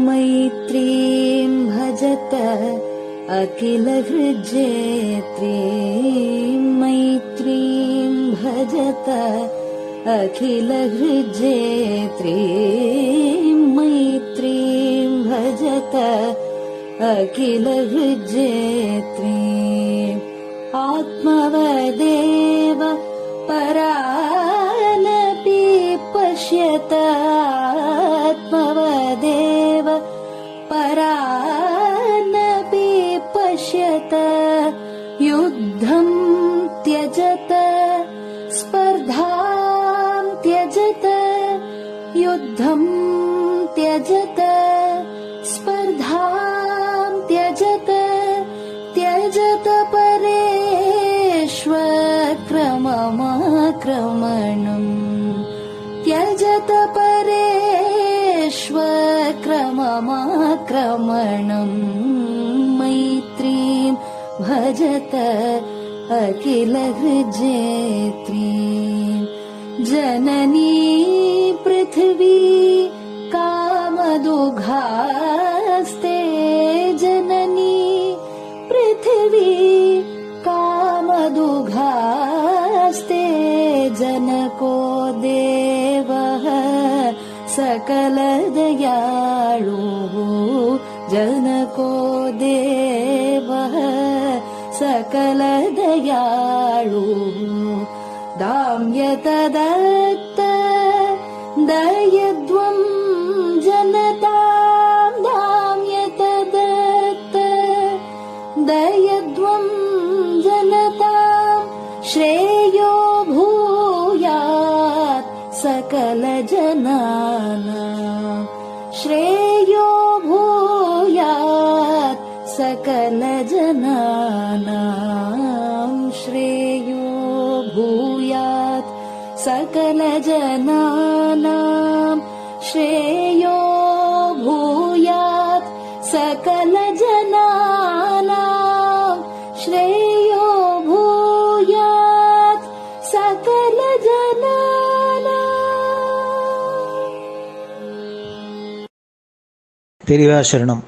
मैत्रीं भजत अखिलहृज्जेत्रीं मैत्रीं भजत अखिलहृज्जेत्रीं मैत्रीं भजत अखिलहृज्जेत्रीम् आत्मवदेव परानपि पश्यत आत्मवदेव परानपि पश्यत युद्धं त्यजत स्पर्धां त्यजत युद्धं त्यजत स्पर्धां त्यजत त्यजत परेष्वक्रममाक्रमणम् त्यजत परेष्वक्रममाक्रमणम् मैत्रीं भजत अखिलहृज्जेत्रीं जननी पृथिवी कामदुघास्ते जननी पृथिवी कामदुघास्ते जनको देवः सकलदयाळुः जनको देवः सकलदयाळुः दाम्यत दत्त दयध्वं जनतां दाम्यत दत्त दयध्वं जनतां श्रेयो भूयात् सकलजनानां श्रेयो भूयात् सकलजनानां श्रेयो भूयात् सकलजनानां श्रेयो भूयात् सकलजनानां श्रेयो भूयात् सकलजनानां. பெரிவாசரணம்.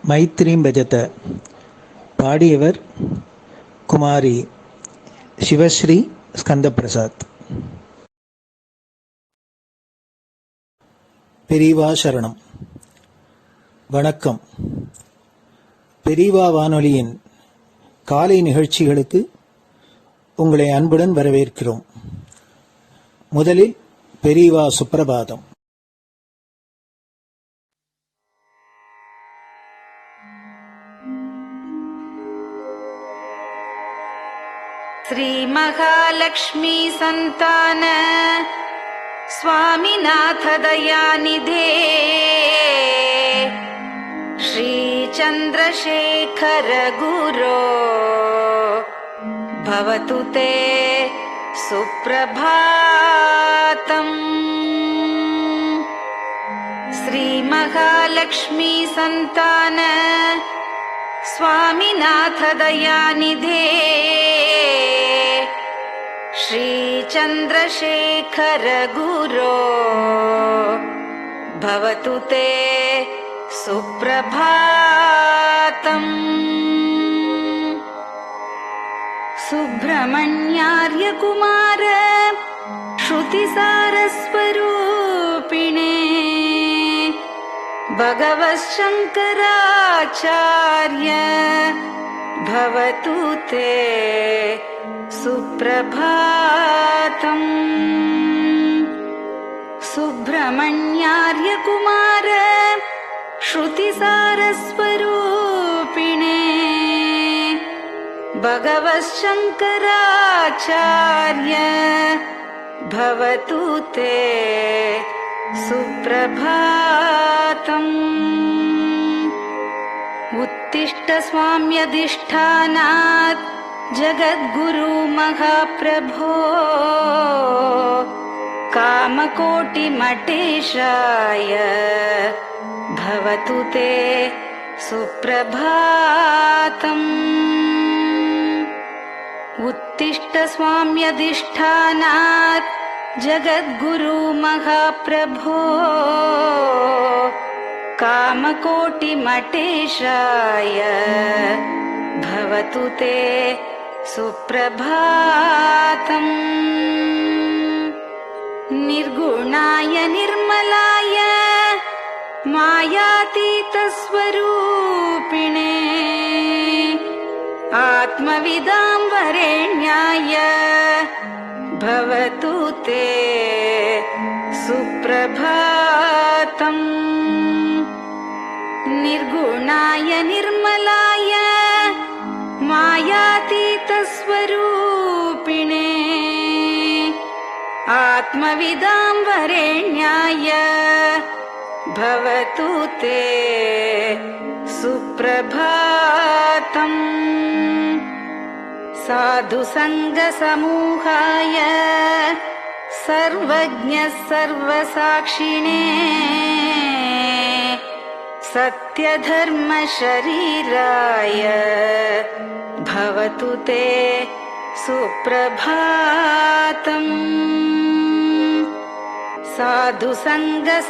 மைத்ரீம் பஜத. பாடியவர் குமாரி சிவஸ்ரீ ஸ்கந்தபிரசாத். பெரியவா சரணம். வணக்கம். பெரியவா வானொலியின் காலை நிகழ்ச்சிகளுக்கு உங்களை அன்புடன் வரவேற்கிறோம். முதலில் பெரியவா சுப்பிரபாதம். श्री महालक्ष्मी संतान स्वामीनाथ दयानिधे श्री चंद्रशेखर गुरो भवतु ते सुप्रभातम्. श्री महालक्ष्मी संतान स्वामीनाथ दयानिधे श्री चंद्रशेखर गुरो भवतु ते सुप्रभातम्. सुब्रह्मण्यार्य कुमार श्रुतिसारस्वरूपिणे भगवच्छंकराचार्य भवतु ते सुप्रभातम्. सुब्रह्मण्यार्य कुमार श्रुतिसारस्वरूपिणे भगवच्छंकराचार्य भवतु ते सुप्रभातम्. उत्तिष्ठ स्वाम्यधिष्ठानात् जगद्गुरु महाप्रभो कामकोटिमठेशाय भवतु ते सुप्रभातम्. उत्तिष्ठ स्वाम्यधिष्ठानात् जगद्गुरु महाप्रभो कामकोटिमटेशाय भवतु ते सुप्रभातम्। निर्गुणाय निर्मलाय मायातीतस्वरूपिणे आत्मविदां वरेण्याय भवतु ते सुप्रभातम्। निर्गुणाय निर्मलाय मायातीतस्वरूपिणे आत्मविदां वरेण्याय भवतु ते सुप्रभातम्। साधुसङ्गसमूहाय सर्वज्ञः सर्वसाक्षिणे सत्यधर्मशरीराय भवतु ते सुप्रभातम्। साधुसङ्गसमूहाय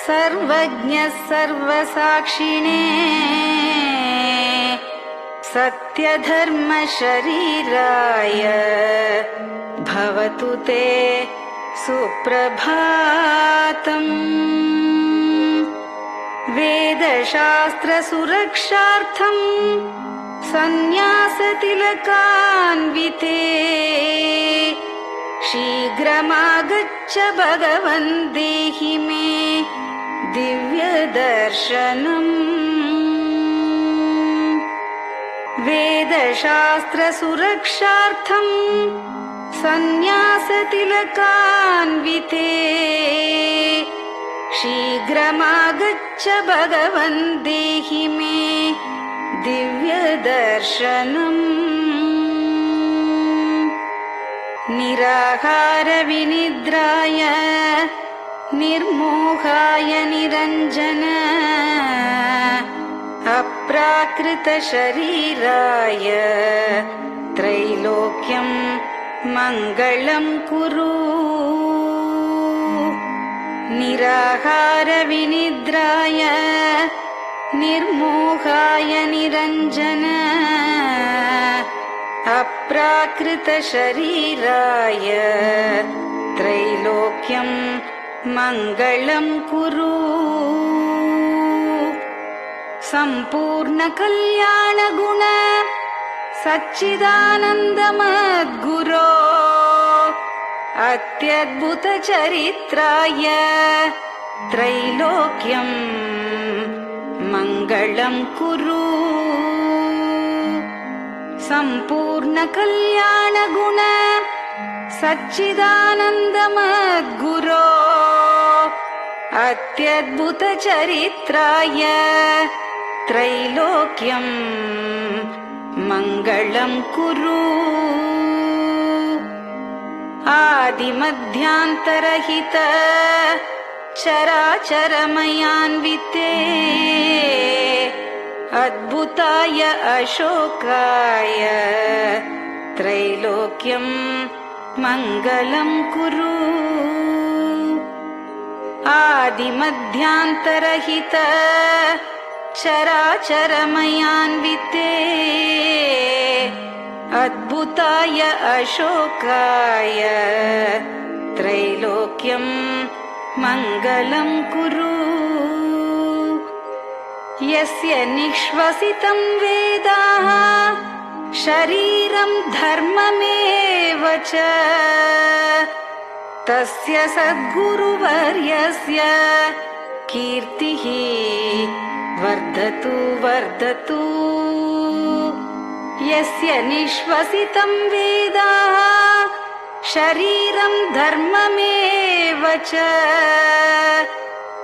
सर्वज्ञः सर्वसाक्षिणे सत्यधर्मशरीराय भवतु ते सुप्रभातम्। वेदशास्त्रसुरक्षार्थं सन्न्यासतिलकान्विते शीघ्रमागच्छ भगवन् देहि मे दिव्यदर्शनम्। वेदशास्त्रसुरक्षार्थं सन्न्यासतिलकान्विते शीघ्रमागच्छ भगवन् देहि मे दिव्यदर्शनम्। निराहारविनिद्राय निर्मोहाय निरञ्जन अप्राकृतशरीराय त्रैलोक्यं मङ्गलं कुरु। निराहारविनिद्राय निर्मोहाय निरञ्जन अप्राकृतशरीराय त्रैलोक्यं मङ्गलं कुरु। सम्पूर्णकल्याणगुण सच्चिदानन्दमद्गुरो अत्यद्भुतचरित्राय त्रैलोक्यं मङ्गलं कुरु। सम्पूर्णकल्याणगुण सच्चिदानन्दमद्गुरो अत्यद्भुतचरित्राय त्रैलोक्यं मङ्गलं कुरु। आदिमध्यान्तरहित चराचरमयान्विते अद्भुताय अशोकाय त्रैलोक्यं मङ्गलं कुरु। आदिमध्यान्तरहित चराचरमयान्विते अद्भुताय अशोकाय त्रैलोक्यं मङ्गलं कुरु। यस्य निःश्वसितं वेदाः शरीरं धर्ममेव च तस्य सद्गुरुवर्यस्य कीर्तिः वर्धतु वर्धतु। यस्य निःश्वसितं वेदाः शरीरं धर्ममेव च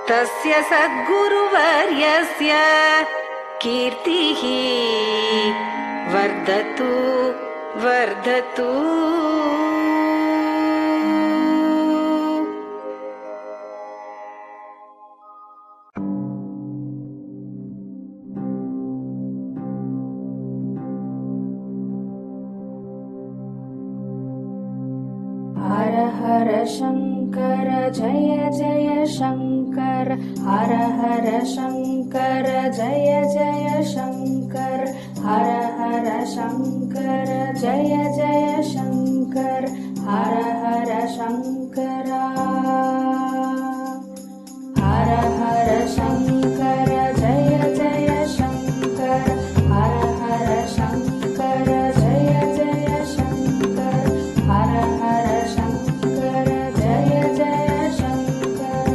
तस्य सद्गुरुवर्यस्य कीर्तिः वर्धतु वर्धतु। हर हर शङ्कर जय जय शङ्कर हर हर शङ्कर जय जय शङ्कर हर हर शङ्कर जय जय शङ्कर हर हर शङ्करा हर हर शङ्कर जय जय शङ्कर हर हर शङ्कर जय जय शङ्कर हर हर शङ्कर जय जय शङ्कर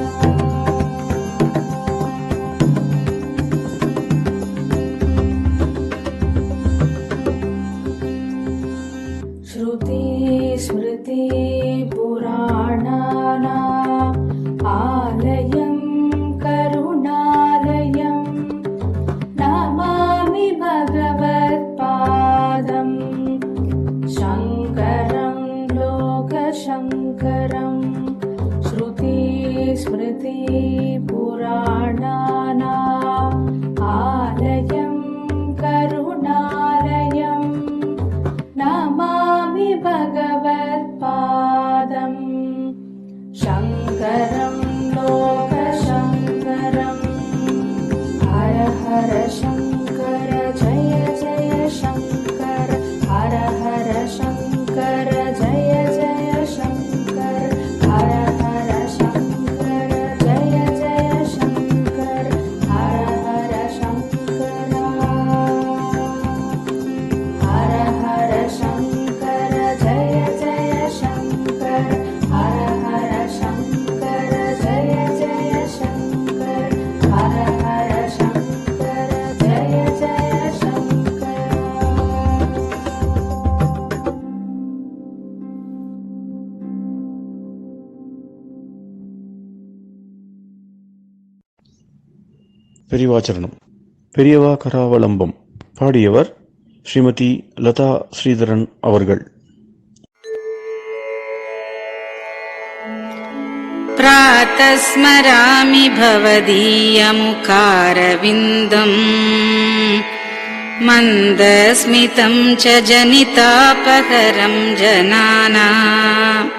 श्रुति स्मृति पुराणानाम् आलयं करुणालयं नमामि भगवत्पादं शङ्करं लोकशङ्करं श्रुति स्मृति पुराणानाम् आलयं करुणालयं नमामि भगवत्पादं शङ्करं लोकशङ्करम् हर हर शङ्कर जय जय शङ्कर हर हर शङ्कर जय जय शङ्कर हर हर शङ्कर जय जय शङ्कर हर हर शङ्करा हर हर शङ्कर जय जय शङ्कर हर हर शङ्कर जय जय शङ्कर हर हर शङ्कर जय जय शङ्कर பெரியவாச்சரணம். பெரியவா கராவலம்பம். பாடியவர் ஸ்ரீமதி லதா ஸ்ரீதரன் அவர்கள். प्रातः स्मरामि भवदीयमुखारविन्दम् मन्दस्मितं च जनितापहरं जनानाम्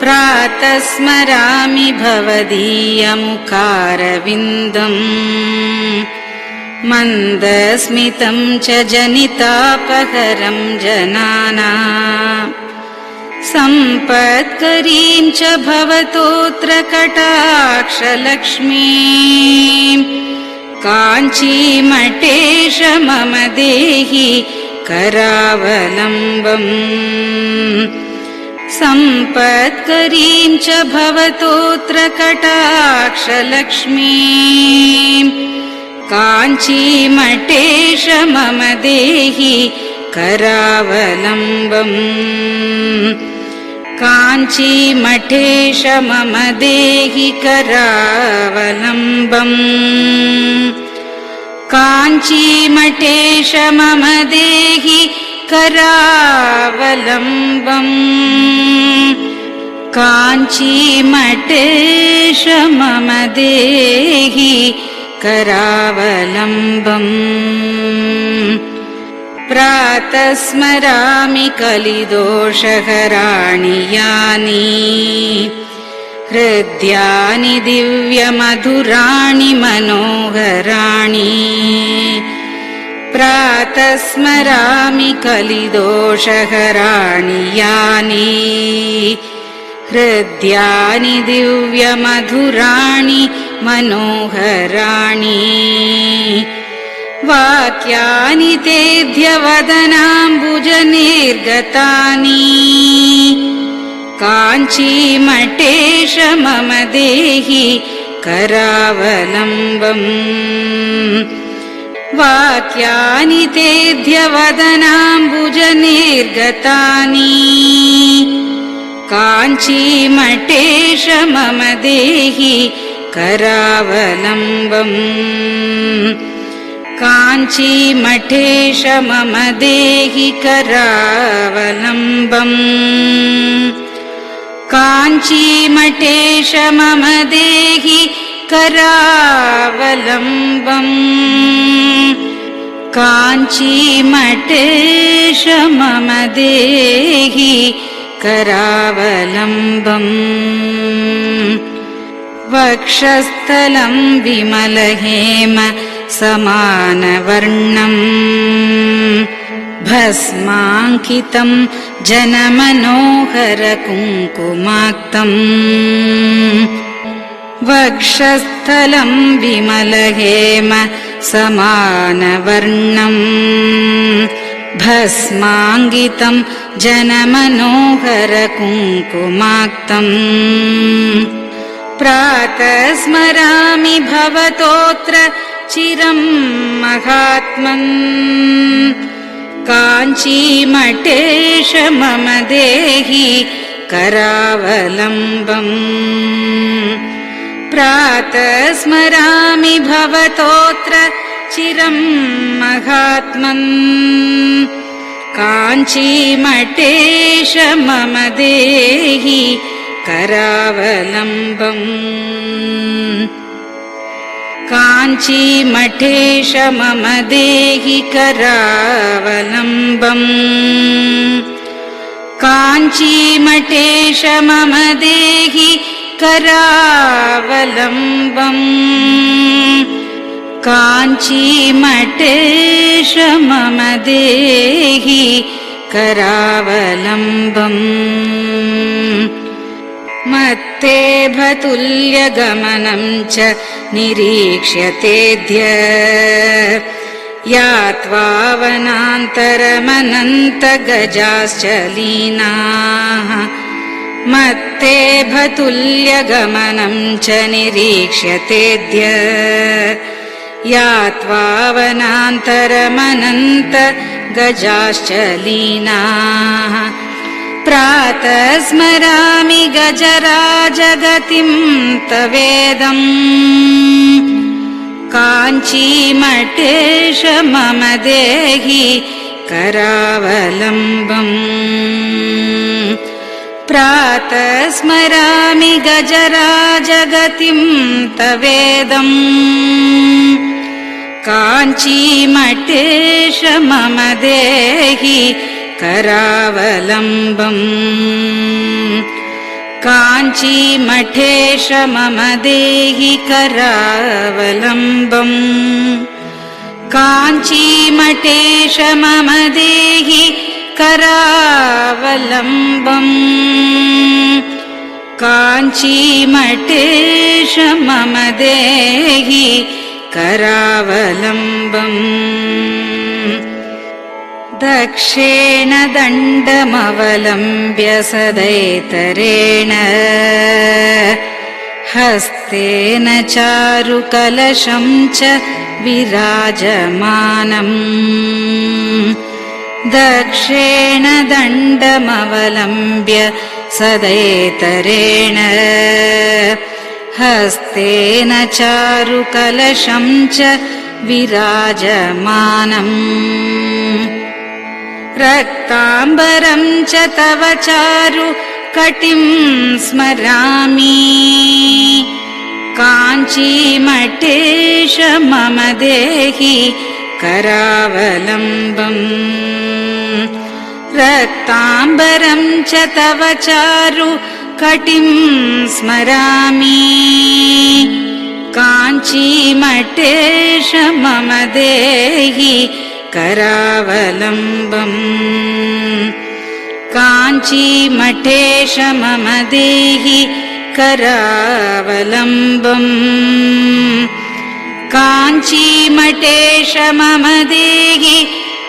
प्रातः स्मरामि भवदीयमुखारविन्दम् मन्दस्मितं च जनितापहरं जनानाम् सम्पत्करीं च भवतोऽत्र कटाक्षलक्ष्मीं काञ्चीमठेश मम देहि करावलम्बम् सम्पत्करीं च भवतोऽत्र कटाक्षलक्ष्मीं काञ्चीमठेश मम देहि करावलम्बम् काञ्चीमठेश मम देहि करावलम्बम् काञ्चीमठेश मम देहि करावलम्बम् काञ्चीमठेश मम देहि करावलम्बम् प्रातः स्मरामि कलिदोषहराणि यानि हृद्यानि दिव्यमधुराणि मनोहराणि प्रातः स्मरामि कलिदोषहराणि यानि हृद्यानि दिव्यमधुराणि मनोहराणि वाक्यानि तेऽध्यवदनाम्बुजनिर्गतानि काञ्चीमठेश मम देहि करावलम्बम् वाक्यानि तेऽध्यवदनाम्बुजनिर्गतानि काञ्चीमठेश मम देहि करावलम्बम् काञ्चीमठेश मम देहि करावलम्बम् काञ्चीमठेश मम देहि करावलम्बम् काञ्चीमठेश मम देहि करावलम्बम् वक्षस्थलं विमलहेम समानवर्णम् भस्माङ्कितं जनमनोहर कुङ्कुमाक्तम् वक्षस्थलं विमलहेम समानवर्णम् भस्माङ्कितं जनमनोहर कुङ्कुमाक्तम् प्रातः स्मरामि भवतोऽत्र चिरं महात्मन् काञ्चीमठेश मम देहि करावलम्बम् प्रातः स्मरामि भवतोऽत्र चिरं महात्मन् काञ्चीमठेश मम देहि करावलम्बम् काञ्चीमठेश मम देहि करावलम्बम् काञ्चीमठेश मम देहि करावलम्बम् काञ्चीमठेश मम देहि करावलम्बम् मत्तेभतुल्यगमनं च निरीक्ष्यतेऽद्य यात्वा वनान्तरमनन्तगजाश्च लीनाः मत्तेभतुल्यगमनं च निरीक्ष्यतेऽद्य यात्वा वनान्तरमनन्तगजाश्च लीनाः प्रातः स्मरामि गजराजगतिं तवेदम् काञ्चीमठेश मम देहि करावलम्बम् प्रातः स्मरामि गजराजगतिं तवेदम् काञ्चीमठेश मम देहि करावलम्बम् काञ्चीमठेश मम देहि करावलम्बम् काञ्चीमठेश मम देहि करावलम्बम् काञ्चीमठेश मम देहि करावलम्बम् दक्षेण दण्डमवलम्ब्य सदैतरेण हस्तेन चारुकलशं च विराजमानम् दक्षेण दण्डमवलम्ब्य सदैतरेण हस्तेन चारुकलशं च विराजमानम् रक्ताम्बरं च तव चारु कटिं स्मरामि काञ्चीमठेश मम देहि करावलम्बम् रक्ताम्बरं च तव चारु कटिं स्मरामि काञ्चीमठेश मम देहि करावलम्बम् काञ्चीमठेश मम देहि करावलम्बम् काञ्चीमठेश मम देहि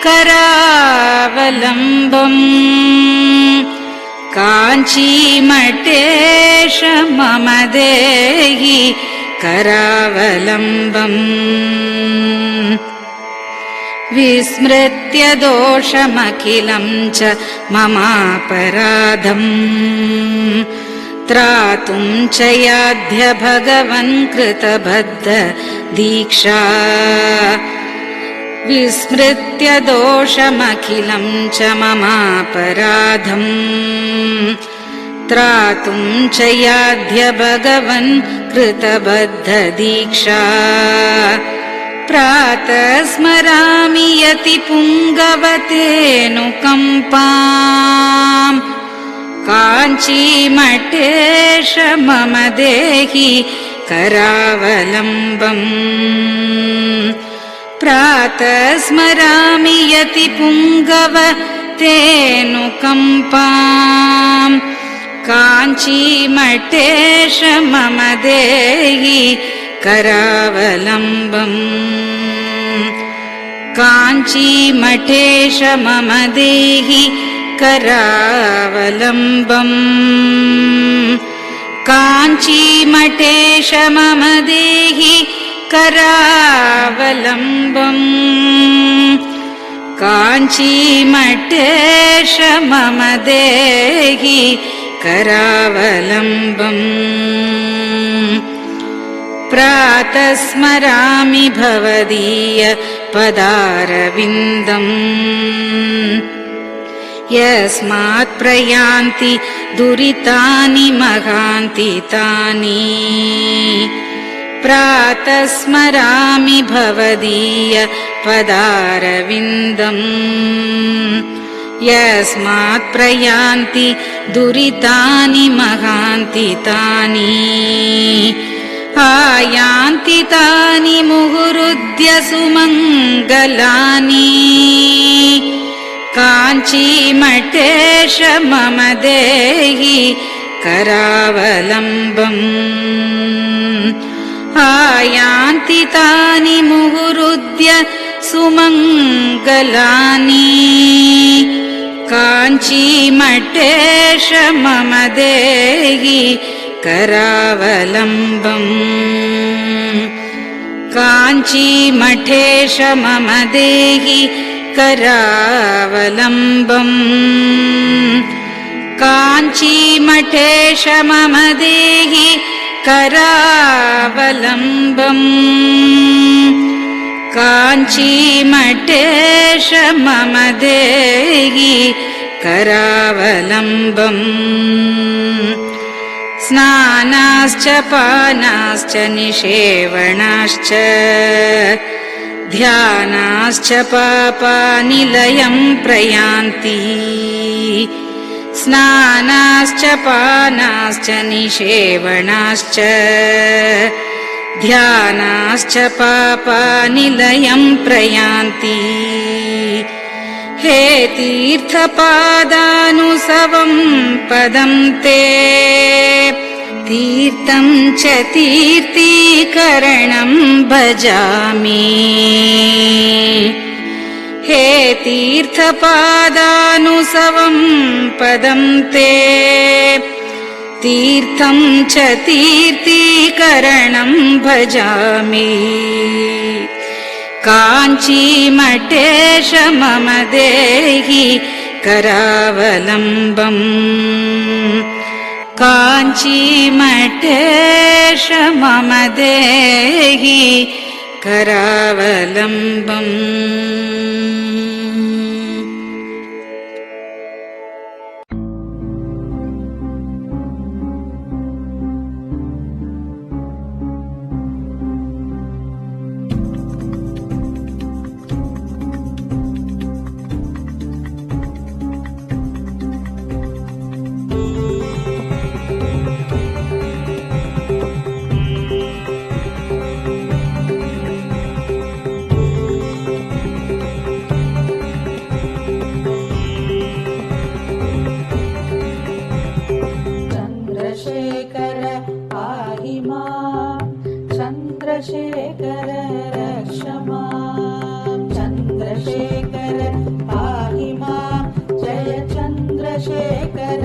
करावलम्बम् काञ्चीमठेश मम देहि करावलम्बम् विस्मृत्य दोषमखिलं च ममापराधम् त्रातुं च याध्य भगवन् कृतबद्ध दीक्षा विस्मृत्य दोषमखिलं च ममापराधम् त्रातुं च याध्य भगवन् कृतबद्ध दीक्षा प्रातः स्मरामि यति पुङ्गवतेऽनुकम्पाम् काञ्चीमठेश मम देहि करावलम्बम् प्रातः स्मरामि यति पुङ्गव तेऽनुकम्पाम् काञ्चीमठेश मम देहि करावलम्बम् काञ्चीमठेश मम देहि करावलम्बम् काञ्चीमठेश मम देहि करावलम्बम् काञ्चीमठेश मम देहि करावलम्बम् प्रातः स्मरामि भवदीय पदारविन्दम् यस्मात् प्रयान्ति दुरितानि महान्ति तानि प्रातः स्मरामि भवदीय पदारविन्दम् यस्मात् प्रयान्ति दुरितानि महान्ति तानि आयान्ति तानि मुहुरुद्य सुमङ्गलानि काञ्चीमठेश मम देहि करावलम्बम् आयान्ति तानि मुहुरुद्य सुमङ्गलानि काञ्चीमठेश मम देहि करावलम्बम् काञ्चीमठेश मम देहि करावलम्बम् काञ्चीमठेश मम देहि करावलम्बम् काञ्चीमठेश मम देहि करावलम्बम् स्नानाश्च पानाश्च निषेवणाश्च ध्यानाश्च पापानिलयं प्रयान्ति स्नानाश्च पानाश्च निषेवणाश्च ध्यानाश्च पापानिलयं प्रयान्ति हे तीर्थपादानुसवं पदं ते तीर्थं च तीर्थीकरणं भजामि हे तीर्थपादानुसवं पदं ते तीर्थं च तीर्थीकरणं भजामि काञ्चीमठेश मम देहि करावलम्बम् काञ्चीमठेश मम देहि करावलम्बम् चन्द्रशेखर रक्ष माम् चन्द्रशेखर पाहि माम् जय चन्द्रशेखर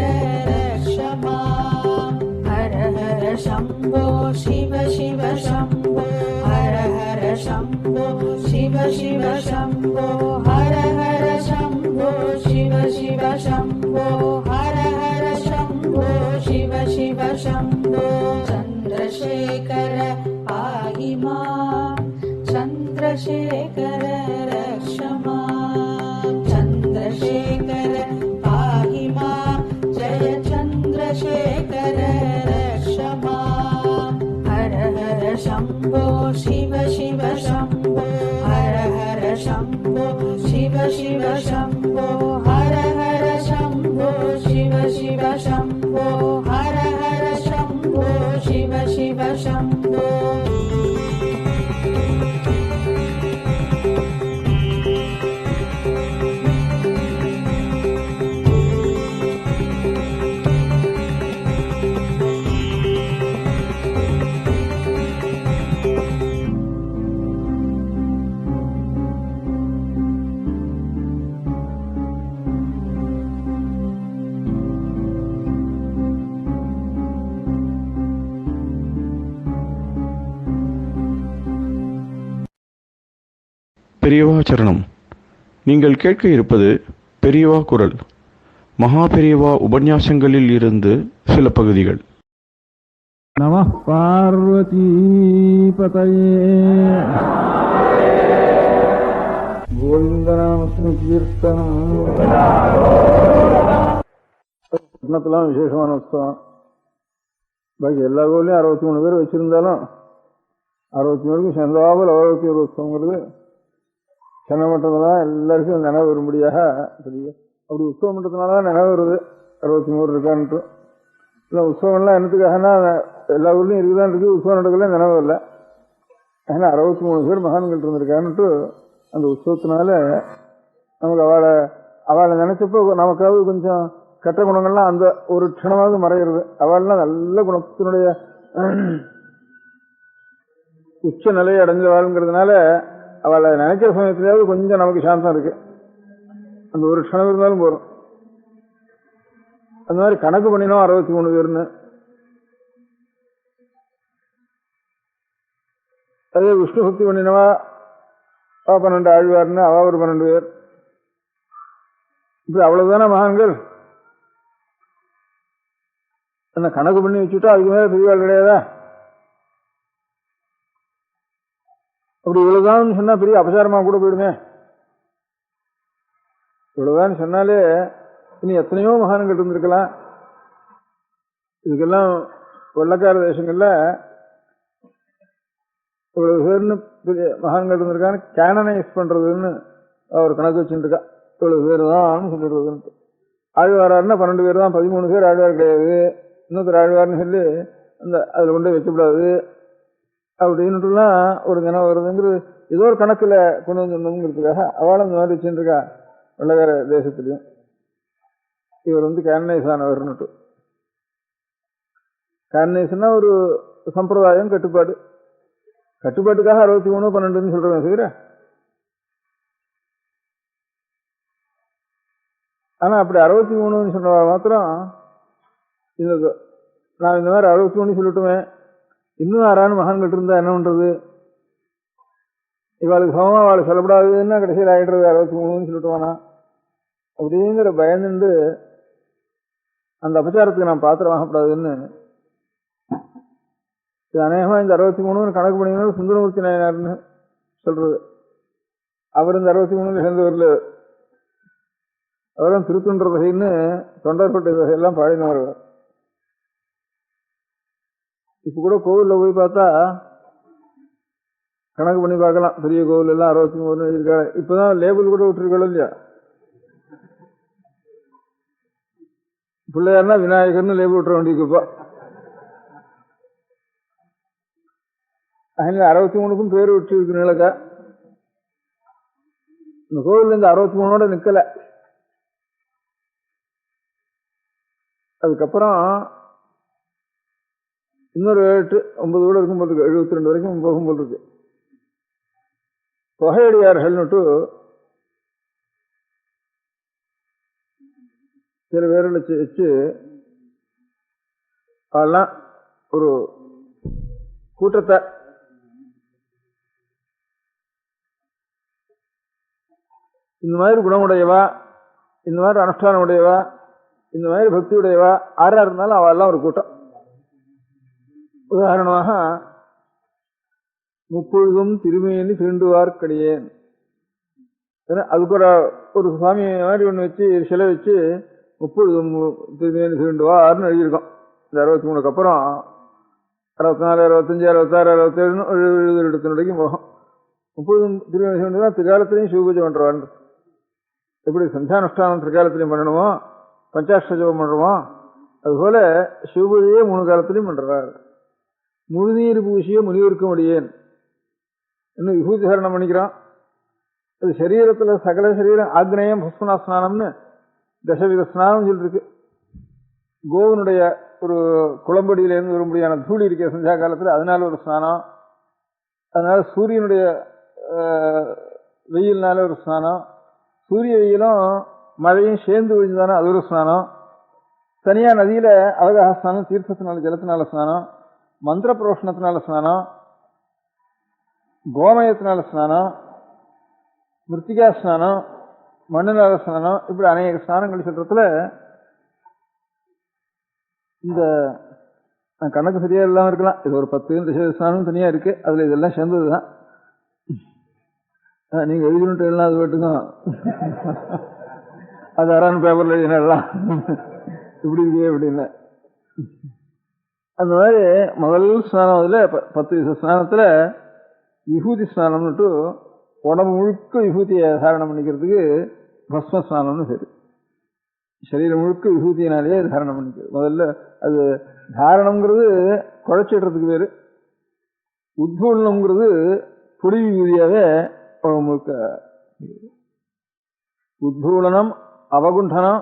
रक्ष माम् हर हर शम्भो शिव शिव शम्भो हर हर शम्भो शिव शिव शम्भो हर हर शम्भो शिव शिव शम्भो हर हर शम्भो शिव शिव शम्भो चन्द्रशेखर पाहि माम् चन्द्रशेखर रक्ष माम् चन्द्रशेखर पाहि माम् जय चन्द्रशेखर रक्ष माम् हर हर शम्भो शिव शिव शम्भो हर हर शम्भो शिव शिव शम्भो हर हर शम्भो शिव शिव शम्भो हर हर शम्भो शिव शिव शम्भो பெரியவா சரணம். நீங்கள் கேட்க இருப்பது பெரியவா குரல். மகா பெரியவா உபன்யாசங்களில் இருந்து சில பகுதிகள். நமः பார்வதீபதயே. கோவிந்தநாமஸ்மீர்த்தனம். பட்டணத்தெல்லாம் விசேஷமான உற்சவம். பாக்கி எல்லா கோவிலையும் 63 பேர் வச்சிருந்தாலும் 63 பேருக்கும் சேர்ந்தாமல் 61 உற்சவங்கிறது சென்னை மட்டம்தான் எல்லாருக்கும் நினைவு வரும்படியாக தெரியும். அப்படி உற்சவம் பண்ணுறதுனால தான் நினைவு வருது 63 இருக்கான்ட்டு. இல்லை உற்சவம்லாம் என்னத்துக்காகனா எல்லா ஊர்லேயும் இருக்குதான் இருக்குது, உற்சவம் நடக்கல நினைவு இல்லை. ஏன்னா 63 பேர் மகான்கள் இருந்திருக்கான்ட்டு அந்த உற்சவத்தினால நமக்கு அவளை நினைச்சப்போ நமக்காவது கொஞ்சம் கெட்ட குணங்கள்லாம் அந்த ஒரு க்ஷணமாவது மறைகிறது. அவள்லாம் நல்ல குணத்தினுடைய உச்ச நிலையை அடைஞ்சவாளுங்கிறதுனால அவளை நினைக்கிற சமயத்திலேயாவது கொஞ்சம் நமக்கு சாந்தம் இருக்கு. அந்த ஒரு க்ஷணம் இருந்தாலும் போறோம். அந்த மாதிரி கணக்கு பண்ணினோம் 63 பேர்னு. அதே விஷ்ணு பக்தி பண்ணினவா 12 ஆழ்வார்னு அவ ஒரு 12 பேர். இப்படி அவ்வளவுதானே மகான்கள். என்ன கணக்கு பண்ணி வச்சுட்டா அதுக்கு மேல பெரியவாள் கிடையாதா? அப்படி இவ்வளவுதான் சொன்னா பெரிய அபசாரமா கூட போயிடுமே. இவ்வளவுதான் சொன்னாலே இனி எத்தனையோ மகான்கள் இருந்திருக்கலாம். இதுக்கெல்லாம் வெள்ளக்கார தேசங்கள்ல இவ்வளவு பேர்னு பெரிய மகான்கள் இருந்திருக்கான்னு கேனனைஸ் பண்றதுன்னு ஒரு கணக்கு வச்சுட்டு இருக்கா. இவ்வளவு பேர் தான் சொல்லிடுறதுன்ட்டு. ஆழ்வாராருன்னா 12 பேர் தான், 13 பேர் ஆழ்வார் கிடையாது. இன்னொருத்தர் ஆழ்வார்னு சொல்லி அந்த அதில் கொண்டு வைக்கப்படாது அப்படின்ட்டுலாம் ஒரு தினம் வருதுங்கிறது ஏதோ ஒரு கணக்கில் கொண்டு வந்துருங்கிறதுக்காக அவளும் இந்த மாதிரி வச்சுருக்கா வெள்ளக்கார தேசத்துலையும். இவர் கேனனைஸ் ஆனவர்னுட்டு. கேனனைஸ்னா ஒரு சம்பிரதாயம், கட்டுப்பாடு. கட்டுப்பாட்டுக்காக 63 12 சொல்றேன் செய்கிற. ஆனா அப்படி 63 சொன்ன மாத்திரம் இந்த நான் இந்த மாதிரி 63 சொல்லட்டுமே, இன்னும் யாரானு மகான்கள் இருந்தா என்ன பண்றது? இவாளுக்கு சமமா அவளுக்கு சொல்லப்படாதுன்னா கடைசியில் ஆயிடுறது 63 சொல்லிட்டுவானா அப்படிங்கிற பயந்துண்டு அந்த அபச்சாரத்துக்கு நான் பாத்திரமாகப்படாதுன்னு அநேகமா இந்த 63 கணக்கு பண்ணிங்கன்னா சுந்தரமூர்த்தி நாயனார்னு சொல்றது. அவர் இந்த 63 சேர்ந்தவர்ல அவரும் திருத்துன்ற வகைன்னு தொண்டர்பட்ட வகையெல்லாம் பாடினவர். இப்ப கூட கோவில்ல போய் பார்த்தா கணக்கு பண்ணி பார்க்கலாம். பெரிய கோவில் எல்லாம் 63 இருக்காரு. இப்பதான் லேபிள் கூட விட்டுருக்கோம் இல்லையா? பிள்ளையார்னா விநாயகர்னு லேபிள் விட்டுற வேண்டியிருக்குப்பா. அதனால 63க்கும் பேர் விட்டு இருக்குனாக்கா இந்த கோவில் இந்த 63ஓட நிக்கல. அதுக்கப்புறம் இன்னொரு 8 9 கூட இருக்கும் போல் இருக்கு. 72 வரைக்கும் போகும் போல் இருக்கு. தொகையடியார்கள்னுட்டு சில பேர்களை வச்சு அதெல்லாம் ஒரு கூட்டத்தை இந்த மாதிரி குணமுடையவா, இந்த மாதிரி அனுஷ்டானம் உடையவா, இந்த மாதிரி பக்தி உடையவா ஆறா இருந்தாலும் அவெல்லாம் ஒரு கூட்டம். உதாரணமாக முப்பொழுதும் திருமேனி தீண்டுவார்க்கடியேன், அதுக்கு ஒரு சுவாமி மாதிரி ஒன்று வச்சு சிலை வச்சு முப்பொழுதும் திருமேனி தீண்டுவார்னு எழுதியிருக்கோம். இந்த 63க்கு அப்புறம் 64 65 66 67 70 வரைக்கும் போகும். முப்பொழுதும் திருமேனி தீண்டுவா திரிகாலத்திலையும் சிவபூஜை பண்றவான். எப்படி சந்தியானுஷ்டானம் திரிகாலத்திலையும் பண்ணணுமோ, பஞ்சாஷ்ட ஜபம் பண்ணுறோமோ, அதுபோல சிவபூஜையே 3 காலத்திலையும் பண்றார். முழுநீர் பூசிய முனிவருக்க முடியேன் இன்னும் விபூதி சரணம் பண்ணிக்கிறான். அது சரீரத்துல சகல சரீரம் ஆக்னேயம் புஷ்பனா ஸ்நானம்னு தசவித ஸ்நானம் சொல்லிருக்கு. கோவனுடைய ஒரு குளம்படியிலேருந்து வரும்படியான தூளி இருக்க சந்தியா காலத்தில் அதனால ஒரு ஸ்நானம், அதனால சூரியனுடைய வெயில்னால ஒரு ஸ்நானம், சூரிய வெயிலும் மழையும் சேர்ந்து விழுந்தானே அது ஒரு ஸ்நானம், தனியா நதியில அவகாச ஸ்நானம், தீர்த்தத்தினால ஜலத்தினால ஸ்நானம், மந்திர புரோஷணத்தினால ஸ்நானம், கோமயத்தினால ஸ்நானம், மிருத்திகா ஸ்நானம், மண்ணினால ஸ்நானம், இப்படி அநேக ஸ்நானங்கள் சொல்றதுல இந்த கணக்கு சரியா இல்லாம இருக்கலாம். இது ஒரு 10 ஸ்நானம் தனியா இருக்கு, அதுல இதெல்லாம் சேர்ந்ததுதான். நீங்க எழுதிட்டு எல்லாம் அது வீட்டுக்கும் அது அறான் பேப்பர்ல எழுதினெல்லாம் இப்படி இருக்கே அப்படின்னு. அந்த மாதிரி முதல் ஸ்நானம் அதுல 10 ஸ்நானத்துல விபூதி ஸ்நானம்னுட்டு உடம்பு முழுக்க விபூதியை தாரணம் பண்ணிக்கிறதுக்கு பஸ்ம ஸ்நானம்னு பேரு. சரீரம் முழுக்க விபூதியினாலேயே தாரணம் பண்ணிக்கிறது. முதல்ல அது தாரணம்ங்கிறது குழைச்சிடுறதுக்கு பேரு, உத்பூர்ணம்ங்கிறது பொடி விபூதியாவே உடம்பு முழுக்க. உத்பூலனம், அவகுண்டனம்,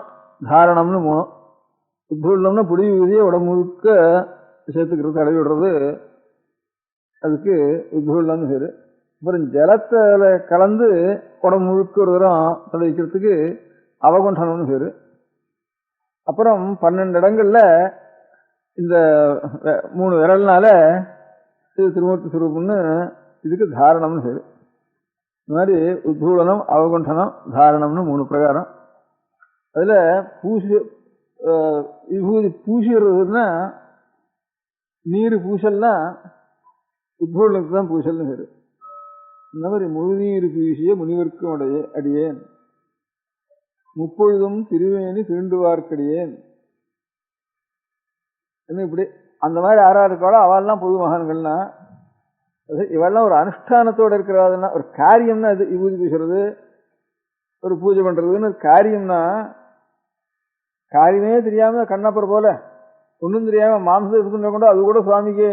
தாரணம்னு 3. உத்பூலனம்னா பொடி விபூதியை உடம்பு முழுக்க சேர்த்துக்கிறது, தடவி விடுறது, அதுக்கு உத்பூலனம்னு பேரு. அப்புறம் ஜலத்துல கலந்து உடம்பு முழுக்க ஒரு தரம் தடவிக்கிறதுக்கு அவகுண்டனம்னு பேரு. அப்புறம் 12 இடங்கள்ல இந்த 3 விரல்னால இது திருமூர்த்தி சுரூபம்னு இதுக்கு தாரணம்னு பேரு. இந்த மாதிரி உத்பூலனம், அவகுண்டனம், தாரணம்னு 3 பிரகாரம். அதுல விபூதி பூசிடுறதுன்னா நீர் பூசல்னா உத்பூலனுக்கு தான் பூசல்னு பேரு. இந்த மாதிரி முழுநீர் பூசிய முனிவர்க்கும் அடியேன், முப்பொழுதும் திருவேணி திருண்டுவார்க்கடியேன் இப்படி அந்த மாதிரி யாரா இருக்காளோ அவள்லாம் பொது மகான்கள்னா, இவெல்லாம் ஒரு அனுஷ்டானத்தோட இருக்கிறாதுன்னா, ஒரு காரியம்னா அது விபூதி பூசுறது, ஒரு பூஜை பண்றதுன்னு காரியம்னா, காரியமே தெரியாம கண்ணப்பர் போல ஒன்றும் தெரியாம மாம்சம் இருக்குன்னு கூட அது கூட சுவாமிக்கு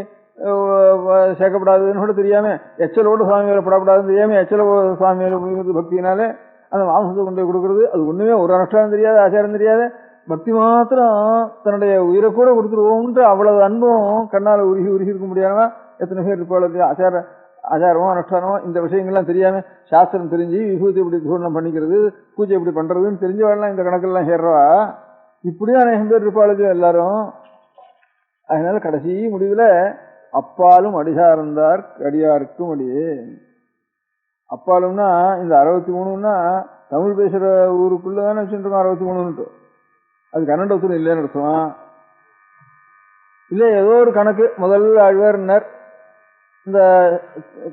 சேர்க்கப்படாதுன்னு கூட தெரியாம, எச்சலோட சுவாமி வேலை படப்படாதுன்னு தெரியாம எச்சல சுவாமி வேலை பக்தினாலே அந்த மாம்சத்தை கொண்டு கொடுக்கறது, அது ஒண்ணுமே ஒரு அனுஷ்டானம் தெரியாது, ஆச்சாரம் தெரியாது, பக்தி மாத்திரம் தன்னுடைய உயிரை கூட கொடுத்துருவோம்ன்ற அவ்வளவு அன்பும் கண்ணால உருகி இருக்க முடியாம எத்தனை பேர் இருப்பாள். ஆச்சாரமோ அனுஷ்டானமோ இந்த விஷயங்கள்லாம் தெரியாம சாஸ்திரம் தெரிஞ்சு விபூதி எப்படி தூரணம் பண்ணிக்கிறது, பூஜை எப்படி பண்றதுன்னு தெரிஞ்சவாள்லாம் இந்த கணக்கெல்லாம் சேர்றவா இப்படியும் அநேகம் பேர் இருப்பாளுக்கு எல்லாரும். அதனால கடைசி முடிவுல அப்பாலும் அடிசார்ந்தார் அடியாருக்கும் அடியே. அப்பாலும்னா இந்த 63ன்னா தமிழ் பேசுற ஊருக்குள்ளதானே வச்சுட்டு இருக்கோம் 63ன்ட்டு, அது கன்னடத்துல இல்லைன்னு அர்த்தம். இல்ல ஏதோ ஒரு கணக்கு முதல் ஆழ்வார்னர் இந்த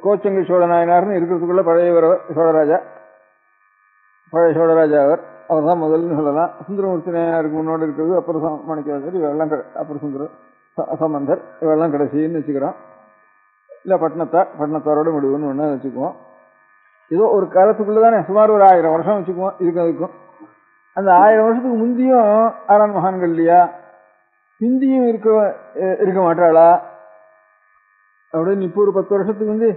கோச்சங்கை சோழ நாயனார்னு இருக்கிறதுக்குள்ள பழைய சோழராஜா, பழைய சோழராஜா அவர் தான் முதல்னு சொல்லலாம். சுந்தரமூர்த்தி நாயனாருக்கு முன்னோடு இருக்கிறது அப்புறம் மாணிக்கவாசர், இவெல்லாம் அப்புறம் சுந்தர சம்பந்தர், இவெல்லாம் கடைசின்னு வச்சுக்கிறோம். இல்ல பட்டினத்தாரோட முடிவுன்னு ஒண்ணு வச்சுக்குவோம். ஏதோ ஒரு காலத்துக்குள்ளதானே சுமார் ஒரு 1000 வருஷம் வச்சுக்குவோம். அதுக்கும் அந்த 1000 வருஷத்துக்கு முந்தியும் ஆறான் மகான்கள் இல்லையா, ஹிந்தியும் இருக்க மாட்டாளா அப்படின்னு. இப்போ ஒரு 10 வருஷத்துக்கு முந்தி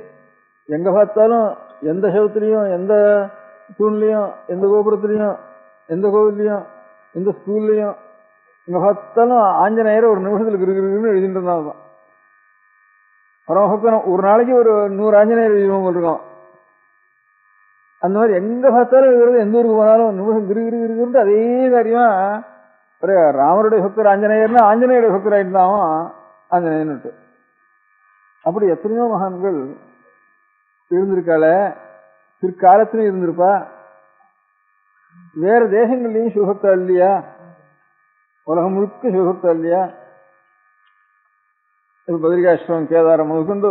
எங்க பார்த்தாலும் எந்த சவத்துலையும் எந்த தூண்லையும் எந்த கோபுரத்துலையும் எந்த கோவில்லையும் எந்த ஸ்கூல்லையும் எங்க பார்த்தாலும் ஆஞ்சநேயரை ஒரு நிமிஷத்துல இருக்குன்னு எழுதிட்டு இருந்தாங்க. பரமபக்தன் ஒரு நாளைக்கு ஒரு 100 ஆஞ்சநேயர் எழுதிவோம் இருக்கோம். அந்த மாதிரி எங்க பார்த்தாலும் எழுதுறது, எந்த ஊருக்கு போனாலும் நிமிஷம் கிருகிருன்னு அதே காரியமா ஒரு ராமருடைய பக்தர் ஆஞ்சநேயர்னா ஆஞ்சநேயருடைய பக்தர் ஆயிட்டாவும் ஆஞ்சநேயர்னுட்டு. அப்படி எத்தனையோ மகான்கள் இருந்திருக்காள, பிற்காலத்திலும் இருந்திருப்பா. வேற தேசங்கள்லயும் சிவபக்தா இல்லையா, உலகம் முழுக்க சிவபக்தா இல்லையா. பத்ரிகாஷ்டிரம் கேதாரம் முதற்கொண்டு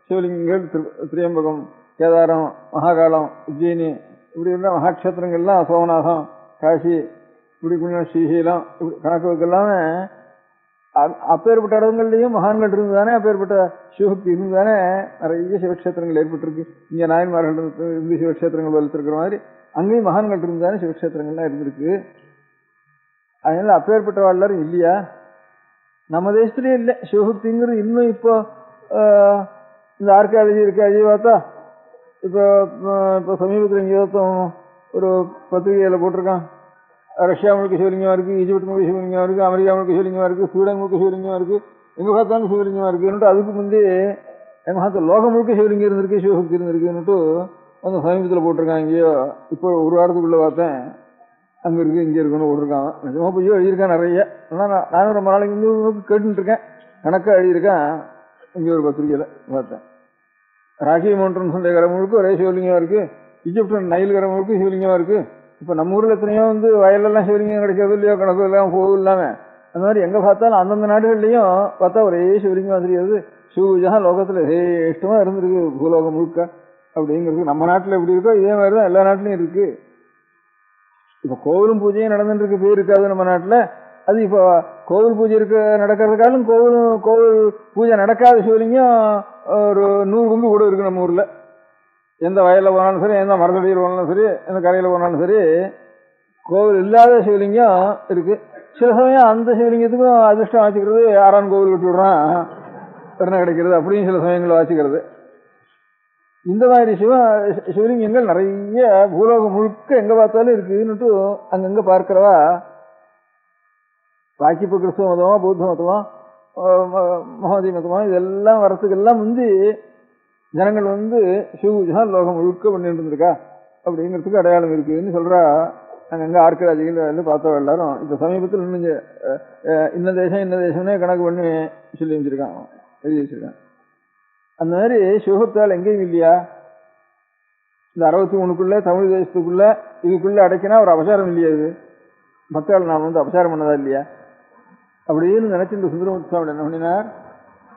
சிவலிங்கங்கள், திரியம்பகம், கேதாரம், மகாகாலம், உஜ்ஜயினி, இப்படி இருந்தா மகாட்சேத்திரங்கள்லாம் சோமநாதம், காசி, இப்படி ஸ்ரீசைலம், இப்படி கணக்கு எல்லாமே அப்பேற்பட்ட இடங்கள்லயும் மகான்கள் இருந்துதானே, அப்பேற்பட்ட சிவபக்தி இருந்துதானே நிறைய சிவக்ஷேத்திரங்கள் ஏற்பட்டிருக்கு. இங்க நாயன்மார்கள் இருந்து சிவக்ஷேத்திரங்கள் வளர்த்திருக்கிற மாதிரி அங்கேயும் மகான்கள் இருந்துதானே சிவக்ஷேத்திரங்கள்லாம் இருந்திருக்கு. அதனால அப்பேற்பட்ட எல்லாரும் இல்லையா, நம்ம தேசத்துலயே இல்லை சிவபக்திங்கிறது. இன்னும் இப்போ இந்த ஆர்கியாலஜி இருக்கு, அஜய் பார்த்தா இப்போ சமீபத்தில் இங்கே ஒரு பத்திரிகையில் போட்டிருக்கான், ரஷ்யா முழுக்க சிவலிங்கமாக இருக்குது, ஈஜிப்ட் முழுக்க சிவலிங்கமாக இருக்குது, அமெரிக்கா முழுக்க சிவலிங்கமாக இருக்குது, ஸ்வீடன் முழுக்க சிவலிங்கமாக இருக்குது, எங்கே பார்த்தாலும் சிவலிங்கமாக இருக்குன்னுட்டு அதுக்கு முந்தைய எங்கள் பார்த்த லோகம் முழுக்க சிவலிங்கம் இருந்திருக்கு, சிவபக்தி இருந்திருக்குன்னுட்டு அந்த சமீபத்தில் போட்டிருக்கான். இங்கேயோ இப்போ ஒரு வாரத்துக்குள்ளே பார்த்தேன், அங்கே இருக்குது இங்கே இருக்குன்னு போட்டிருக்கான். நிஜமாக போய் எழுதியிருக்கான் நிறைய. ஆனால் நானும் ரொம்ப நாளைக்கு இங்கே கேட்டுருக்கேன், கணக்காக எழுதியிருக்கேன். இங்கே ஒரு பத்திரிகையில் பார்த்தேன், ராக்கி மவுண்டன் சொல்ற கரை முழுக்க ஒரே சிவலிங்கமாக இருக்குது, ஈஜிப்ட் நைல் கரை முழுக்க சிவலிங்கமாக இருக்குது. இப்போ நம்ம ஊரில் எத்தனையோ வயலெல்லாம் சிவலிங்கம் கிடைக்கிறது இல்லையோ, கணக்கு இல்லாமல் போகும் இல்லாமல். அந்த மாதிரி எங்கே பார்த்தாலும் அந்தந்த நாடுகள்லையும் பார்த்தா ஒரே சிவலிங்கமாக தெரியாது. சிவபூஜை தான் லோகத்தில் இஷ்டமாக இருந்திருக்கு பூலோகம் முழுக்க அப்படிங்கிறது. நம்ம நாட்டில் எப்படி இருக்கோ இதே மாதிரி தான் எல்லா நாட்டிலையும் இருக்குது. இப்போ கோவிலும் பூஜையும் நடந்துட்டு இருக்கு, பேர் இருக்காது நம்ம நாட்டில். அது இப்போ கோவில் பூஜை நடக்கிறதுக்காலும் கோவில் பூஜை நடக்காத சிவலிங்கம் ஒரு 100 பங்கு கூட இருக்கு நம்ம ஊரில். எந்த வயலில் போனாலும் சரி, எந்த மரத்தடியில் போனாலும் சரி, எந்த கரையில் போனாலும் சரி, கோவில் இல்லாத சிவலிங்கம் இருக்கு. சில சமயம் அந்த சிவலிங்கத்துக்கும் அதிர்ஷ்டம் வாசிக்கிறது, யாரான் கோவில் விட்டு விடுறான் என்ன கிடைக்கிறது அப்படின்னு சில சமயங்கள் வாசிக்கிறது. இந்த மாதிரி சிவலிங்கங்கள் நிறைய பூலோகம் முழுக்க எங்க பார்த்தாலும் இருக்குன்னுட்டு அங்கங்க பார்க்கிறவா. பாக்கி இப்போ கிறிஸ்துவ மதமா, பௌத்த மதமா, மகோதி மதமா, இதெல்லாம் வரத்துக்கெல்லாம் முந்தி ஜனங்கள் சிவபூஜை லோகம் முழுக்க பண்ணிட்டு இருந்திருக்கா அப்படிங்கிறதுக்கு அடையாளம் இருக்குன்னு சொல்றா. அங்கங்க ஆர்கியாலஜிகள் பார்த்தோம் எல்லாரும். இப்ப சமீபத்தில் இன்ன தேசம்னே கணக்கு பண்ணி சொல்லி வச்சிருக்கான், எழுதி வச்சிருக்கான். அந்த மாதிரி சிவபக்தால் எங்கேயும் இல்லையா? இந்த 63க்குள்ள தமிழ் தேசத்துக்குள்ள இதுக்குள்ள அடைக்கினா ஒரு அபசாரம் இல்லையா? இது பக்தால் நாம் அபசாரம் பண்ணதா இல்லையா அப்படின்னு நினைச்சு இந்த சுந்தரமூர்த்தி சுவாமி என்ன பண்ணினார்,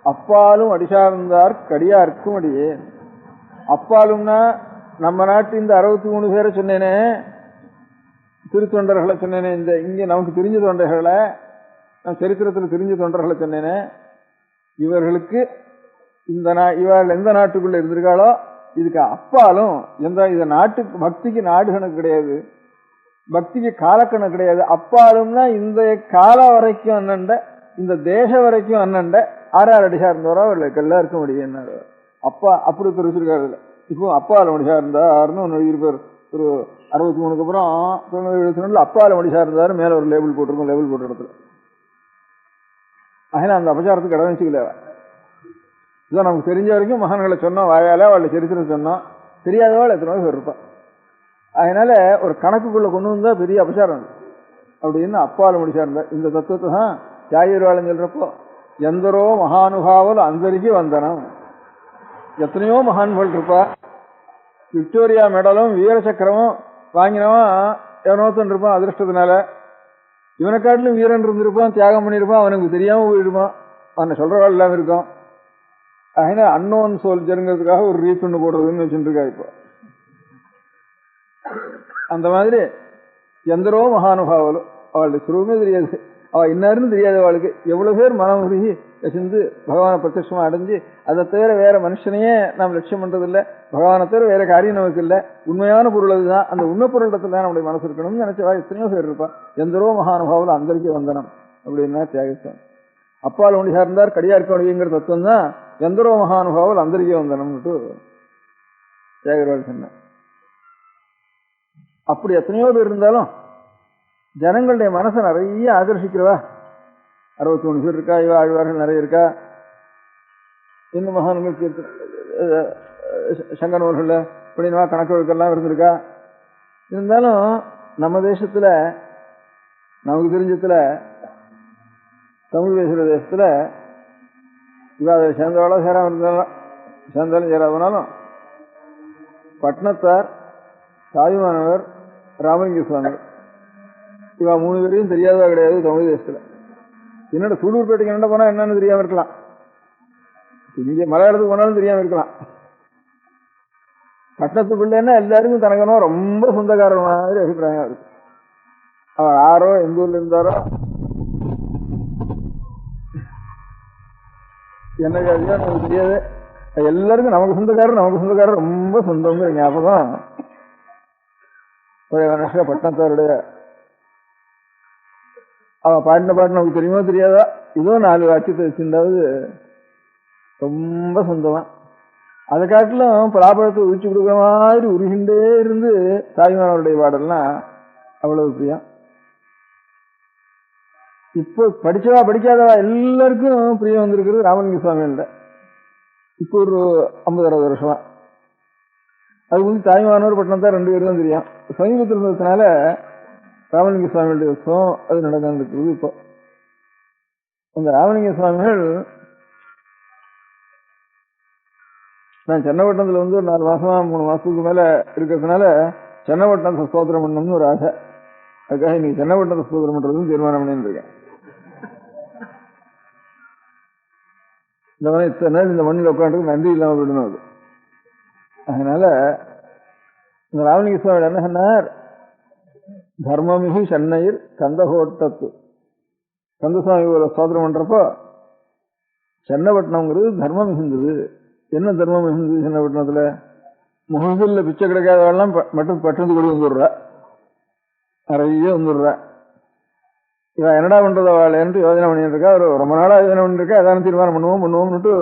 அப்பாலும் அடிசார்ந்தார் கடியார்க்கும் அடியே. அப்பாலும்னா நம்ம நாட்டு இந்த 63 பேரை சொன்னேனே, திருத்தொண்டர்களை சொன்னேனே, இந்த இங்க நமக்கு தெரிஞ்ச தொண்டர்களை, நம் சரித்திரத்தில் தெரிஞ்ச தொண்டர்களை சொன்னேனே, இவர்களுக்கு இவர்கள் எந்த நாட்டுக்குள்ள இருந்திருக்காளோ இதுக்கு அப்பாலும் இது நாட்டுக்கு பக்திக்கு நாடு கணக்கு கிடையாது, பக்திக்கு காலக்கணக்கு கிடையாது. அப்பாலும்னா இந்த காலம் வரைக்கும் அண்ணண்ட, இந்த தேசம் வரைக்கும் அண்ணண்ட ஆறாறு அடி சார்ந்தவரோ அவர்களுக்கு எல்லாருக்கும் முடியாது. அப்பா அப்படி தெரிவிச்சிருக்காரு. இப்போ அப்பால மடி சார்ந்தார்னு ஒன்று எழுதியிருப்பார். ஒரு 63க்கு அப்புறம் 1972 அப்பால மடி சார்ந்தாரு மேல ஒரு லேபிள் போட்டிருக்கோம், லேபிள் போட்ட இடத்துல. அதனால அந்த அபச்சாரத்துக்கு இடம் வச்சுக்கல. இதான் நமக்கு தெரிஞ்ச வரைக்கும் மகான்களை சொன்னோம், வாயால அவளை சரித்திரம் சொன்னோம், தெரியாதவாள் எத்தனை பேர் இருப்பான். அதனால ஒரு கணக்குக்குள்ள கொண்டு வந்தா பெரிய அபச்சாரம் அப்படின்னு அப்பால மடி சார்ந்தார். இந்த தத்துவத்தை தான் தியாகிவாளன் சொல்றப்போ, எந்தரோ மகானுபாவல் அந்தரிக்கு வந்தனம். எத்தனையோ மகான்கள் இருப்பா, விக்டோரியா மெடலும் வீர சக்கரமும் வாங்கினவன் எவனோத்தன் இருப்பான். அதிர்ஷ்டத்தினால இவனை காட்டிலும் வீரன் இருந்திருப்பான், தியாகம் பண்ணியிருப்பான், அவனுக்கு தெரியாம போயிருப்பான், அவனை சொல்றவாள் இல்லாம இருக்கும். அதனால அன்னோன் சோல்ஜருங்கிறதுக்காக ஒரு ரீத் ஒன்று போடுறதுன்னு வச்சுட்டு இருக்கா. இப்போ அந்த மாதிரி எந்தரோ மகானுபாவலும் அவளுடைய சுரூபமே தெரியாது, அவள் இன்னாருன்னு தெரியாது. அவளுக்கு எவ்வளவு பேர் மனம் உருகி வச்சிருந்து பகவானை பிரத்யட்சமா அடைஞ்சு அதை தவிர வேற மனுஷனையே நாம் லட்சியம் பண்றதில்லை, பகவானை தவிர வேற காரியம் நமக்கு இல்லை, உண்மையான பொருள் அதுதான், அந்த உண்மை பொருளத்துல தான் நம்முடைய மனசு இருக்கணும்னு நினைச்சவா எத்தனையோ பேர் இருப்பான். எந்தரோ மகானுபாவில் அந்தரிக்க வந்தனம் அப்படின்னா தியாகித்தான். அப்பால் ஒண்டி சார்ந்தார் கடியார்க்க முடியுங்கிற தத்துவம் தான் எந்தரோ மகானுபாவில் அந்தரிக்க வந்தனம்னுட்டு தியாகராஜ் சொன்ன. அப்படி எத்தனையோ பேர் இருந்தாலும் ஜனங்களுடைய மனசை நிறைய ஆகர்ஷிக்கிறவா 63 பேர் இருக்கா. இவ ஆழ்வார்கள் நிறைய இருக்கா. இன்னும் மகான்கள் சங்கரவர்கள் இப்படின்னா கணக்கு வழக்கெல்லாம் இருந்திருக்கா. இருந்தாலும் நம்ம தேசத்துல நமக்கு தெரிஞ்சத்துல தமிழ் பேசுகிற தேசத்துல இவ அதை சேர்ந்தவாளோ சேராம சேர்ந்தாலும் சேராதனாலும் பட்னத்தார், தாயுமானவர், ராமலிங்க சுவாமி இவா 3 பேரையும் தெரியாதவா கிடையாது தமிழ் தேசத்துல. என்னோட சூலூர்பேட்டைக்கு என்ன போனா என்னன்னு தெரியாம இருக்கலாம், இங்கே மலையாளத்துக்கு போனாலும் தெரியாம இருக்கலாம். பட்டணத்துக்குள்ளேன்னா எல்லாருக்கும் தனக்கனோ ரொம்ப சொந்தக்காரர் மாதிரி அபிப்பிராயம் இருக்கு. அவர் யாரோ எந்த ஊர்ல இருந்தாரோ என்ன ஜாதியோ நமக்கு தெரியாது, எல்லாருக்கும் நமக்கு சொந்தக்காரர் ரொம்ப சொந்தங்கிற ஞாபகம் பட்டணத்தாருடைய. அவன் பாடின பாட்டு நமக்கு தெரியுமோ தெரியாதா, இதோ 4 வாக்கியத்தை வச்சிருந்தாவது ரொம்ப சொந்தமா. அதை காட்டிலும் பலாப்பழத்தை உரிச்சு கொடுக்குற மாதிரி உருகின்றே இருந்து தாய்மானவருடைய பாடல்லாம் அவ்வளவு பிரியம். இப்போ படிச்சவா படிக்காதவா எல்லாருக்கும் பிரியம் வந்திருக்கிறது ராமலிங்க சுவாமிகள்ட. இப்போ ஒரு 50-60 வருஷமா. அதுக்கு வந்து தாய்மானவர் பட்டினம் தான் 2 பேரும் தான் தெரியும். சமீபத்தில் இருந்ததுனால ராமலிங்க சுவாமிகளுடைய உற்சவம் அது நடந்துருக்குது. இப்போ அந்த ராமலிங்க சுவாமிகள் நான் சென்னப்பட்டினத்துல வந்து ஒரு 4 மாசமா 3 மாசத்துக்கு மேல இருக்கிறதுனால சென்னப்பட்டினத்தை ஸ்தோத்திரம் பண்ணணும்னு ஒரு ஆசை. அதுக்காக இன்னைக்கு சென்னப்பட்டினத்தை ஸ்தோத்திரம் பண்றதுன்னு தீர்மானம் பண்ணிட்டு இருக்கேன். இந்த மாதிரி இத்தனை நாள் இந்த மண்ணில் உட்காந்துக்கு நன்றி இல்லாமல் விடணும். அது அதனால இந்த ராமலிங்க சுவாமி என்ன சொன்னார், தர்மமிகு சென்னையில் கந்தகோட்டத்து கந்தசுவாமி ஒரு ஸ்தோத்திரம் பண்றப்போ சென்னப்பட்டினம்ங்கிறது தர்மம் மிகுந்தது. என்ன தர்மம் மிகுந்தது சென்னப்பட்டினத்துல? முகசூல்ல பிச்சை கிடைக்காதவெல்லாம் மட்டும் பட்டணத்து கூட வந்துடுறா, நிறைய வந்துடுறா. இவன் என்னடா பண்றது அவளேன்ட்டு யோஜனை பண்ணிட்டு இருக்கா. ஒரு ரொம்ப நாளா யோஜனை பண்ணிட்டு இருக்கா. எதாவது தீர்மானம் பண்ணுவோம்னுட்டு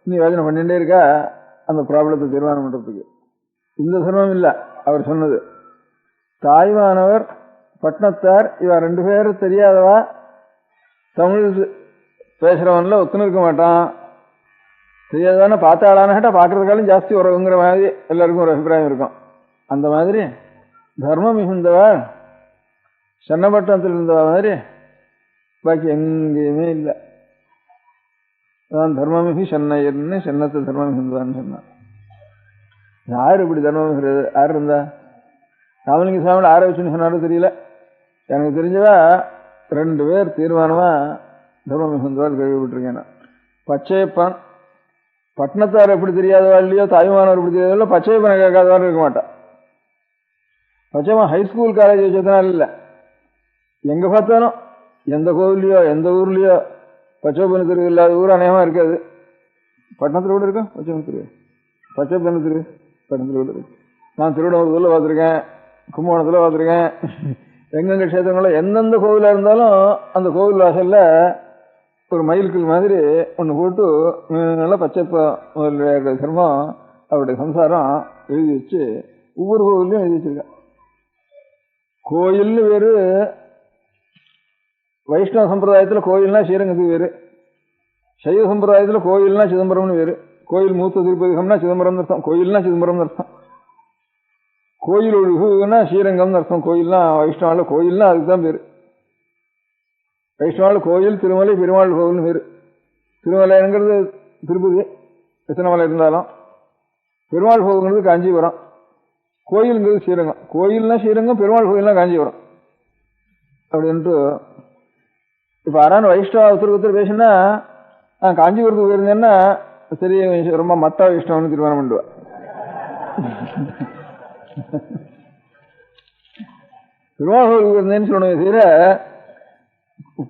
நீ யோஜனை பண்ணிட்டே இருக்கா அந்த ப்ராப்ளத்தை தீர்மானம் பண்றதுக்கு. இந்த சிரமம் இல்லை. அவர் சொன்னது தாய்மானவர் பட்னத்தார் இவ 2 பேரும் தெரியாதவா, தமிழ் பேசுறவன்ல ஒத்துன்னு இருக்க மாட்டான். தெரியாதானே பார்த்தாளான்னு கேட்டா பார்க்கறதுக்காலும் ஜாஸ்தி உறவுங்கிற மாதிரி எல்லாருக்கும் ஒரு அபிப்பிராயம் இருக்கும். அந்த மாதிரி தர்மம் மிகுந்தவா சென்னப்பட்டணத்தில் இருந்தவா மாதிரி பாக்கி எங்கேயுமே இல்லை. அதான் தர்மமிகு சென்னையர்னு சென்னத்தை தர்மம் மிகுந்தவான்னு சொன்னான். யாரு இப்படி தர்மம் மிகுறது? யார் இருந்தா? ராமலிங்க சுவாமியில் ஆரம்பிச்சுன்னு சொன்னாலும் தெரியல. எனக்கு தெரிஞ்சவா 2 பேர் தீர்மானமா தர்மம் மிகுந்தவாள் கேள்விப்பட்டிருக்கேன். பச்சையப்பன் பட்டணத்தார் எப்படி தெரியாதவா இல்லையோ, தாய்மானவர் எப்படி தெரியாதோ, பச்சையப்பனை கேட்காதவாறு இருக்க மாட்டான். பச்சையப்பன் ஹைஸ்கூல் காலேஜ் வச்சதுனால இல்லை, எங்க பார்த்தாலும் எந்த கோவில்லையோ எந்த ஊர்லயோ பச்சைப்பண்ணு தெரு இல்லாத ஊர் அநேகமா இருக்காது. பட்டணத்துல கூட இருக்கும் பச்சைப்பண்ணு தெரு, பச்சைப்பண்ணு தெரு பட்டணத்துல கூட இருக்கு. நான் திருவண்ணாமூர்ல பார்த்துருக்கேன், கும்பகோணத்துல பார்த்துருக்கேன். எங்கெங்க கஷேத்திரங்களோ எந்தெந்த கோவிலா இருந்தாலும் அந்த கோவில் வாசல்ல ஒரு மயில்கள் மாதிரி ஒன்று போட்டு நல்லா பச்சைப்ப தர்மம் அவருடைய சம்சாரம் எழுதி வச்சு ஒவ்வொரு கோவிலையும் எழுதி வச்சிருக்கேன். கோயில்னு வேறு, வைஷ்ணவ சம்பிரதாயத்தில் கோயில்னா ஸ்ரீரங்கத்துக்கு வேறு, சைவ சம்பிரதாயத்தில் கோயில்னா சிதம்பரம்னு வேறு. கோயில் மூத்த திருப்பதிகம்னா சிதம்பரம் அர்த்தம், கோயில்னா சிதம்பரம் அர்த்தம். கோயில் ஒழுகுன்னா ஸ்ரீரங்கம்னு அர்த்தம். கோயில்னா வைஷ்ணவால கோயில்னா அதுக்கு தான் பேரு. வைஷ்ணவால கோயில் திருமலை பெருமாள் கோவில்னு பேரு. திருமலைங்கிறது திருப்பதி, எத்தனை மலை இருந்தாலும். பெருமாள் கோவில்ங்கிறது காஞ்சிபுரம், கோயிலுங்கிறது ஸ்ரீரங்கம். கோயில்னா ஸ்ரீரங்கம், பெருமாள் கோயில்னா காஞ்சிபுரம் அப்படின்ட்டு. இப்போ யாரான வைஷ்ணவ ஒருத்தர் பேசினா நான் காஞ்சிபுரத்துக்கு போயிருந்தேன்னா சரி ரொம்ப மட்டா வைஷ்ணவன்னு தீர்மானம் பண்ணுவேன். பெருமாள் கோயிலுக்கு இருந்தேன்னு சொல்லணும் தவிர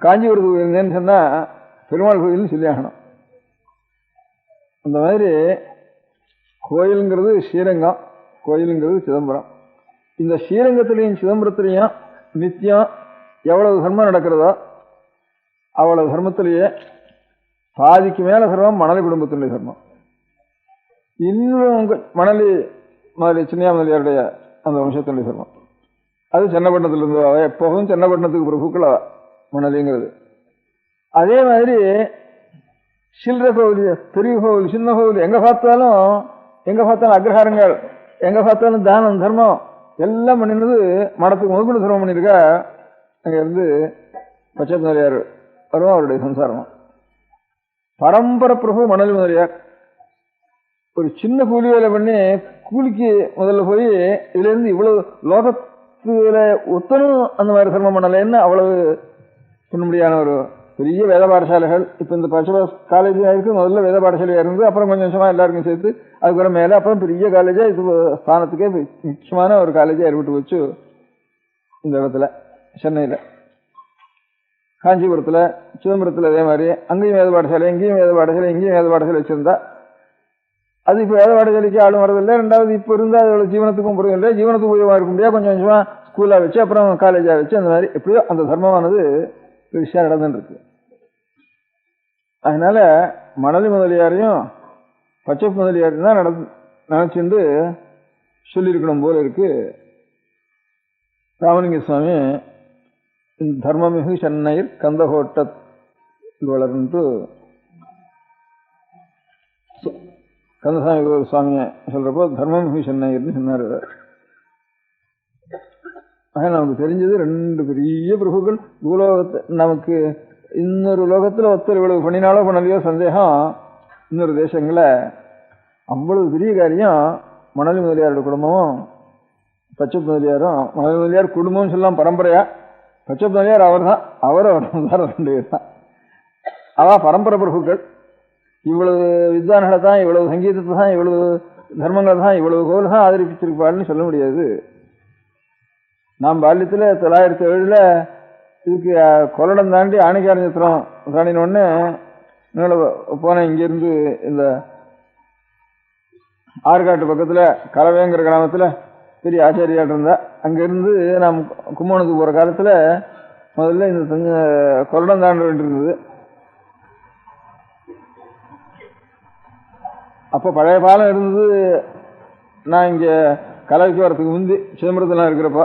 காஞ்சிபுரத்துக்கு இருந்தேன்னு சொன்னா பெருமாள் கோயில்னு சொல்லி ஆகணும். அந்த மாதிரி கோயிலுங்கிறது ஸ்ரீரங்கம், கோயிலுங்கிறது சிதம்பரம். இந்த ஸ்ரீரங்கத்திலையும் சிதம்பரத்திலையும் நித்தியம் எவ்வளவு தர்மம் நடக்கிறதோ அவ்வளவு தர்மத்திலேயே பாதிக்கு மேல தர்மம் மணலி குடும்பத்தினுடைய தர்மம். இன்னும் மணலி முதலி சின்னையா முதலியாருடைய அந்த வம்சத்தினுடைய தர்மம். அது சென்னப்பட்டினத்துல இருந்து எப்போதும் சென்னப்பட்டினத்துக்கு பிரபுக்கள் மணலிங்கிறது. அதே மாதிரி சில்லற கோவில், பெரிய கோவில், சின்ன கோவில், எங்க பார்த்தாலும் அக்ரஹாரங்கள், எங்க பார்த்தாலும் தானம் தர்மம் எல்லாம் பண்ணினது மடத்துக்கு முதற்கொண்டு தர்மம் பண்ணியிருக்கா. அங்க இருந்து பச்சை முதலியார் வரும், அவருடைய சம்சாரம். பரம்பரை பிரபு மணலி முதலியார் ஒரு சின்ன கூலி வேலை பண்ணி கூலிக்கு முதல்ல போய் இதுல இருந்து இவ்வளவு லோகத்துல ஒத்தனும் அந்த மாதிரி தர்மம் பண்ணலைன்னு அவ்வளவு சொல்லும்படியான ஒரு பெரிய வேத பாடசாலைகள். இப்ப இந்த பச்சை காலேஜ் ஆயிருக்கு, முதல்ல வேத பாடசாலையா இருந்து அப்புறம் கொஞ்சம் கொஞ்சமா எல்லாருக்கும் சேர்த்து அதுக்கப்புறம் மேல அப்புறம் பெரிய காலேஜா இது ஸ்தானத்துக்கே முக்கியமான ஒரு காலேஜா ஏற்பட்டு வச்சு இந்த இடத்துல சென்னையில, காஞ்சிபுரத்துல, சிதம்பரத்துல அதே மாதிரி அங்கேயும் வேத பாடசாலை, இங்கேயும் வேத பாடசாலை, இங்கேயும் வேத பாடசாலை வச்சிருந்தா அது இப்ப வேத பாடசாலைக்கு ஆளும் வரதில்லை. ரெண்டாவது இப்ப இருந்தா அதோட ஜீவனத்துக்கும் புரியும் இல்லை, ஜீவனத்துக்கு உபயோகமா இருக்க முடியாது. கொஞ்சம் கொஞ்சமா ஸ்கூலா வச்சு அப்புறம் காலேஜா வச்சு அந்த மாதிரி எப்படியோ அந்த தர்மமானது பெருசா நடந்துட்டு இருக்கு. அதனால மணலி முதலியாரையும் பச்சை முதலியாரையும் தான் நினைச்சுட்டு சொல்லியிருக்கணும் போல இருக்கு. ராமலிங்க சுவாமி தர்மமிகு சென்னையில் கந்தகோட்ட வளர்ந்து கந்தசாமி சுவாமியை சொல்றப்போ தர்மமிகு சென்னையர்னு சொன்னார். ஆக நமக்கு தெரிஞ்சது 2 பெரிய பிரபுக்கள் பூலோகத்தை. நமக்கு இன்னொரு லோகத்தில் ஒருத்தர் இவ்வளவு பண்ணினாலோ பண்ணலையோ சந்தேகம். இன்னொரு தேசங்களை அவ்வளவு பெரிய காரியம் மணலி முதலியாரோட குடும்பமும் பச்சை முதலியாரும். மணலி முதலியார் குடும்பம் சொல்லலாம் பரம்பரையா, பச்சை முதலியார் அவர் தான், அவர் 2 பேர் தான். அவ பரம்பரை பிரபுக்கள். இவ்வளவு வித்வான்களை தான், இவ்வளவு சங்கீதத்தை தான், இவ்வளவு தர்மங்களை தான், இவ்வளவு கோவில் தான் ஆதரிப்பிச்சிருப்பாள்னு சொல்ல முடியாது. நாம் பால்யத்தில் 907 இதுக்கு கொள்ளடம் தாண்டி ஆணிக்காரஞ்சத்திரம் தாண்டினோடனே போனேன். இங்கிருந்து இந்த ஆற்காட்டு பக்கத்தில் கலவைங்கிற கிராமத்தில் பெரிய ஆச்சாரியாட்டு இருந்தா. அங்கிருந்து நாம் கும்பகோணத்துக்கு போகிற காலத்தில் முதல்ல இந்த கொள்ளடம் தாண்ட வேண்டியிருந்தது. அப்போ பழைய பாலம் இருந்தது. நான் இங்கே கலவைக்கு வரத்துக்கு முந்தி சிதம்பரத்துலாம் இருக்கிறப்போ,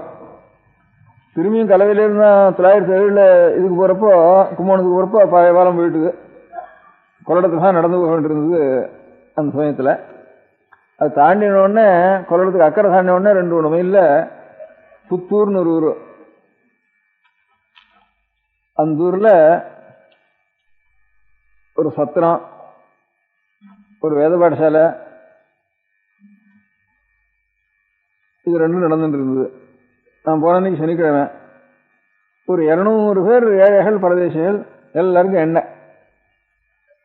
திரும்பியும் கலவையிலேருந்து 907 இதுக்கு போகிறப்போ கும்பகோணத்துக்கு போகிறப்போ பழைய பாலம் போயிட்டுது. கொள்ளடத்துக்கு தான் நடந்து போக வேண்டியிருந்தது அந்த சமயத்தில். அது தாண்டினோடனே கொள்ளடத்துக்கு அக்கறை தாண்டினோடனே 2-3 மைலில் புத்தூர்னு ஒரு ஊர். அந்த ஊரில் ஒரு சத்திரம், ஒரு வேத பாடசாலை, இது 2 நடந்துட்டு இருந்தது. நான் போன அன்னைக்கு சனிக்கிழமை. ஒரு 200 பேர் ஏழைகள் பரதேசிகள், எல்லாருக்கும் எண்ணெய்.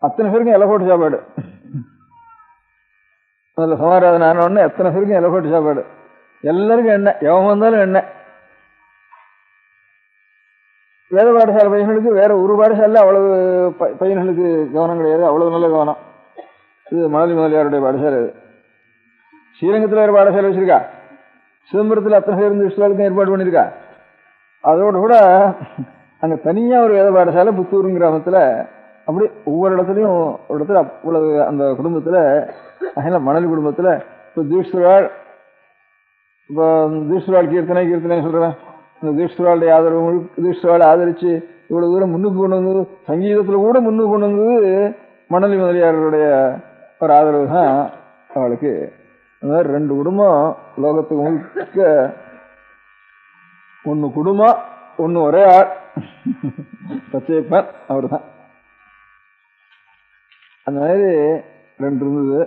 அத்தனை பேருக்கும் இலை போட்டு சாப்பாடு. அதில் சமாராதனை ஆனோடனே எத்தனை பேருக்கும் இலை போட்டு சாப்பாடு, எல்லாருக்கும் எண்ணெய், எவன் வந்தாலும் எண்ணெய். வேத பாடசாலை பையன்களுக்கு வேற ஒரு பாடசாலை அவ்வளவு பையன்களுக்கு கவனம் கிடையாது, அவ்வளவு நல்ல கவனம். இது மணலி முதலியாருடைய பாடசாலை. இது ஸ்ரீரங்கத்தில் வேறு பாடசாலை வச்சிருக்கா, சிதம்பரத்தில் அத்தனை பேர் இருந்து ஏற்பாடு பண்ணியிருக்கா. அதோட கூட அங்கே தனியாக ஒரு வேத பாடசாலை புத்தூர் கிராமத்தில். அப்படி ஒவ்வொரு இடத்துலையும் ஒரு இடத்துல அவ்வளவு அந்த குடும்பத்தில், அதனால மணலி குடும்பத்தில் இப்போ தீஷ்வராள், இப்போ தீஷ்வராள் கீர்த்தனை சொல்கிறேன். இந்த தீஷ்வராளுடைய ஆதரவு, தீஷ்வராளை ஆதரித்து இவ்வளோ தூரம் முன்னுக்கு கொண்டு வந்தது, சங்கீதத்தில் கூட முன்னுக்கு கொண்டு வந்தது மணலி முதலியாருடைய ஒரு ஆதரவு தான் அவளுக்கு. அந்த மாதிரி 2 குடும்பம் லோகத்துக்கு முழுக்க. 1 குடும்பம், 1 ஒரே ஆள், பச்சையப்பன் அவர் தான். அந்த மாதிரி 2 இருந்தது.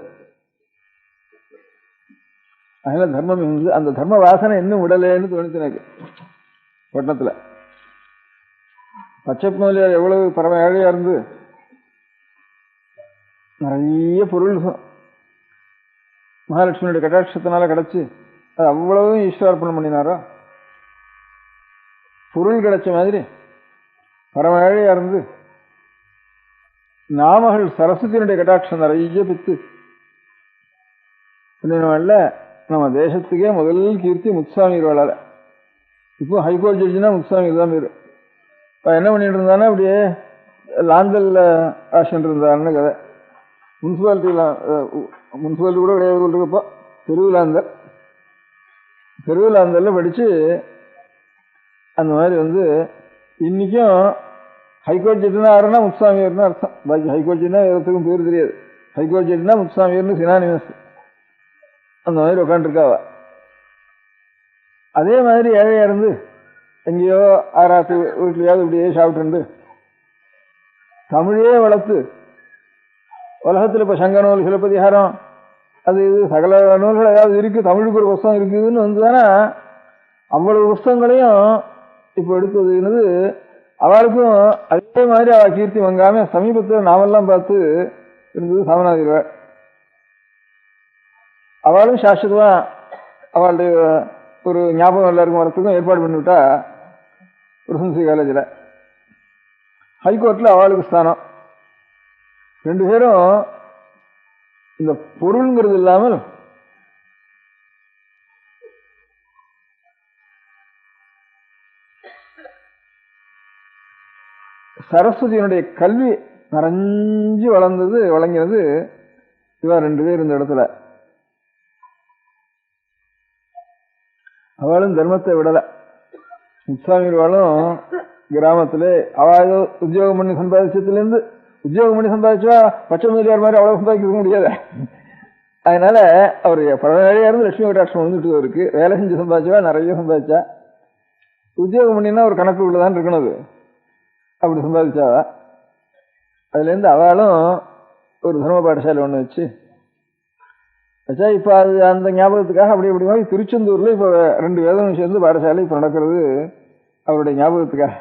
அதனால தர்மம் இருந்தது. அந்த தர்ம வாசனை இன்னும் விடலேன்னு தோணுச்சு எனக்கு. பட்டணத்தில் பச்சை முதலியார் எவ்வளவு பரம ஏழையா இருந்து நிறைய பொருள் மகாலட்சுமியோட கட்டாட்சத்தினால கிடைச்சு அது அவ்வளவும் ஈஸ்வரார்ப்பணம் பண்ணினாரோ. பொருள் கிடைச்ச மாதிரி பரம ஏழையா இருந்து நாமகள் சரஸ்வதியினுடைய கட்டாட்சம் நிறைய பெற்று பண்ணினால நம்ம தேசத்துக்கே முதல் கீர்த்தி முத்துசாமி இருவாளால. இப்போ ஹைகோர்ட் ஜட்ஜினா முத்துசாமி தான் பேர். இப்போ என்ன பண்ணிட்டு இருந்தானா அப்படியே லாந்தல்ல ஆசன் இருந்தாருன்னு கதை. முனிசிபாலிட்டி கூட கிடையாது இருக்கப்போ தெருவிலாந்தல்ல படித்து அந்த மாதிரி இன்னைக்கும் ஹைகோர்ட் ஜட்ஜினா யாருன்னா முத்துசாமியர்னு அர்த்தம். பாக்கி ஹைகோர்ட் ஜட்ஜினா எல்லாத்துக்கும் பேர் தெரியாது. ஹைகோர்ட் ஜட்ஜினா முத்துசாமியர்னு சினானிமஸ். அந்த மாதிரி உட்காந்துருக்காவ. அதே மாதிரி ஏழையா இருந்து எங்கேயோ ஆராத்து வீட்லையாவது இப்படியே சாப்பிட்டு தமிழே வளர்த்து உலகத்தில் இப்போ சங்க நூல், சிலப்பதிகாரம், அது இது சகல நூல்கள் ஏதாவது இருக்குது, தமிழுக்கு ஒரு புஸ்தகம் இருக்குதுன்னு வந்துதானே அவ்வளவு புஸ்தகங்களையும் இப்போ எடுத்ததுன்னு அவளுக்கும் அதே மாதிரி அவள் கீர்த்தி வாங்காம சமீபத்தில் நாமெல்லாம் பார்த்து இருந்தது சாமநாதிகள். அவளும் சாஸ்திரமா அவளுடைய ஒரு ஞாபகம் எல்லாருக்கும் வரத்துக்கும் ஏற்பாடு பண்ணிவிட்டா பிரசன்சி காலேஜில். ஹைகோர்ட்டில் அவளுக்கு ஸ்தானம். 2 பேரும் இந்த பொருள்ங்கிறது இல்லாமல் சரஸ்வதியினுடைய கல்வி நிறைஞ்சு வழங்கினது இவா 2 பேர் இந்த இடத்துல. அவளும் தர்மத்தை விடல. முத்துசாமிவாளும் கிராமத்துல அவ உத்தியோகம் பண்ணி சம்பாதிச்சதுலேருந்து உத்தியோகம் பண்ணி சம்பாதிச்சா பச்சை முதலியார் மாதிரி அவ்வளவு சம்பாதிக்க முடியாது. அதனால அவர் பழனியா இருந்து லட்சுமி கட்டாட்சம் வந்துட்டு இருக்கு. வேலை செஞ்சு சம்பாதிச்சா நிறைய சம்பாதிச்சா. உத்தியோகம் பண்ணினா ஒரு கணக்கு உள்ளதான் இருக்கணும். அது அப்படி சம்பாதிச்சா. அதுலேருந்து அவளும் ஒரு தர்ம பாடசாலை ஒன்று வச்சா. இப்போ அது அந்த ஞாபகத்துக்காக அப்படி மாதிரி திருச்செந்தூர்ல இப்போ 2 வேதம் சேர்ந்து பாடசாலை இப்போ நடக்கிறது. அவருடைய ஞாபகத்துக்காக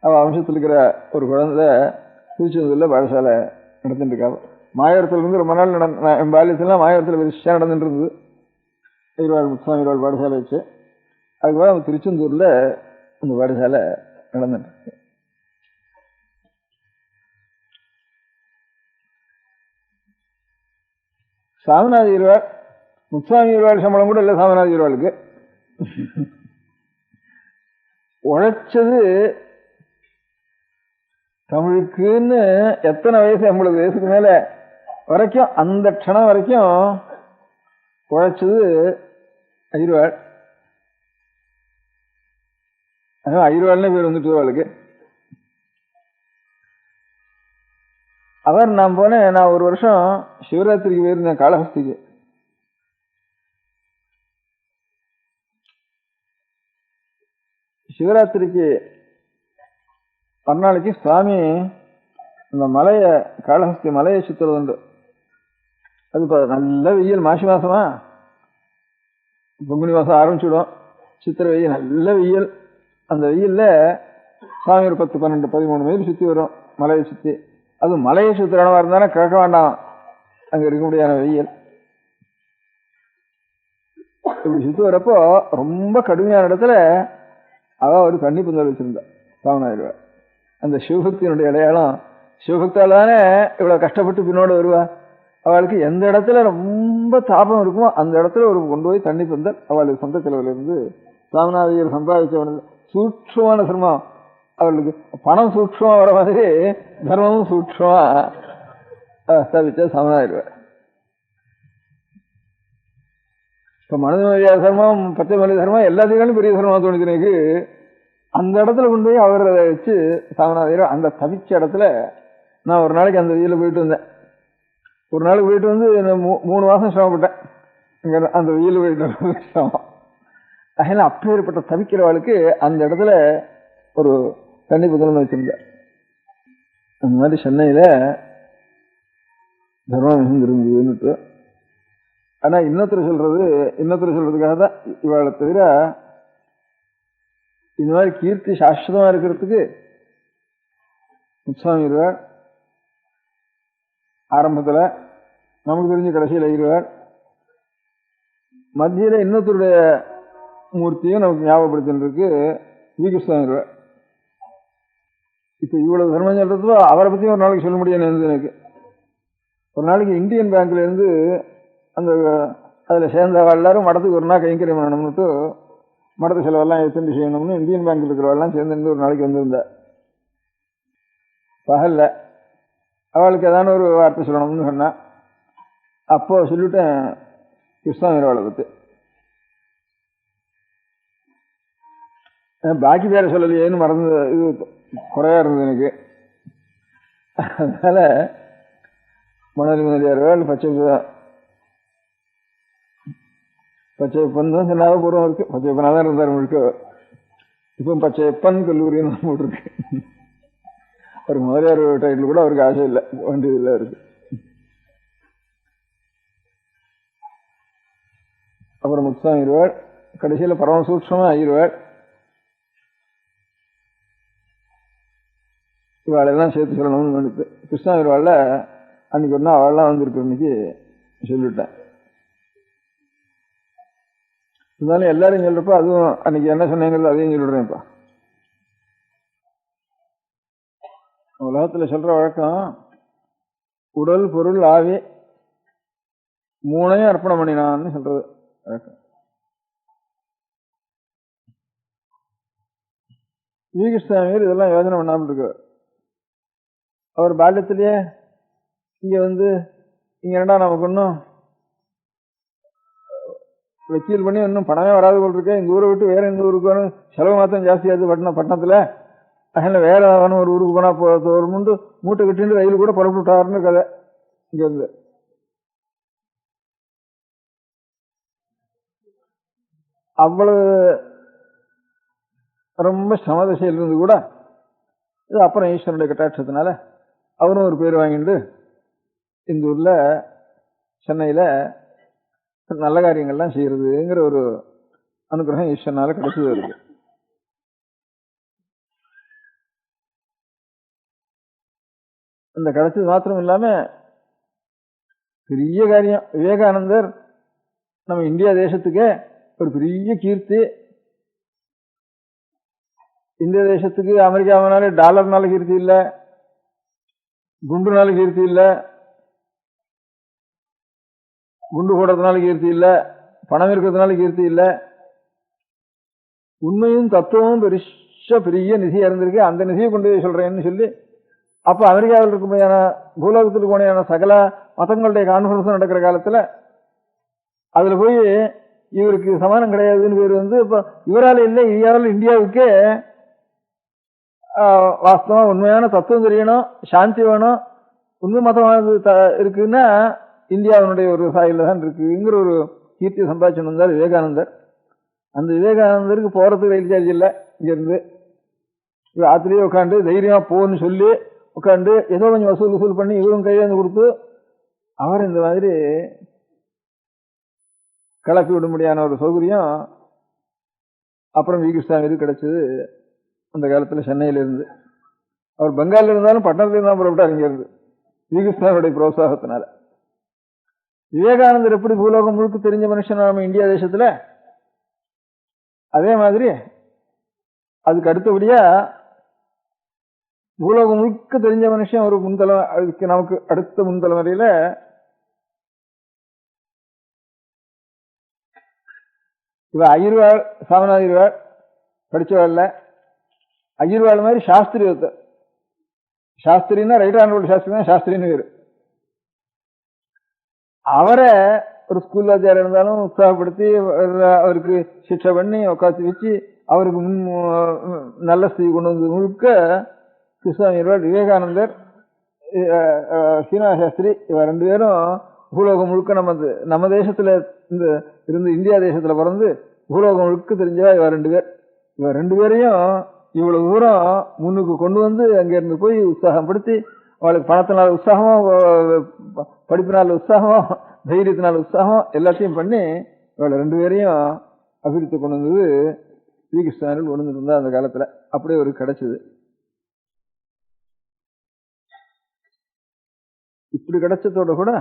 அவள் வம்சத்தில் இருக்கிற ஒரு குழந்தை திருச்செந்தூர்ல பாடசாலை நடந்துட்டு இருக்காங்க. மாயவரத்துல இருந்து ரொம்ப நாள் என் பாலியத்திலாம் மாயவரத்தில் விஷயம் நடந்துட்டு இருந்தது. முத்துசாமி பாடசாலை வச்சு அதுக்கப்புறம் திருச்செந்தூர்ல அந்த பாடசாலை நடந்துட்டு இருக்கு. சாமிநாத இருவாள் முத்துசாமி இருவாள் சம்பளம் கூட இல்லை. சாமிநாத இருவாளுக்கு உழைச்சது தமிழுக்குன்னு எத்தனை வயசு 80 வயசுக்கு மேல வரைக்கும் அந்த க்ஷணம் வரைக்கும் உழைச்சது ஐயர்வாள். ஐயர்வாள்னே பேர் வந்துட்டு அவளுக்கு. அவர் நான் போனேன். நான் ஒரு வருஷம் சிவராத்திரிக்கு போயிருந்தேன் காளஹஸ்திக்கு. சிவராத்திரிக்கு மறுநாளைக்கு சுவாமி அந்த மலையை காளஹஸ்தி மலையை சுத்துறது உண்டு. அது நல்ல வெயில். மாசி மாசமா பங்குனி மாசம் ஆரம்பிச்சுடும். சித்திரை வெயில் நல்ல வெயில். அந்த வெயில்ல சுவாமி ஒரு 10, 12, 13 மைல் சுத்தி வரும் மலையை சுத்தி. அது மலையை சுத்திரமா இருந்தாலும் கேட்க வேண்டாம், அங்க இருக்க முடியாத வெயில். இப்படி சுத்தி வரப்போ ரொம்ப கடுமையான இடத்துல அவ ஒரு தண்ணி பந்தல் வச்சிருந்தா சாமநாதர். அந்த சிவபக்தியினுடைய அடையாளம். சிவபக்தால தானே இவ்வளவு கஷ்டப்பட்டு பின்னோடு வருவா. அவளுக்கு எந்த இடத்துல ரொம்ப தாபம் இருக்குமோ அந்த இடத்துல ஒரு கொண்டு போய் தண்ணி பந்தல் அவளுக்கு சொந்த செலவுல இருந்து சாமநாதர் சம்பாதிச்சவன. சூட்சமான சிரமம் அவளுக்கு. பணம் சூட்சமா வர மாதிரி தர்மமும் சூட்சமா ஸ்தாபிச்ச சாமநாதர். இப்ப மனித மரியாதை தர்மம், பச்சை மனித தர்மம் எல்லாத்தையும் பெரிய தர்மமா தோணுது எனக்கு. அந்த இடத்துல கொண்டு போய் அவர் அதை வச்சு சாமநாதர் அந்த தவிச்ச இடத்துல நான் ஒரு நாளைக்கு அந்த வெயில போயிட்டு வந்தேன். ஒரு நாளைக்கு போயிட்டு வந்து 3 மாசம் சிரமப்பட்டேன். அந்த வெயில் போயிட்டு சிரமம். அதனால அப்பேற்பட்ட தவிக்கிறவளுக்கு அந்த இடத்துல ஒரு தண்ணி புதல் வச்சிருந்தேன். அந்த மாதிரி சென்னையில தர்மம் மிகுந்திருந்ததுன்னுட்டு. ஆனா இன்னொருத்தர் சொல்றதுக்காக தான் இவாளை தவிர இந்த மாதிரி கீர்த்தி சாஸ்வதமா இருக்கிறதுக்கு முத்துசாமி இருவார். ஆரம்பத்துல நமக்கு தெரிஞ்ச கடைசியில் இருவார். மத்தியில இன்னொருத்தருடைய மூர்த்தியும் நமக்கு ஞாபகப்படுத்தின்னு இருக்கு வி. கிருஷ்ணசாமி இருவார். இப்ப இவ்வளவு தர்மம் சொல்றதோ அவரை பத்தி ஒரு நாளைக்கு சொல்ல முடியாது எனக்கு. ஒரு நாளைக்கு இந்தியன் பேங்க்ல இருந்து அந்த அதுல சேர்ந்த எல்லாரும் மடத்துக்கு ஒரு நாள் கைங்கரியம் பண்ணணும்னுட்டு மடத்து செலவெல்லாம் எத்தனை செய்யணும்னு இந்தியன் பேங்க்ல இருக்கிறவெல்லாம் சேர்ந்து ஒரு நாளைக்கு வந்திருந்தா. பகல்ல அவளுக்கு ஏதான ஒரு வார்த்தை சொல்லணும்னு சொன்னா. அப்போ சொல்லிட்டேன் கிருஷ்ணாமி அவளை பத்தி. பாக்கி பேரை சொல்லலையேன்னு மறந்து இது குறையா இருந்தது எனக்கு. அதனால மணலி முதலியார் பச்சையப்பன் தான் சொன்னாவே பூர்வம் இருக்கு. பச்சையப்பனா தான் இருந்தார் முழுக்க. இப்போ பச்சையப்பன் கல்லூரின்னு போட்டிருக்கு. ஒரு முதலியார் டைட்டில் கூட அவருக்கு ஆசை இல்லை, வேண்டியதில்லை இருக்கு. அப்புறம் முத்துசாமி இருவாள். கடைசியில் பரமசூட்சமா ஆகிடுவாள். இவாளெல்லாம் சேர்த்து சொல்லணும்னு நினைத்து கிருஷ்ணா இருவாள்ல அன்னைக்கு ஒன்னா அவள்லாம் வந்திருக்கு. இன்னைக்கு சொல்லிவிட்டேன். இருந்தாலும் எல்லாரும் சொல்றப்ப அதுவும் அன்னைக்கு என்ன சொன்னீங்கிறது அதையும் சொல்லிடுறேன்ப்பா. உலகத்துல சொல்ற வழக்கம் உடல் பொருள் ஆவி 3ஐயும் அர்ப்பணம் பண்ணினான்னு சொல்றது வழக்கம். வி. கிருஷ்ணசாமியர் இதெல்லாம் யோஜனை பண்ணாமல் இருக்கு. அவர் பால்யத்திலேயே இங்கே வந்து இங்கே என்னடா நமக்கு இன்னும் வக்கீல் பண்ணி இன்னும் பணமே வராது போல் இருக்கேன், எங்கள் ஊரை விட்டு வேற எந்த ஊருக்கு வேணும், செலவு மாத்திரம் ஜாஸ்தியாகுது பட்டணத்தில், அதனால வேற ஒரு ஊருக்கு போனால் ஒரு மூட்டை கட்டிட்டு ரயில் கூட புறப்பட்டு விட்டாருன்னு கதை. இங்கேருந்து அவ்வளவு ரொம்ப சமதசையில் இருந்து கூட இது அப்புறம் ஈஸ்வரனுடைய கட்டாட்சத்தினால அவரும் ஒரு பேர் வாங்கிட்டு இந்த ஊர்ல சென்னையில நல்ல காரியங்கள்லாம் செய்யறதுங்கிற ஒரு அனுகிரகம் ஈஸ்வரனால கிடைச்சது இருக்கு. இந்த கிடைச்சது மாத்திரம் இல்லாம பெரிய காரியம், விவேகானந்தர் நம்ம இந்தியா தேசத்துக்கே ஒரு பெரிய கீர்த்தி. இந்திய தேசத்துக்கு அமெரிக்காவினால டாலர்னால கீர்த்தி இல்ல, குண்டுனால கீர்த்தி இல்ல, குண்டு போடுறதுனால கீர்த்தி இல்ல, பணம் இருக்கிறதுனால கீர்த்தி இல்ல. உண்மையும் தத்துவமும் பெரிய நிதியா இருந்திருக்கு. அந்த நிதியை கொண்டு போய் சொல்றேன்னு சொல்லி அப்ப அமெரிக்காவில் இருக்கும்போது பூலோகத்துக்கு போன சகல மதங்களுடைய கான்ஃபரன்ஸ் நடக்கிற காலத்துல அதுல போய் இவருக்கு சமானம் கிடையாதுன்னு பேர் வந்து இப்ப இவரால் இல்லை, இந்தியாவுக்கே வாஸ்தவமா உண்மையான தத்துவம் தெரியணும், சாந்தி வேணும், உண்மை மதமானது இருக்குன்னா இந்தியாவினுடைய ஒரு சாயில தான் இருக்குங்கிற ஒரு கீர்த்தி சம்பாதிச்சு வந்தார் விவேகானந்தர். அந்த விவேகானந்தருக்கு போறதுக்கு ரயில் சார்ஜ் இல்லை. இங்க இருந்து ஆத்திலேயே உட்காந்து தைரியமா போன்னு சொல்லி உட்காந்து ஏதோ கொஞ்சம் வசூல் பண்ணி இவரும் கையாந்து கொடுத்து அவர் இந்த மாதிரி கிளப்பி விட முடியாத ஒரு சௌகரியம் அப்புறம் வி கிருஷ்ணாவிற்கு கிடைச்சது. அந்த காலத்துல சென்னையில இருந்து அவர் பெங்காலில் இருந்தாலும் பட்டணத்துல இருந்தாலும் புறப்பட்டார் இங்க இருந்து வி கிருஷ்ணாவுடைய புரோத்சாகத்தினால. விவேகானந்தர் எப்படி பூலோகம் முழுக்க தெரிஞ்ச மனுஷன் நம்ம இந்தியா தேசத்துல, அதே மாதிரி அதுக்கு அடுத்தபடியா பூலோகம் முழுக்க தெரிஞ்ச மனுஷன் ஒரு முன்தலை, அதுக்கு நமக்கு அடுத்த முன்தலைமுறையில இவ அய்யர்வாள், சாமநாதர்வாள் படிச்சவாள்ல அய்யர்வாள் மாதிரி சாஸ்திரி ஒருத்தர். சாஸ்திரின்னா ரைட் ஆனரோட சாஸ்திரி தான் சாஸ்திரின்னு பேரு. அவரை ஒரு ஸ்கூல் வாத்தியார் இருந்தாலும் உற்சாகப்படுத்தி அவருக்கு சிக்ஷை பண்ணி உட்காந்து வச்சு அவருக்கு நல்ல ஸ்திதி கொண்டு வந்து முழுக்க கிருஷ்ணாவியர்வாள், விவேகானந்தர், சீனா சாஸ்திரி இவ ரெண்டு பேரும் பூலோகம் முழுக்க நம்ம தேசத்துல இருந்து இந்தியா தேசத்துல பிறந்து பூலோகம் முழுக்க தெரிஞ்சவா இவ ரெண்டு பேர். இவ ரெண்டு பேரையும் இவ்வளவு தூரம் முன்னுக்கு கொண்டு வந்து அங்க இருந்து போய் உற்சாகப்படுத்தி அவளுக்கு பணத்தினால உற்சாகம், படிப்பினால உற்சாகம், தைரியத்தினால உற்சாகம் எல்லாத்தையும் பண்ணி இவளை ரெண்டு பேரையும் அபிவிருத்தி கொண்டு வந்தது ஸ்ரீ கிருஷ்ணாவில் கொண்டு இருந்தா அந்த காலத்துல. அப்படியே ஒரு கிடைச்சது. இப்படி கிடைச்சதோட கூட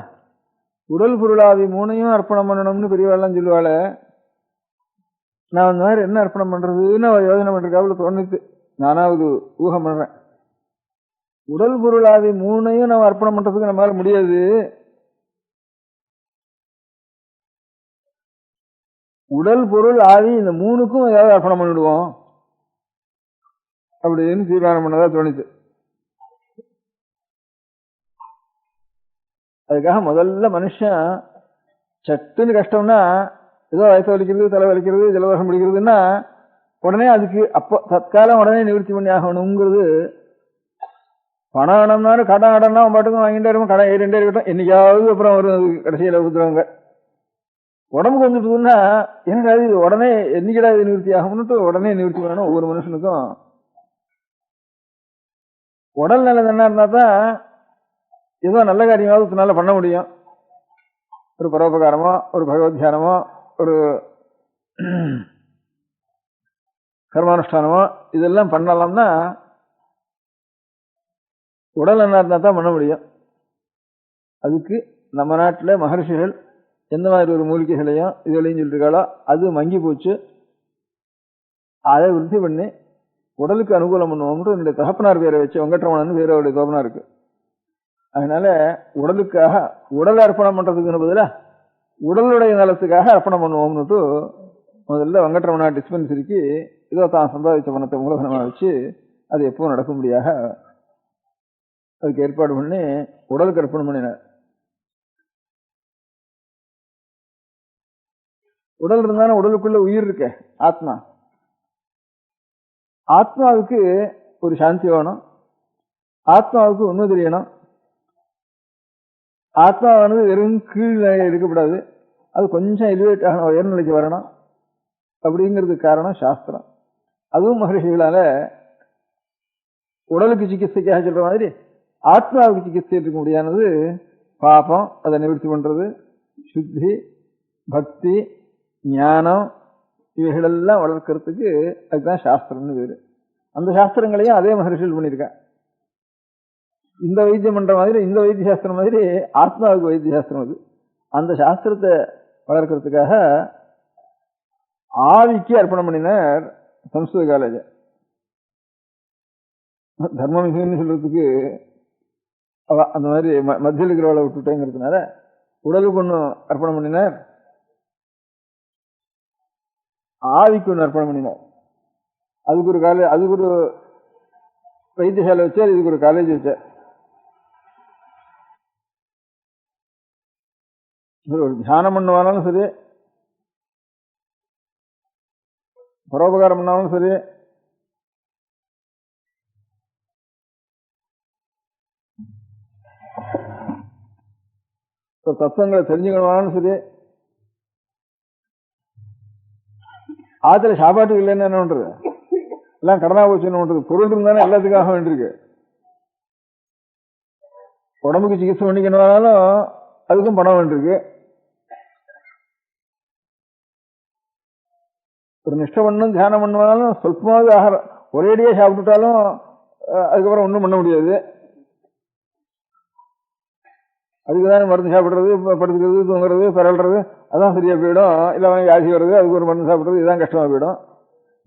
உடல் பொருளாவி மூணையும் அர்ப்பணம் பண்ணணும்னு பெரியவாள்லாம் சொல்லுவாள். நான் அந்த மாதிரி என்ன அர்ப்பணம் பண்றதுன்னு யோசனை பண்றதுக்காக தோணுது. நானாவது ஊகம் பண்றேன். உடல் பொருளாவி மூணையும் நம்ம அர்ப்பணம் பண்றதுக்கு நம்மளால முடியாது. உடல் பொருள் ஆவி இந்த மூணுக்கும் ஏதாவது அர்ப்பணம் பண்ணிடுவோம் அப்படின்னு தீர்மானம் பண்ணதா தோணுது. அதுக்காக முதல்ல மனுஷன் சட்டுன்னு கஷ்டம்னா ஏதோ வயசு வலிக்கிறது, தலை வலிக்கிறது, ஜலதோஷம் பிடிக்கிறதுன்னா உடனே அதுக்கு அப்போ தற்காலம் உடனே நிவர்த்தி பண்ணி ஆகணுங்கிறது. பணம் வேணும்னாலும் கடன் கடன்னா பாட்டுக்கும் வாங்கிட்டே இருக்கும், கடன் ஏறிண்டே இருக்கட்டும், என்னைக்காவது அப்புறம் வரும் கடைசியில் ஊத்துறவங்க. உடம்புக்கு வந்துட்டுதுன்னா என்னடா இது உடனே என்னைக்கடா இது நிவர்த்தி ஆகும்னுட்டு உடனே நிவர்த்தி பண்ணணும். ஒவ்வொரு மனுஷனுக்கும் உடல் நிலை என்ன இருந்தா தான் ஏதோ நல்ல காரியமாவது பண்ண முடியும். ஒரு பரோபகாரமோ, ஒரு பகவத் தியானமோ, ஒரு கர்மானுஷ்டானமோ இதெல்லாம் பண்ணலாம்னா உடல் என்ன இருந்தா தான் பண்ண முடியும். அதுக்கு நம்ம நாட்டில் மகர்ஷிகள் எந்த மாதிரி ஒரு மூலிகைகளையும் இதுகளையும் சொல்லிருக்காளோ அது மங்கி போச்சு. அதை விருத்தி பண்ணி உடலுக்கு அனுகூலம் பண்ணுவோம்னு என்னுடைய தகப்பனார் பேரை வச்சு வெங்கட்ரமணன் பேர் அவருடைய தோப்பனா இருக்கு. அதனால உடலுக்காக உடல் அர்ப்பணம் பண்றதுக்குன்னு பதிலாக உடலுடைய நலத்துக்காக அர்ப்பணம் பண்ணுவோம்னுட்டு முதல்ல வெங்கட்ரமணா டிஸ்பென்சரிக்கு ஏதோ தான் சம்பாதிச்ச பணத்தை மூலதனமாக வச்சு அது எப்பவும் நடக்கும்படியாக அதுக்கு ஏற்பாடு பண்ணி உடலுக்கு அர்ப்பணம் பண்ணினார். உடல் இருந்தாலும் உடலுக்குள்ள உயிர் இருக்க ஆத்மா. ஆத்மாவுக்கு ஒரு சாந்தி வேணும், ஆத்மாவுக்கு உண்மை தெரியணும். ஆத்மாவானது வெறும் கீழே இருக்கக்கூடாது, அது கொஞ்சம் எலிவேட் ஆகணும், உயர்நிலைக்கு வரணும். அப்படிங்கிறதுக்கு காரணம் சாஸ்திரம். அதுவும் மகரிஷிகளால உடலுக்கு சிகிச்சைக்காக சொல்ற மாதிரி ஆத்மாவுக்கு சிகிச்சை இருக்க முடியானது பாபம், அதை நிவர்த்தி பண்றது, சுத்தி, பக்தி, ஞானம், இவைகளெல்லாம் வளர்க்கறதுக்கு அதுதான் சாஸ்திரம்னு பேரு. அந்த சாஸ்திரங்களையும் அதே மகரிஷிகள் பண்ணியிருக்காங்க. இந்த வைத்தியம் பண்ற மாதிரி, இந்த வைத்திய சாஸ்திரம் மாதிரி ஆத்மாவுக்கு வைத்திய சாஸ்திரம் அது. அந்த சாஸ்திரத்தை வளர்க்கறதுக்காக ஆவிக்கு அர்ப்பணம் பண்ணினார் சம்ஸ்கிருத காலேஜ. தர்மமிகுன்னு சொல்றதுக்கு அந்த மாதிரி மத்தியில் இருக்கிறவளை விட்டுட்டேங்கிறதுனால உடலுக்கு ஒன்று அர்ப்பணம் பண்ணினார், ஆவிக்கு ஒன்று அர்ப்பணம் பண்ணினார். அதுக்கு ஒரு அதுக்கு ஒரு வைத்தியசாலை வச்சார், இதுக்கு ஒரு காலேஜ் வச்சார். ஒரு தியானம் பண்ணுவானாலும் சரி, பரோபகாரம் பண்ணாலும் சரி, தத்துவங்களை தெரிஞ்சுக்கணும்னாலும் சரி, ஆத்துல சாப்பாட்டுக்கு இல்லைன்னு என்ன பண்றது, எல்லாம் கடனா போச்சு என்ன பண்றது, பொருள் இருந்தானே எல்லாத்துக்காக வேண்டியிருக்கு. உடம்புக்கு சிகிச்சை பண்ணிக்கணும்னாலும் அதுக்கும் பணம் வேண்டியிருக்கு. ஒரு நிஷ்டை பண்ணும் தியானம் பண்ணுவாலும் சொல்பமாவது ஆகாரம் ஒரேடியே சாப்பிட்டுட்டாலும் அதுக்கப்புறம் ஒன்றும் பண்ண முடியாது. அதுக்குதான் மருந்து சாப்பிட்றது, படுத்துக்கிறது, தூங்குறது, பிறல்றது, அதான் சரியா போயிடும். இல்லை அவனுக்கு வியாதி வருது, அதுக்கு ஒரு மருந்து சாப்பிட்றது, இதுதான் கஷ்டமா போயிடும்.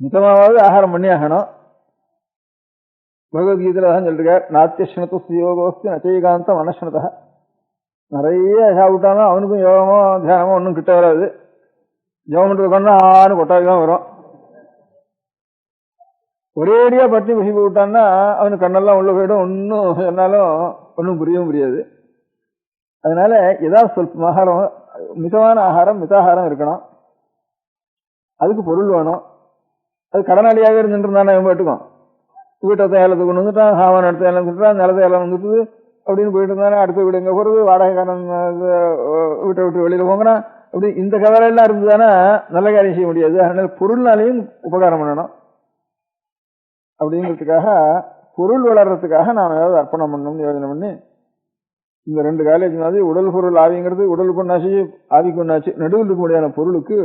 மிதமாவது ஆகாரம் பண்ணி ஆகணும். பகவத்கீதையில தான் சொல்லிருக்கார், நாத்தியஸ்னத்து யோகோஸ்தி நச்சைகாந்தம் அனஸ்னதா. நிறைய சாப்பிட்டாலும் அவனுக்கும் யோகமோ தியானமோ ஒன்றும் கிட்ட வராது. ஜெபம் பண்றது கொண்டா ஆறு கொட்டாய்தான் வரும். ஒரேடியா பட்டி பசி போட்டான்னா அவனுக்கு கண்ணெல்லாம் உள்ள போயிடும், ஒன்றும் சொன்னாலும் ஒன்றும் புரியவும் புரியாது. அதனால ஏதாவது சொல்ப ஆகாரம், மிதமான ஆகாரம், மிதாகாரம் இருக்கணும். அதுக்கு பொருள் வேணும். அது கடனாளியாக இருந்துருந்தானே போட்டுக்கும். வீட்டை ஏலத்தை கொண்டு வந்துட்டான், சாமான இடத்த ஏலம் வந்துட்டான், நிலத்தை ஏலம் வந்துட்டு அப்படின்னு போயிட்டு இருந்தானே, அடுத்த வீடு எங்க போறது, வாடகைக்காரன் வீட்டை விட்டு வெளியில போங்கிறான். அப்படி இந்த கவலையெல்லாம் இருந்துதானே நல்ல காரியம் செய்ய முடியாது. அதனால பொருள்னாலையும் உபகாரம் பண்ணணும். அப்படிங்கிறதுக்காக பொருள் வளர்றதுக்காக நாம் ஏதாவது அர்ப்பணம் பண்ணணும்னு யோஜனை பண்ணி இந்த 2 காலேஜ் மாதிரி உடல் பொருள் ஆவிங்கிறது உடலுக்கு ஒன்னாச்சு ஆவிக்கு ஒன்னாச்சு நடுவில் இருக்க முடியாத பொருளுக்கு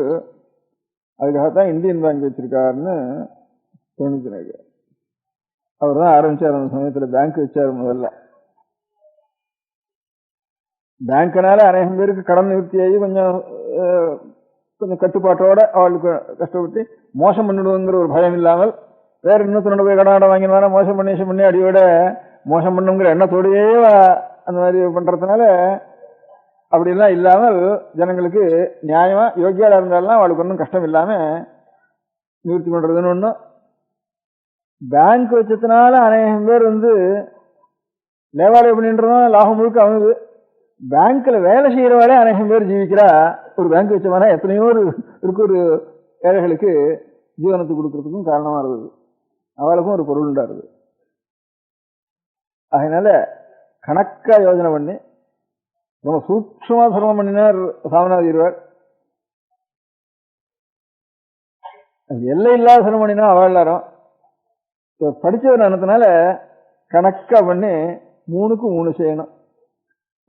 அதுக்காகத்தான் இந்தியன் பேங்க் வச்சிருக்காருன்னு தோணிச்சு. அவர் தான் ஆரம்பிச்சார். அந்த சமயத்துல பேங்க் வச்சார். முதல்ல பேங்க்னால அநேகம் பேருக்கு கடன் நிவர்த்தியாகி கொஞ்சம் கட்டுப்பாட்டோட அவளுக்கு கஷ்டப்பட்டு மோசம் பண்ணிடுவோங்கிற ஒரு பயம் இல்லாமல், வேற இன்னொருத்தனோட போய் கடன் வாங்கினா மோசம் பண்ணி அடியோட மோசம் பண்ணுங்கிற எண்ணத்தோடையே அந்த மாதிரி பண்றதுனால அப்படிலாம் இல்லாமல் ஜனங்களுக்கு நியாயமா யோகியாளா இருந்தாலும் அவளுக்கு ஒன்றும் கஷ்டம் இல்லாம நிவர்த்தி பண்றதுன்னு ஒண்ணு. பேங்க் வச்சதுனால அநேகம் பேர் லேவாலயம் பண்ணின்றதும் லாபம் முழுக்க அவனுது. பேங்க்ல வேலை செய்யறவாளே அநேகம் பேர் ஜீவிக்கிறா. ஒரு பேங்க் வச்சமான எத்தனையோ ஒரு ஏழைகளுக்கு ஜீவனத்துக்கு கொடுக்கறதுக்கும் காரணமா இருக்குது. அவளுக்கும் ஒரு பொருள் உண்டாருது. அதனால கணக்கா யோஜனை பண்ணி ரொம்ப சூட்சமா தர்மம் பண்ணினார் சாமிநாத இருவர். எல்லை இல்லாத தர்மம் பண்ணினா அவள் எல்லாரும் படிச்சவர் அனுத்தினால கணக்கா பண்ணி 3க்கு 3 செய்யணும்,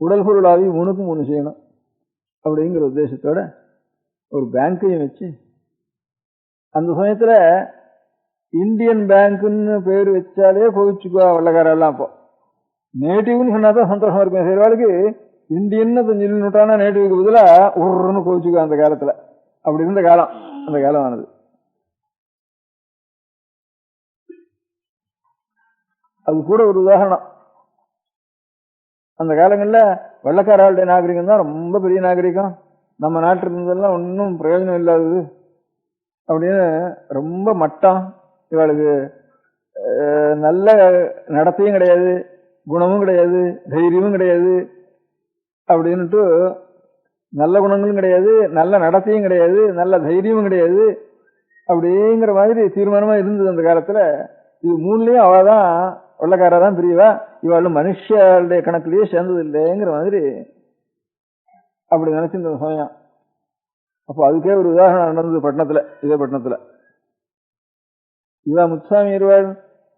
உடல் பொருளாவி 3க்கு 3 செய்யணும் அப்படிங்கிற உத்தேசத்தோட ஒரு பேங்கையும் வச்சு, அந்த சமயத்துல இந்தியன் பேங்க்னு பேர் வச்சாலே கோவிச்சுக்குவா வெள்ளக்காரெல்லாம். அப்போ நேட்டிவ்னு சொன்னாதான் சந்தோஷமா இருக்கும். செய்வாளுக்கு இந்தியன்னு சொல்லிட்டானா நேட்டிவ்க்கு பதிலா ஒருன்னு கோவிச்சுக்குவா அந்த காலத்துல. அப்படி இருந்த காலம் அந்த காலம் ஆனது. அது கூட ஒரு உதாரணம். அந்த காலங்கள்ல வெள்ளக்காராளுடைய நாகரிகம் தான் ரொம்ப பெரிய நாகரிகம், நம்ம நாட்டில் இருந்ததெல்லாம் ஒன்றும் பிரயோஜனம் இல்லாதது அப்படின்னு ரொம்ப மட்டம். இவளுக்கு நல்ல நடத்தையும் கிடையாது, குணமும் கிடையாது, தைரியமும் கிடையாது அப்படின்னுட்டு நல்ல குணங்களும் கிடையாது, நல்ல நடத்தையும் கிடையாது, நல்ல தைரியமும் கிடையாது அப்படிங்கிற மாதிரி தீர்மானமா இருந்தது அந்த காலத்துல. இது மூணுலயும் அவதான் வெள்ளக்காரா தான் பிரியவா, இவாளும் மனுஷருடைய கணக்குலயே சேர்ந்தது இல்லைங்கிற மாதிரி அப்படி நினைச்சிருந்த சமயம். அப்போ அதுக்கே ஒரு உதாரணம் நடந்தது பட்டணத்துல, இதே பட்டணத்துல. இவா முத்துசாமி இருவாள்,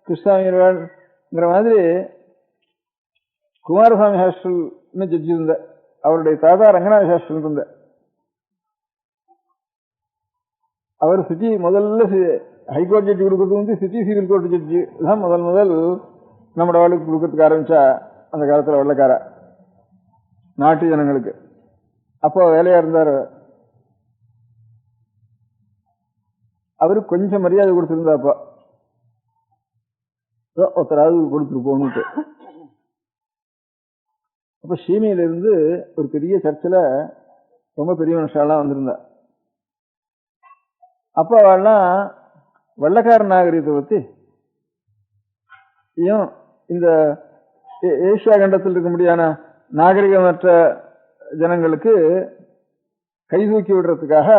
கிருஷ்ணசாமி இருவாள்ங்கிற மாதிரி குமாரசாமி ஹாஸ்டல்னு ஜட்ஜி இருந்த, அவருடைய தாத்தா ரங்கநாத ஹாஸ்டல் இருந்த. அவர் சிட்டி முதல்ல ஹைகோர்ட் ஜட்ஜி கொடுக்கறது வந்து சிட்டி சிவில் கோர்ட் ஜட்ஜி தான் முதல் நம்மட வாழ்க்கை கொடுக்கறதுக்கு ஆரம்பிச்சா அந்த காலத்துல வெள்ளக்கார நாட்டு ஜனங்களுக்கு. அப்போ வேலையா இருந்தார். அவரு கொஞ்சம் மரியாதை கொடுத்திருந்தாப்பா, ஒருத்தராவது கொடுத்துருப்போம்னுட்டு. அப்ப சீமையிலிருந்து ஒரு பெரிய சர்ச்சில் ரொம்ப பெரிய மனுஷாலாம் வந்திருந்தா. அப்ப அவள்லாம் வெள்ளக்கார நாகரிகத்தை பத்தி இந்த ஏசியா கண்டத்தில் இருக்க முடியாத நாகரிகமற்ற ஜனங்களுக்கு கைதூக்கி விடுறதுக்காக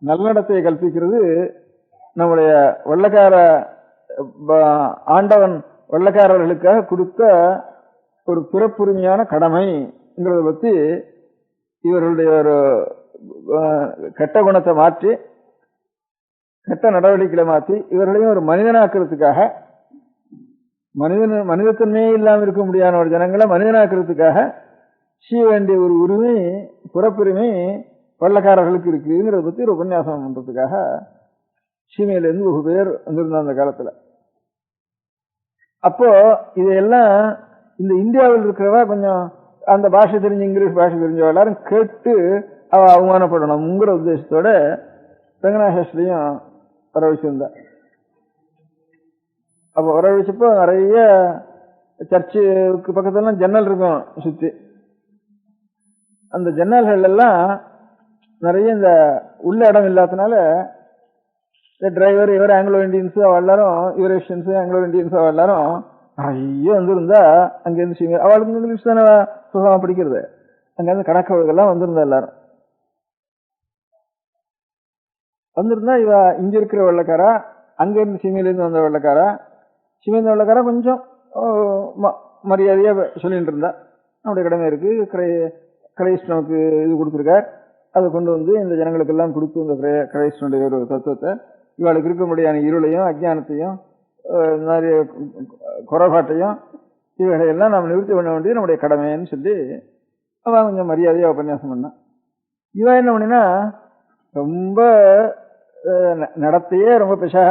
நல்லடத்தையை கற்பிக்கிறது நம்முடைய வெள்ளக்கார ஆண்டவன் வெள்ளக்காரர்களுக்காக கொடுத்த ஒரு பிறப்புரிமையான கடமைங்கிறத பத்தி இவர்களுடைய ஒரு கெட்ட குணத்தை மாற்றி, கெட்ட நடவடிக்கைகளை மாற்றி இவர்களையும் ஒரு மனிதனாக்குறதுக்காக, மனிதத்தன்மையே இல்லாமல் இருக்க முடியாத ஒரு ஜனங்களை மனிதனாக்குறதுக்காக செய்ய வேண்டிய ஒரு உரிமை, புறப்புரிமை வெள்ளக்காரர்களுக்கு இருக்குங்கிறத பத்தி ஒரு உபன்யாசம் பண்றதுக்காக சீமையிலிருந்து ஒரு பேர் வந்திருந்தாங்க அந்த காலத்துல. அப்போ இதையெல்லாம் இந்த இந்தியாவில் இருக்கிறவா கொஞ்சம் அந்த பாஷை தெரிஞ்சு, இங்கிலீஷ் பாஷை தெரிஞ்சவா எல்லாரும் கேட்டு அவ அவமானப்படணும்ங்கிற உத்தேசத்தோட ரங்கநாதலையும் வர வச்சிருந்தா. அப்ப வர வச்சப்போ நிறைய சர்ச்சுக்கு பக்கத்துல ஜன்னல் இருக்கும் சுத்தி. அந்த ஜன்னல்கள் எல்லாம் நிறைய இந்த உள்ள இடம் இல்லாதனால டிரைவர் இவர் ஆங்கிலோ இண்டியன்ஸ் அவ எல்லாரும், யூரேஷியன்ஸ் ஆங்கிலோ இண்டியன்ஸ் அவ எல்லாரும் நிறைய வந்திருந்தா. அங்கிருந்து அவளுக்கு இங்கிலீஷ் தானே சுகமா படிக்கிறது, அங்கிருந்து கணக்கெல்லாம் வந்திருந்தா எல்லாரும் வந்திருந்தா. இவ இங்க இருக்கிற வெள்ளக்காரா, அங்க இருந்து சீமையிலிருந்து வந்த வெள்ளக்காரா, சீமையில வெள்ளக்காரா கொஞ்சம் மரியாதையா சொல்லிட்டு இருந்தா. நம்முடைய கடமை இருக்கு, கிரைஸ்ட் நமக்கு இது கொடுத்துருக்கார், அதை கொண்டு வந்து இந்த ஜனங்களுக்கு எல்லாம் கொடுத்து இந்த கிரைஸ்டனுடைய ஒரு தத்துவத்தை, இவளுக்கு இருக்க முடியாத இருளையும் அஜ்ஞானத்தையும் இந்த மாதிரி குறைபாட்டையும் இவைகளையெல்லாம் நாம் நிவர்த்தி பண்ண வேண்டியது நம்முடைய கடமைன்னு சொல்லி அவன் கொஞ்சம் மரியாதையா உபன்யாசம் பண்ணான். இவன் என்ன பண்ணினா ரொம்ப நடத்தையே ரொம்ப பிசாக,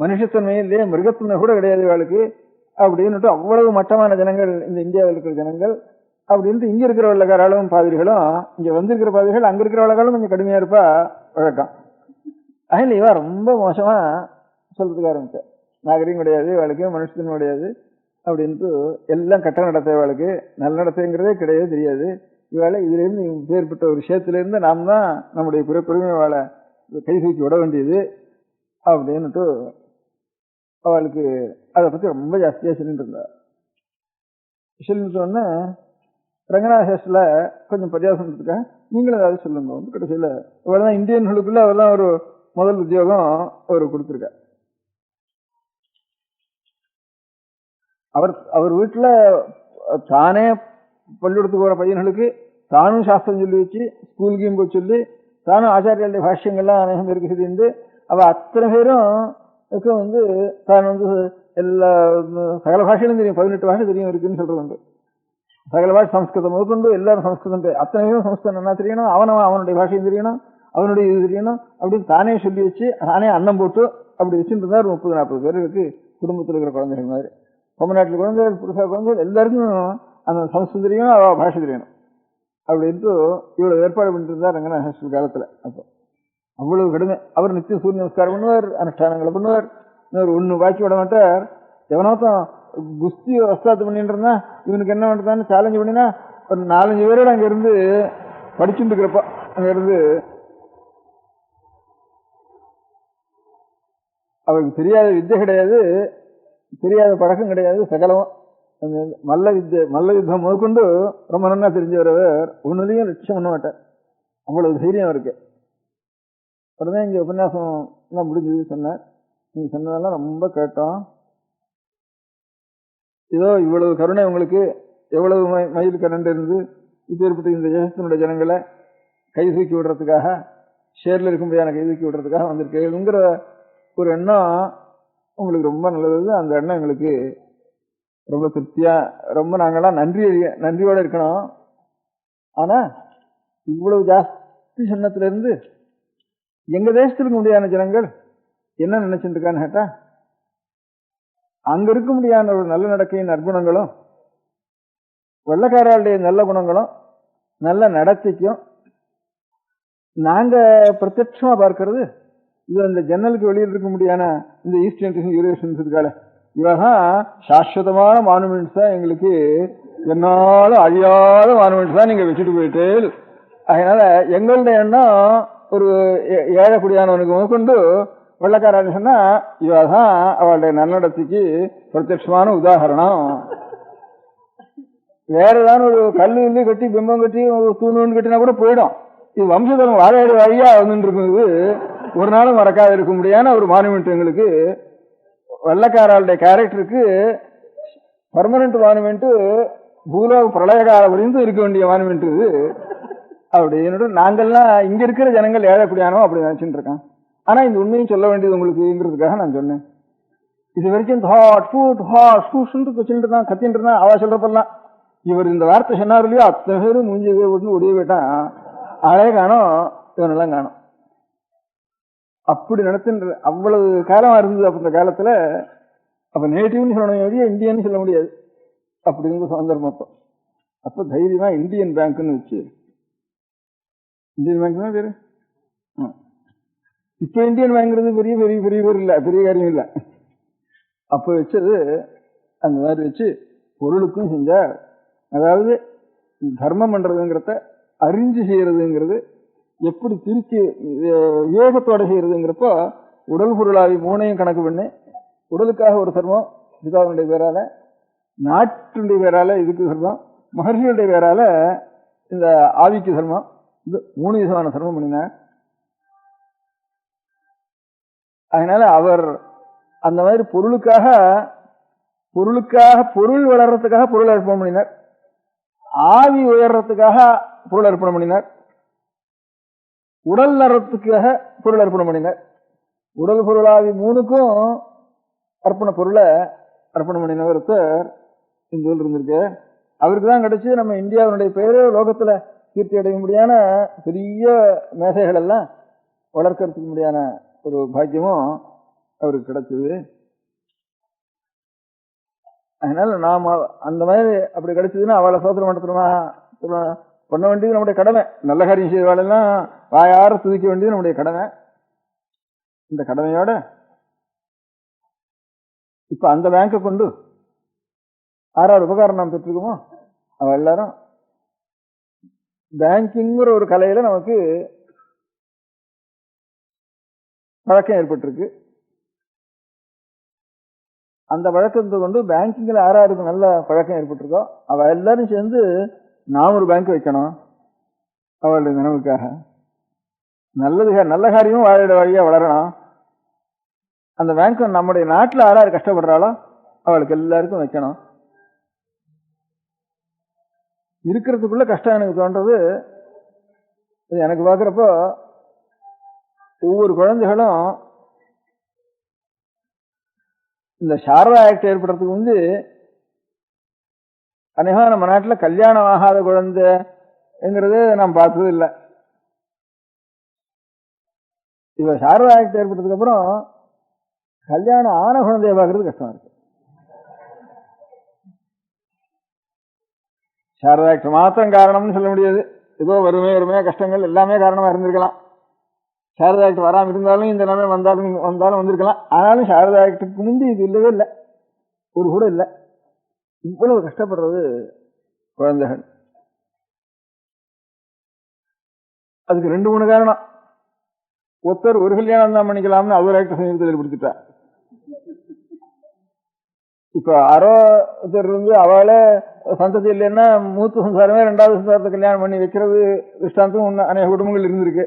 மனுஷத்தன்மையே இல்லையே, மிருகத்தன்மை கூட கிடையாது இவளுக்கு அப்படின்னுட்டு அவ்வளவு மட்டமான ஜனங்கள் இந்த இந்தியாவில் இருக்கிற ஜனங்கள் அப்படின்ட்டு இங்க இருக்கிற வெள்ளக்காராலும் பாதிரிகளும், இங்க வந்திருக்கிற பாதிரிகள் அங்க இருக்கிற வெள்ளக்காரும் கொஞ்சம் கடுமையா இருப்பா வழக்கம். அதில் இவா ரொம்ப மோசமா சொல்றதுக்கு ஆரம்பிச்சா. நாகரிகம் கிடையாது இவளுக்கு, மனுஷத்தன்மை கிடையாது அப்படின்ட்டு எல்லாம் கட்ட நடத்த இவளுக்கு, நல்ல நடத்தைங்கிறதே கிடையாது, தெரியாது இவாளை. இதுல இருந்து ஏற்பட்ட ஒரு விஷயத்துல இருந்து நாம் தான் நம்முடைய பிறப்புரிமை வாழை கை தூக்கி விட வேண்டியது அப்படின்னுட்டு அவளுக்கு அதை பத்தி ரொம்ப ஜாஸ்தியா சொல்லிட்டு இருந்தா. சொல்லிட்டோன்னா ரங்கநாத ஹாஸ்டல்ல கொஞ்சம் பரியாசம் இருக்காங்க, நீங்களும் ஏதாவது சொல்லுங்க. வந்து கடைசியில இவள்தான் இந்தியன்களுக்குள்ள அவர்தான் ஒரு முதல் உத்தியோகம் அவர் கொடுத்திருக்க. அவர் வீட்டுல தானே பள்ளிக்கூடத்துக்கு போற பையன்களுக்கு தானும் சாஸ்திரம் சொல்லி வச்சு, ஸ்கூலுக்கும் போய் சொல்லி, தானும் ஆச்சாரியாளுடைய பாஷ்யங்கள்லாம் அநேகம் பேருக்கு தெரிந்து, அவ அத்தனை பேரும் வந்து தான் வந்து எல்லா சகல பாஷைகளும் தெரியும், 18 பாஷை தெரியும் இருக்குன்னு சொல்றது உண்டு. சகல பாஷை சம்ஸ்கிருதம் முதற்கொண்டு எல்லாரும் சம்ஸ்கிருதம், அத்தனை பேரும் சம்ஸ்கிருதம் என்ன தெரியணும், அவனுடைய பாஷையும் தெரியணும், அவனுடைய இது தெரியணும் அப்படின்னு தானே சொல்லி வச்சு, தானே அன்னம் போட்டு அப்படி வச்சுட்டு இருந்தா 30-40 பேருக்கு குடும்பத்தில் இருக்கிற குழந்தைகள் மாதிரி, தமிழ்நாட்டில் குழந்தைகள், புதுசாக குழந்தைகள் எல்லாருக்கும் அந்த சம்ஸ்கிருதம் தெரியணும், அவ பாஷை தெரியணும் அப்படின்ட்டு இவ்வளவு ஏற்பாடு பண்ணிட்டு இருந்தார் ரங்கநாத ஹாஸ்டல் காலத்துல. அப்போ அவ்வளவு கடுமை. அவர் நித்தியம் சூரிய நமஸ்காரம் பண்ணுவார், அனுஷ்டானங்களை பண்ணுவார், ஒண்ணு பாக்கி விட மாட்டார். எவனோத்தான் குஸ்தி வஸ்தாத்து பண்ணிட்டு இருந்தா இவனுக்கு என்ன பண்றதான்னு சேலஞ்சு பண்ணினா ஒரு 4-5 பேரோட அங்க இருந்து படிச்சுட்டு இருக்கிறப்ப அங்க இருந்து அவருக்கு தெரியாத வித்தை கிடையாது, தெரியாத பழக்கம் கிடையாது, சகலம் மல்ல யுத்தம் முதற்கொண்டு ரொம்ப நல்லா தெரிஞ்சவர், ஒன்னுலையும் லட்சியம் பண்ண மாட்டார், அவ்வளவு தைரியம் இருக்கு. உடனே இங்க உபன்யாசம் எல்லாம் முடிஞ்சது சொன்னார். நீங்க சொன்னதெல்லாம் ரொம்ப கேட்டோம். ஏதோ இவ்வளவு கருணை உங்களுக்கு, எவ்வளவு மயில் கரண்டு இருந்து இப்பேற்பட்ட இந்த தேசத்தினுடைய ஜனங்களை கை தூக்கி விடுறதுக்காக, ஷேர்ல இருக்கும்படியான கை தூக்கி விடுறதுக்காக வந்திருக்கேங்கிற ஒரு எண்ணம் உங்களுக்கு ரொம்ப நல்லது. அந்த எண்ணம் எங்களுக்கு ரொம்ப திருப்தியா, ரொம்ப நாங்கெல்லாம் நன்றியோட இருக்கணும். ஆனா இவ்வளவு ஜாஸ்தி சொன்னத்துல இருந்து எங்க தேசத்திற்கு முடியாத ஜனங்கள் என்ன நினைச்சிட்டு இருக்கான்னு கேட்டா, அங்க இருக்க முடியாத ஒரு நல்ல நடக்கையின் நற்குணங்களும், வெள்ளக்காரருடைய நல்ல குணங்களும், நல்ல நடத்தைக்கும் நாங்க பிரத்யட்சமா பார்க்கறது, இது அந்த ஜன்னலுக்கு வெளியில் இருக்க முடியாத இந்த ஈஸ்ட் இண்டியன் யூனிவர்சிட்டி இருக்கால, இவதான் சாஸ்வதமான மானுமெண்ட்ஸ் தான் எங்களுக்கு, என்னாலும் அழியாத மானுமெண்ட்ஸ் தான் நீங்க வச்சுட்டு போயிட்டு. அதனால எங்களுடைய எண்ணம் ஒரு ஏழக்கூடியானவனுக்கு முதற்கொண்டு வெள்ளக்காரன்னு சொன்னா இவதான் அவளுடைய நன்னடத்தைக்கு பிரத்யட்சமான உதாரணம். வேற ஏதாவது ஒரு கல்லு இல்லு கட்டி பிம்பம் கட்டி தூணு கட்டினா கூட போயிடும். இது வம்சதரம் வாழையடி வழியா வந்துட்டு இருக்குது, ஒரு நாளும் மறக்காத இருக்க முடியாத ஒரு மானுமெண்ட் எங்களுக்கு. வெள்ளக்காரருடைய கேரக்டருக்கு பர்மனன்ட் மானுமெண்ட், பூலோக பிரளயகால வரைந்து இருக்க வேண்டிய மானுமெண்ட் இது. அப்படின்னு நாங்கள்லாம் இங்க இருக்கிற ஜனங்கள் ஏழக்கூடியானோ அப்படி நினைச்சுட்டு இருக்கான். ஆனா இந்த உண்மையும் சொல்ல வேண்டியது உங்களுக்குங்கிறதுக்காக நான் சொன்னேன். இது வரைக்கும் வச்சுட்டு தான் கத்தின்னு இருந்தான். அவ சொல்றப்பெல்லாம் இவர் இந்த வார்த்தை சொன்னார் இல்லையோ, அத்தனை பேரும் மூஞ்சி விட்டு ஒடிய போயிட்டான். அழகே காணும், இவனெல்லாம் காணும். அப்படி நடத்துன்ற அவ்வளவு காலமா இருந்தது. அப்ப இந்த காலத்துல அப்ப நேட்டிவ்னு சொல்லணும் வழியா இந்தியன்னு சொல்ல முடியாது. அப்படிங்கிற சந்தர்ப்பம். அப்ப தைரியமா இந்தியன் பேங்க்னு வச்சு, இந்தியன் பேங்க் தான் பேரு. இப்ப இந்தியன் பேங்க்றது பெரிய பெரிய பெரிய பேர் இல்ல, பெரிய காரியம் இல்ல. அப்ப வச்சது அந்த மாதிரி வச்சு பொருளுக்கும் செஞ்சார். அதாவது தர்மம் பண்றதுங்கிறத அறிஞ்சு செய்யறதுங்கிறது, எப்படி திருச்சி விவேகத்தோட செய்யறதுங்கிறப்போ உடல் பொருளாவி மூணையும் கணக்கு பண்ணி, உடலுக்காக ஒரு தர்மம் பிதாவினுடைய பேரால, நாட்டுடைய பேரால இதுக்கு தர்மம், மகர்ஷியுடைய பேரால இந்த ஆவிக்கு தர்மம், இது 3 விதமான தர்மம் பண்ணினார். அதனால அவர் அந்த மாதிரி பொருளுக்காக பொருள் வளர்றதுக்காக பொருள் அர்ப்பணம் பண்ணினார், ஆவி உயர்றதுக்காக பொருள் அர்ப்பணம் பண்ணினார், உடல் நலத்துக்காக பொருள் அர்ப்பணம் பண்ணினார். உடல் பொருளாவி 3க்கும் அர்ப்பண பொருளை அர்ப்பணம் பண்ணினவர் இந்த இருந்திருக்கு. அவருக்கு தான் கிடைச்சு நம்ம இந்தியாவினுடைய பெயரே லோகத்துல கீர்த்தி அடைய முடியாத பெரிய மேசைகள் எல்லாம் வளர்க்கறதுக்கு முடியாத ஒரு பாக்கியமும் அவருக்கு கிடைச்சது. அதனால நாம அந்த மாதிரி அப்படி கிடைச்சதுன்னா அவளை சோதனை மட்டத்துமா பண்ண வேண்டியது நம்முடைய கடமை. நல்ல காரியம் செய்வாளெல்லாம் வாயார துதிக்க வேண்டியது நம்முடைய கடமை. இந்த கடமையோட இப்ப அந்த பேங்கை கொண்டு ஆறாவது உபகாரம் நாம் பெற்றிருக்கோமோ, அவ எல்லாரும் பேங்கிங்கிற ஒரு கலையில நமக்கு பழக்கம் ஏற்பட்டிருக்கு. அந்த பழக்கத்தை கொண்டு பேங்கிங்ல யாராருக்கு நல்ல பழக்கம் ஏற்பட்டிருக்கோ அவ எல்லாரும் சேர்ந்து நாம் ஒரு பேங்க் வைக்கணும். அவளுடைய நினைவுக்காக நல்ல காரியமும் வாழையோட வழியா வளரணும். அந்த பேங்க் நம்முடைய நாட்டில் யாராரு கஷ்டப்படுறாளோ அவளுக்கு எல்லாருக்கும் வைக்கணும். இருக்கிறதுக்குள்ள கஷ்டம் எனக்கு தோன்றது, எனக்கு பார்க்குறப்போ ஒவ்வொரு குழந்தைகளும் இந்த சாரதா ஆக்ட் ஏற்படுறதுக்கு வந்து அநேகமாக நம்ம நாட்டில் கல்யாணம் ஆகாத குழந்தைங்கிறது நாம் பார்த்தது இல்லை. இவ சாரதா ஆக்ட் ஏற்பட்டதுக்கு அப்புறம் கல்யாணம் ஆன குழந்தைய பார்க்கறது கஷ்டமா இருக்கு. சாரதா ஆக்ட் மாத்திரம் காரணம்னு சொல்ல முடியாது. ஏதோ வறுமையா கஷ்டங்கள் எல்லாமே காரணமா இருந்திருக்கலாம். சாரதா ஆக்ட் வராமல் இருந்தாலும் இந்த நிலைமை வந்தாலும் வந்திருக்கலாம். ஆனாலும் சாரதா ஆக்டுக்கு முந்தி இது இல்லவே இல்லை, ஒரு கூட இல்லை. இவ்வளவு கஷ்டப்படுறது குழந்தைகள். அதுக்கு 2-3 காரணம். ஒருத்தர் ஒரு கல்யாணம் தான் பண்ணிக்கலாம்னு அவர் ஆக்ட் சமீபத்தில் கொடுத்துட்டார். இப்ப ஒருத்தர் இருந்து அவளே சந்ததி இல்லைன்னா மூத்த சம்சாரமே ரெண்டாவது சம்சாரத்தை கல்யாணம் பண்ணி வைக்கிறது திருஷ்டாந்தம் அநேக குடும்பங்கள் இருந்திருக்கு.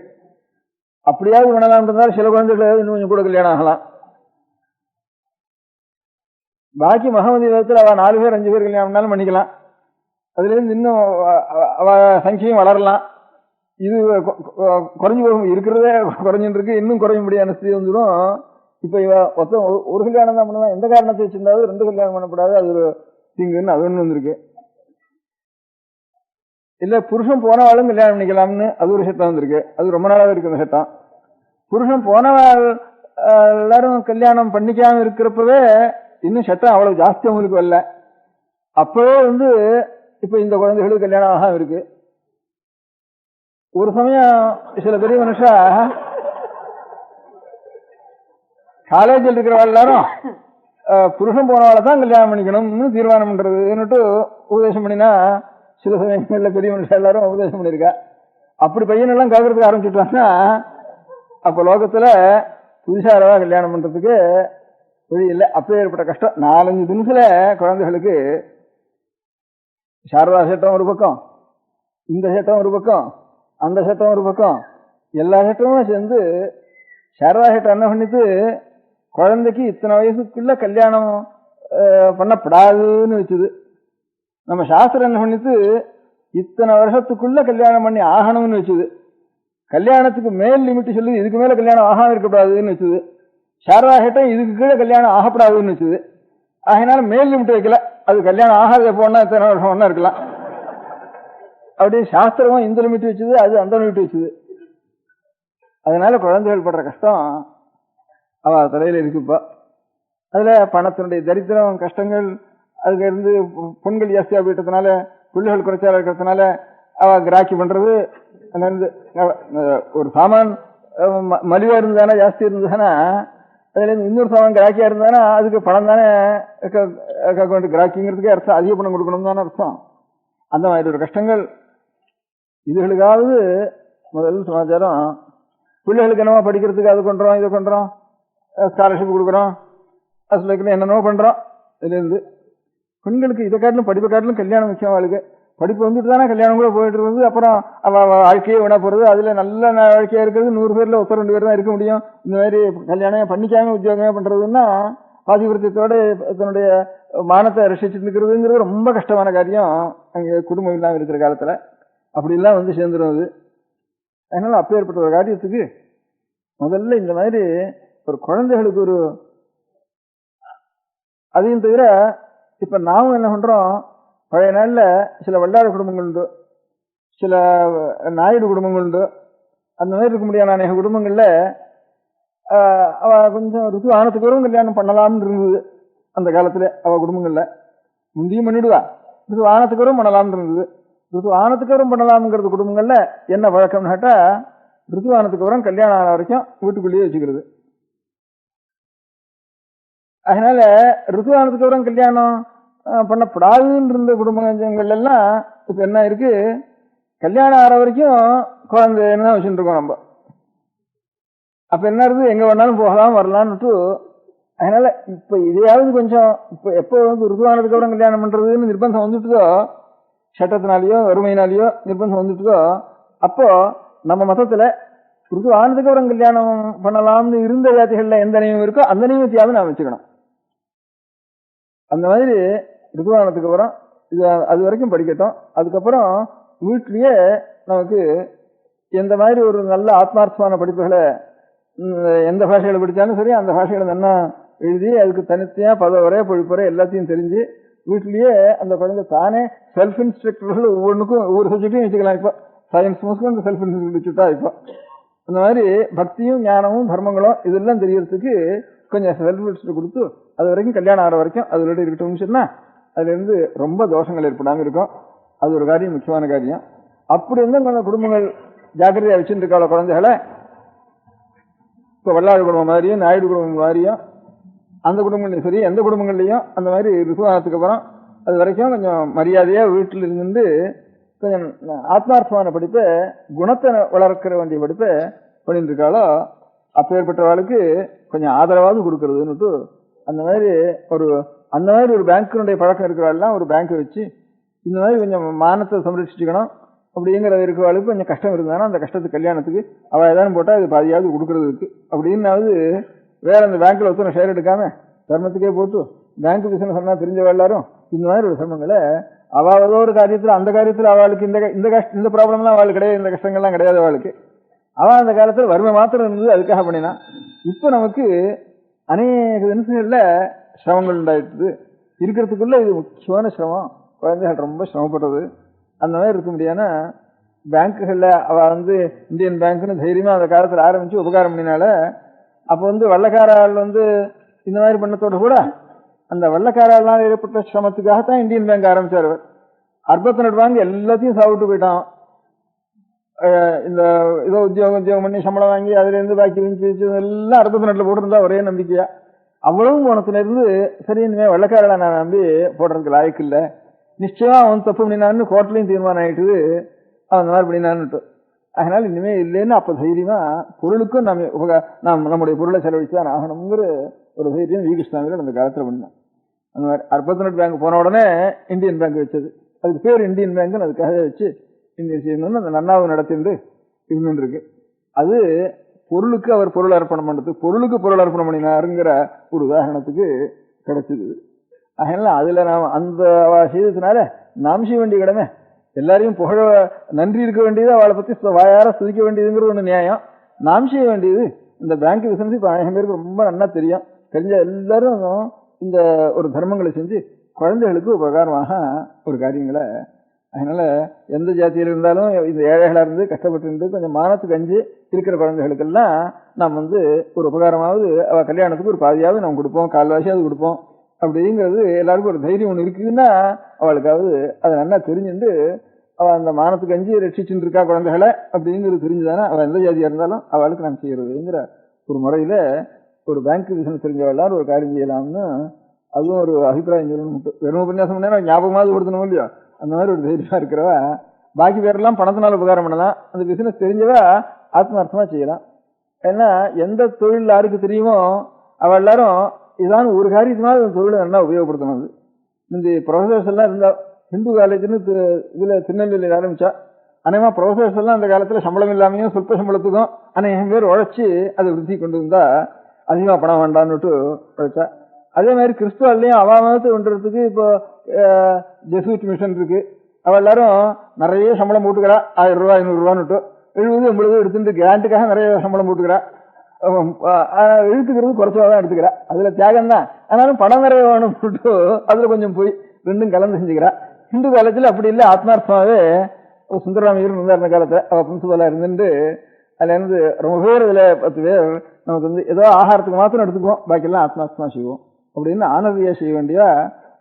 அப்படியாவது பண்ணலாம் இருந்தால் சில குழந்தைகள் இன்னும் கொஞ்சம் கூட கல்யாணம் ஆகலாம். பாக்கி மகமதி விதத்தில் அவ 4 பேர் 5 பேர் கல்யாணம் பண்ணாலும் பண்ணிக்கலாம். அதுல இருந்து இன்னும் அவ சங்கியும் வளரலாம். இது குறைஞ்சு போகும், இருக்கிறதே குறைஞ்சுட்டு இருக்கு, இன்னும் குறைய முடியாத ஸ்திதி வந்துடும். இப்ப இவ மொத்தம் ஒரு கல்யாணம் தான் பண்ணுவான், எந்த காரணத்தை வச்சிருந்தாலும் 2 கல்யாணம் பண்ணக்கூடாது, அது ஒரு தீங்குன்னு அது ஒண்ணு வந்திருக்கு. இல்ல புருஷன் போனவாளும் கல்யாணம் பண்ணிக்கலாம்னு அது ஒரு சட்டம் வந்திருக்கு. அது ரொம்ப நாளாவே இருக்கு அந்த சட்டம். புருஷன் போனவாள் எல்லாரும் கல்யாணம் பண்ணிக்காம இருக்கிறப்பவே இன்னும் சட்டம் அவ்வளவு ஜாஸ்தி அவங்களுக்கு வரல. அப்பவே இப்ப இந்த குழந்தைகளுக்கு கல்யாணம் ஆகாம இருக்கு. ஒரு சமயம் சில பெரிய மனுஷா காலேஜில் இருக்கிறவள் எல்லாரும் புருஷன் போனவாளை தான் கல்யாணம் பண்ணிக்கணும்னு தீர்மானம் பண்றதுன்னுட்டு உபதேசம் பண்ணினா சில சமயங்கள்ல பெரிய மனுஷா எல்லாரும் உபதேசம் பண்ணிருக்கா. அப்படி பையனெல்லாம் கேட்கறதுக்கு ஆரம்பிச்சுட்டாங்கன்னா அப்ப லோகத்துல புதுசாரவா கல்யாணம் பண்றதுக்கு வழி இல்லை. அப்போ ஏற்பட்ட கஷ்டம் 4-5 தினத்துல குழந்தைகளுக்கு சாரதா சட்டம் ஒரு பக்கம், இந்த சட்டம் ஒரு பக்கம், அந்த சட்டம் ஒரு பக்கம், எல்லா சட்டமும் சேர்ந்து சாரதா சட்டம் என்ன பண்ணிட்டு குழந்தைக்கு இத்தனை வயசுக்குள்ள கல்யாணம் பண்ணப்படாதுன்னு வச்சுது. நம்ம சாஸ்திரம் என்ன பண்ணிட்டு இத்தனை வருஷத்துக்குள்ள கல்யாணம் பண்ணி ஆகணும்னு வச்சுது. கல்யாணத்துக்கு மேல் லிமிட் சொல்லி இதுக்கு மேல கல்யாணம் ஆகாம இருக்கக்கூடாதுன்னு வச்சுது. சாரதா சட்டம் இதுக்கு கீழே கல்யாணம் ஆகப்படாதுன்னு வச்சுது. அதனால மேல் லிமிட் வைக்கல, அது கல்யாணம் ஆகாத போனா எத்தனை வருஷம் ஒன்னா இருக்கலாம். அப்படி சாஸ்திரமும் இந்த லிமிட் வச்சுது, அது அந்த லிமிட் வச்சுது. அதனால குழந்தைகள் படுற கஷ்டம் அவ தலையில இருக்குப்பா. அதுல பணத்தினுடைய தரித்திரம் கஷ்டங்கள், அதுக்கு இருந்து பொண்கள் ஜாஸ்தியா போயிட்டதுனால பிள்ளைகள் குறைச்சால இருக்கிறதுனால அவ கிராக்கி பண்றது. ஒரு சாமான் மலிவா இருந்ததானா ஜாஸ்தி இருந்ததுன்னா அதுல இருந்து இன்னொரு சாமான் கிராக்கியா இருந்தானா அதுக்கு பணம் தானே கிராக்கிங்கிறதுக்கே அர்த்தம், அதிக பணம் கொடுக்கணும் தானே அர்த்தம். அந்த மாதிரி ஒரு கஷ்டங்கள் இதுகளுக்காவது முதல் சமாச்சாரம். பிள்ளைகளுக்கு என்னவோ படிக்கிறதுக்கு அது பண்றோம், இதை பண்றோம், ஸ்காலர்ஷிப் கொடுக்குறோம், அசலுக்கு என்னென்னவோ பண்றோம். இதுல இருந்து பெண்களுக்கு இதை காட்டிலும் படிப்பை காட்டிலும் கல்யாணம் முக்கியம். அவளுக்கு படிப்பு வந்துட்டு தானே கல்யாணம் கூட போயிட்டு இருக்குது. அப்புறம் அவ வாழ்க்கையே விட போறது. அதுல நல்ல வாழ்க்கையா இருக்கிறது 100 பேர்ல 1-2 பேர் தான் இருக்க முடியும். இந்த மாதிரி கல்யாணம் பண்ணிக்காம உத்தியோகமே பண்றதுன்னா பாதிவிரத்தியத்தோட தன்னுடைய மானத்தை ரசிச்சுட்டு இருக்கிறதுங்கிறது ரொம்ப கஷ்டமான காரியம். அங்க குடும்பம் இல்லாம இருக்கிற காலத்துல அப்படிலாம் சேர்ந்துடும். அதனால அப்பேற்பட்ட ஒரு காரியத்துக்கு முதல்ல இந்த மாதிரி ஒரு குழந்தைகளுக்கு ஒரு அதையும் தவிர இப்ப நாமும் என்ன பண்றோம், பழைய நாள்ல சில வல்லார குடும்பங்கள் உண்டு, சில நாயுடு குடும்பங்கள் உண்டு. அந்த மாதிரி இருக்க முடியாத அநேக குடும்பங்கள்ல அவ கொஞ்சம் ருத்து ஆனத்துக்கு வரும் கல்யாணம் பண்ணலாம்னு இருந்தது. அந்த காலத்துல அவ குடும்பங்கள்ல முந்தியும் பண்ணிடுவா, ருத்து ஆனத்துக்கு வரும் பண்ணலாம்னு இருந்தது. ருத்து ஆனத்துக்கு வரும் பண்ணலாம்ங்கிறது குடும்பங்கள்ல என்ன வழக்கம்னு கேட்டா ருத்து ஆனத்துக்கு வரும் கல்யாணம் ஆன வரைக்கும் வீட்டுக்குள்ளேயே வச்சுக்கிறது. அதனால ருத்துவானத்துக்கு அப்புறம் கல்யாணம் பண்ணப்படாதுன்னு இருந்த குடும்பங்கள் எல்லாம் இப்ப என்ன இருக்கு, கல்யாணம் ஆற வரைக்கும் குழந்தைன்னு தான் வச்சுட்டு இருக்கோம் நம்ம. அப்ப என்ன இருக்கு, எங்க வேணாலும் போகலாம் வரலாம்னுட்டு. அதனால இப்ப இதையாவது கொஞ்சம் இப்ப எப்போ ருத்துவானதுக்கு அப்புறம் கல்யாணம் பண்றதுன்னு நிர்பந்தம் வந்துட்டுதோ, சட்டத்தினாலேயோ வறுமையினாலேயோ நிர்பந்தம் வந்துட்டுதோ, அப்போ நம்ம மதத்துல ருத்துவானதுக்கு அப்புறம் கல்யாணம் பண்ணலாம்னு இருந்த ஜாதிகள்ல எந்த நியமம் இருக்கோ அந்த நியமத்தையாவது நான் வச்சுக்கணும். அந்த மாதிரி ருத்துவானத்துக்கு அப்புறம் இது அது வரைக்கும் படிக்கட்டும். அதுக்கப்புறம் வீட்லயே நமக்கு எந்த மாதிரி ஒரு நல்ல ஆத்மார்த்தமான படிப்புகளை எந்த பாஷைகளை படித்தாலும் சரி அந்த பாஷைகளை நல்லா எழுதி அதுக்கு தனித்தையா பதவரை பொழிப்புரை எல்லாத்தையும் தெரிஞ்சு வீட்லயே அந்த குழந்தை தானே செல்ஃப் இன்ஸ்ட்ரக்டர்கள் ஒவ்வொன்றுக்கும் ஒவ்வொரு சப்ஜெக்டையும் வச்சுக்கலாம். இப்போ சயின்ஸ் முஸ்க்கு செல்ஃப் இன்ஸ்ட்ரக்டர் வச்சுட்டா இப்போ அந்த மாதிரி பக்தியும் ஞானமும் தர்மங்களும் இதெல்லாம் தெரியறதுக்கு கொஞ்சம் செல்ஃப் இன்ஸ்ட்ரக்டர் கொடுத்து அது வரைக்கும் கல்யாணம் ஆகிற வரைக்கும் அதோட இருக்கட்டும் சொன்னா அதுல இருந்து ரொம்ப தோஷங்கள் ஏற்படாம இருக்கும். அது ஒரு காரியம், முக்கியமான காரியம். அப்படி கொஞ்சம் குடும்பங்கள் ஜாக்கிரதையா வச்சுட்டு இருக்காள குழந்தைகளை. இப்ப வல்லாறு குடும்பம் மாதிரியும் நாயுடு குடும்பம் மாதிரியும் அந்த குடும்பங்களையும் சரி எந்த குடும்பங்கள்லையும் அந்த மாதிரி ருத்துவானத்துக்கு அப்புறம் அது வரைக்கும் கொஞ்சம் மரியாதையா வீட்டில் இருந்து கொஞ்சம் ஆத்மார்த்தமான படிப்பை குணத்தை வளர்க்கிற வேண்டிய படிப்பை பண்ணிட்டு இருக்காளோ அப்பேற்பட்டவர்களுக்கு கொஞ்சம் ஆதரவாவது கொடுக்கறதுன்னுட்டு அந்த மாதிரி ஒரு அந்த மாதிரி ஒரு பேங்க்கினுடைய பழக்கம் இருக்கிறவாள்லாம் ஒரு பேங்க்கை வச்சு இந்த மாதிரி கொஞ்சம் மானத்தை சம்ரட்சிச்சுக்கணும் அப்படிங்கிற இருக்கிறவாளுக்கு கொஞ்சம் கஷ்டம் இருந்தாலும் அந்த கஷ்டத்துக்கு கல்யாணத்துக்கு அவள் ஏதாவது போட்டால் அது பாதியாவது கொடுக்கறதுக்கு அப்படின்னாவது வேற அந்த பேங்க்கில் ஒருத்தர் ஷேர் எடுக்காம தர்மத்துக்கே போட்டு பேங்க் பிசினஸ் சொன்னா தெரிஞ்சவ எல்லாரும் இந்த மாதிரி ஒரு சிரமங்களை அவள் ஒரு காரியத்தில் அந்த காரியத்தில் அவளுக்கு இந்த ப்ராப்ளம்லாம் அவளுக்கு கிடையாது, இந்த கஷ்டங்கள்லாம் கிடையாது அவளுக்கு. அவள் அந்த காலத்தில் வறுமை மாத்திரம் இருந்தது, அதுக்காக பண்ணினான். இப்போ நமக்கு அநேக தினசங்களில் சிரமங்கள் உண்டாயிடுது. இருக்கிறதுக்குள்ள இது முக்கியமான சிரமம். குழந்தைகள் ரொம்ப சிரமப்படுறது. அந்த மாதிரி இருக்க முடியாதுன்னா பேங்க்குகளில் அவள் இந்தியன் பேங்க்னு தைரியமாக அந்த காலத்தில் ஆரம்பித்து உபகாரம் பண்ணினால அப்போ வெள்ளக்காரால் இந்த மாதிரி பண்ணத்தோடு கூட அந்த வெள்ளக்காரால் ஏற்பட்ட சிரமத்துக்காகத்தான் இந்தியன் பேங்க் ஆரம்பிச்சார். அர்பத்நட் வாங்கி எல்லாத்தையும் சாப்பிட்டு போயிட்டான். இந்த ஏதோ உத்தியோகம் பண்ணி சம்பளம் வாங்கி அதுலேருந்து பாக்கி வச்சு எல்லாம் அர்பத்நட்ல போட்டிருந்தா ஒரே நம்பிக்கையா. அவ்வளவு போனத்துல இருந்து சரி இனிமே வெள்ளக்காரலை நான் நம்பி போடுறதுக்கு லாய்க்கு இல்லை, நிச்சயமா அவன் தப்பு பண்ணினான்னு கோர்ட்லயும் தீர்மானம் ஆயிட்டுது, அவன் அந்த மாதிரி பண்ணினான்னு. அதனால இனிமே இல்லைன்னு அப்ப தைரியமா பொருளுக்கும் நாம் நம்முடைய பொருளை செலவழிச்சுதான் ஆகணுங்கிற ஒரு தைரியம் வி கிருஷ்ணாவில் அந்த காலத்துல பண்ணான். அந்த மாதிரி அர்பத்நட் பேங்க் போன உடனே இந்தியன் பேங்க் வச்சது. அதுக்கு பேர் இந்தியன் பேங்க்னு அதுக்காக வச்சு இந்தியன் செய்யணும்னு அந்த நன்னாவு நடத்திட்டு இருந்துட்டு இருக்கு. அது பொருளுக்கு அவர் பொருள் அர்ப்பணம் பண்றது, பொருளுக்கு பொருள் அர்ப்பணம் பண்ணினாருங்கிற ஒரு உதாரணத்துக்கு கிடைச்சது. அதனால அதுல நாம் அந்த செய்ததுனால நாம் செய்ய வேண்டிய கடமை எல்லாரையும் புகழ நன்றி இருக்க வேண்டியது, அவளை பத்தி வாயார சுதிக்க வேண்டியதுங்கிற ஒன்று நியாயம். நாம் செய்ய வேண்டியது இந்த பேங்க் பிசினஸ் இப்போ 1000 பேருக்கு ரொம்ப நல்லா தெரிஞ்ச எல்லாரும் இந்த ஒரு தர்மங்களை செஞ்சு குழந்தைகளுக்கு உபகாரமாக ஒரு காரியங்களை. அதனால எந்த ஜாத்தியில் இருந்தாலும் இந்த ஏழைகளா இருந்து கஷ்டப்பட்டு இருந்து கொஞ்சம் மானத்துக்கு அஞ்சு இருக்கிற குழந்தைகளுக்கெல்லாம் நாம் ஒரு உபகாரமாவது அவ கல்யாணத்துக்கு ஒரு பாதியாவது நம்ம கொடுப்போம், கால்வாசியாவது கொடுப்போம் அப்படிங்கிறது எல்லாருக்கும் ஒரு தைரியம் ஒன்று இருக்குதுன்னா அவளுக்காவது அதை நல்லா தெரிஞ்சுட்டு அவள் அந்த மானத்துக்கு அஞ்சு ரட்சிச்சுட்டு இருக்கா குழந்தைகளை அப்படிங்கிறது தெரிஞ்சுதானே அவள் எந்த ஜாதியா இருந்தாலும் அவளுக்கு நாம் செய்யறதுங்கிற ஒரு முறையில ஒரு பேங்க் பிசினஸ் தெரிஞ்சவெல்லாம் ஒரு காரியம் செய்யலாம்னு அதுவும் ஒரு அபிப்பிராயம் சொல்லணும். வெறும் உபன்யாசம் பண்ணா ஞாபகமாவது கொடுத்தணும் இல்லையோ, அந்த மாதிரி ஒரு தைரியமா இருக்கிறவ பாக்கி பேரெல்லாம் பணத்தினால உபகாரம் பண்ணலாம், அந்த பிசினஸ் தெரிஞ்சவ ஆத்மார்த்தமா செய்யலாம். ஏன்னா எந்த தொழில் யாருக்கு தெரியுமோ அவள் எல்லாரும் இதான் ஒரு காரியத்தினால அந்த தொழிலை நல்லா உபயோகப்படுத்தணும். இந்த ப்ரொஃபசர்ஸ் எல்லாம் இருந்தா ஹிந்து காலேஜ்னு இதுல திருநெல்வேலியில் ஆரம்பிச்சா அநேகமா ப்ரொஃபசர்ஸ் எல்லாம் அந்த காலத்துல சம்பளம் இல்லாமையும் சொற்ப சம்பளத்துக்கும் அநேகம் பேர் உழைச்சி அதை விருத்தி கொண்டு வந்தா அதிகமா பணம் வேண்டான்னுட்டு உழைச்சா. அதே மாதிரி கிறிஸ்துவாலையும் அவாமத்து பண்றதுக்கு இப்போ ஜெசூட் மிஷன் இருக்கு. அவ எல்லாரும் நிறைய சம்பளம் போட்டுக்கிறா, 1000 ரூபாய் 500 ரூபான்னுட்டு 70 80 எடுத்துட்டு கிராண்டுக்காக நிறைய சம்பளம் போட்டுக்கிறா. இழுத்துக்கிறது குறைச்சதான் எடுத்துக்கிறா, அதுல தியாகம் தான். ஆனாலும் பணம் நிறைய வேணும் போட்டு அதுல கொஞ்சம் போய் ரெண்டும் கலந்து செஞ்சுக்கிறா. ஹிந்து காலத்துல அப்படி இல்லை, ஆத்மார்த்தமாவே சுந்தரராமையர் இருந்தார் அந்த காலத்துல. அவ பிரின்சிபலா இருந்துட்டு அதுல இருந்து ரொம்ப பேர் இதுல 10 பேர் நமக்கு ஏதோ ஆகாரத்துக்கு மாத்திரம் எடுத்துக்குவோம், பாக்கி எல்லாம் ஆத்மார்த்தமா செய்வோம் அப்படின்னு ஆனதியா செய்ய வேண்டியா.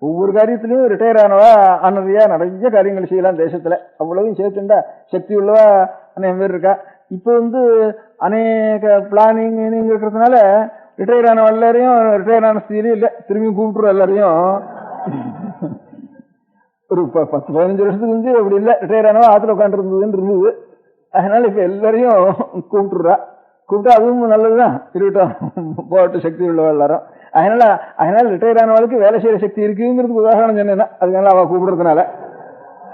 ஒவ்வொரு காரியத்திலையும் ரிட்டையர் ஆனவா ஆனதியா நிறைய காரியங்கள் செய்யலாம் தேசத்துல. அவ்வளவும் சேர்த்துண்டா சக்தி உள்ளவா அநேகம் பேர் இருக்கா. இப்போ அநேக பிளானிங் இருக்கிறதுனால ரிட்டையர் ஆன எல்லாரையும் ரிட்டையர் ஆன ஸ்திதியிலும் இல்லை, திரும்பி கூப்பிட்டுருவோம் எல்லாரையும். ஒரு 10-15 வருஷத்துக்கு அப்படி இல்லை, ரிட்டையர் ஆனவா ஆத்துல உட்காந்து இருந்தது. அதனால இப்ப எல்லாரையும் கூப்பிட்டுறா. கூப்பிட்டா அதுவும் நல்லதுதான், இருக்கட்டும் போட்டு சக்தி உள்ளவா எல்லாரும். அதனால ரிட்டையர் ஆனவளுக்கு வேலை செய்யற சக்தி இருக்குங்கிறதுக்கு உதாரணம் சொன்னேன்னா அதுனால அவ கூப்பிடுறதுனால.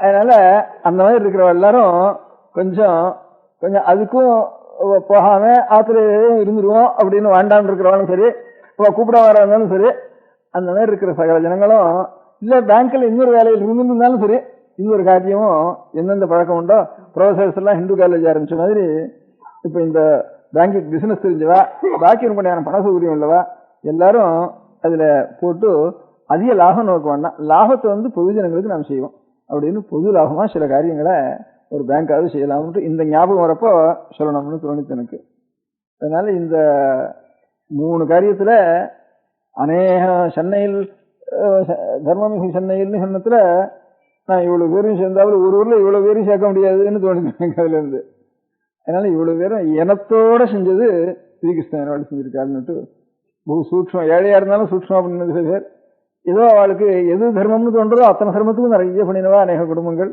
அதனால அந்த மாதிரி இருக்கிறவ எல்லாரும் கொஞ்சம் அதுக்கும் போகாம ஆத்துல இருந்துருவோம் அப்படின்னு வேண்டான்னு இருக்கிறவனும் சரி, கூப்பிட வர இருந்தாலும் சரி, அந்த மாதிரி இருக்கிற சகல ஜனங்களும் இல்ல பேங்க்ல இன்னொரு வேலையில் இருந்திருந்தாலும் சரி, இன்னொரு காரியமும் எந்தெந்த பழக்கம் உண்டோ ப்ரொஃபசர்ஸ் எல்லாம் ஹிந்து காலேஜ் ஆரம்பிச்ச மாதிரி இப்ப இந்த பேங்கிங் பிசினஸ் தெரிஞ்சவா பாக்கி ரொம்ப பண சௌகரியம் உள்ளவா எல்லாரும் அதுல போட்டு அதிக லாபம் நோக்க வேண்டாம், லாபத்தை பொதுஜனங்களுக்கு நாம் செய்வோம் அப்படின்னு பொது லாபமா சில காரியங்களை ஒரு பேங்காவது செய்யலாம்னு இந்த ஞாபகம் வரப்போ சொல்லணும்னு தோணித்து எனக்கு. அதனால இந்த 3 காரியத்துல அநேக சென்னையில் தர்மமிகு சென்னையில்னு சொன்னதுல நான் இவ்வளவு பேரும் சேர்ந்தாலும் ஒரு ஊர்ல இவ்வளவு பேரும் சேர்க்க முடியாதுன்னு தோணுது எனக்கு அதுல இருந்து. அதனால இவ்வளவு பேரும் இனத்தோட செஞ்சது ஸ்ரீகிருஷ்ணனோட செஞ்சிருக்காருன்னுட்டு বহু சூக்ஷ்மம், ஏழையா இருந்தாலும் சூக்ஷ்மா பண்ணினது சில பேர். ஏதோ அவளுக்கு எது தர்மம்னு தோன்றதோ அத்தனை தர்மத்துக்கும் நிறைய பண்ணினவா அநேக குடும்பங்கள்.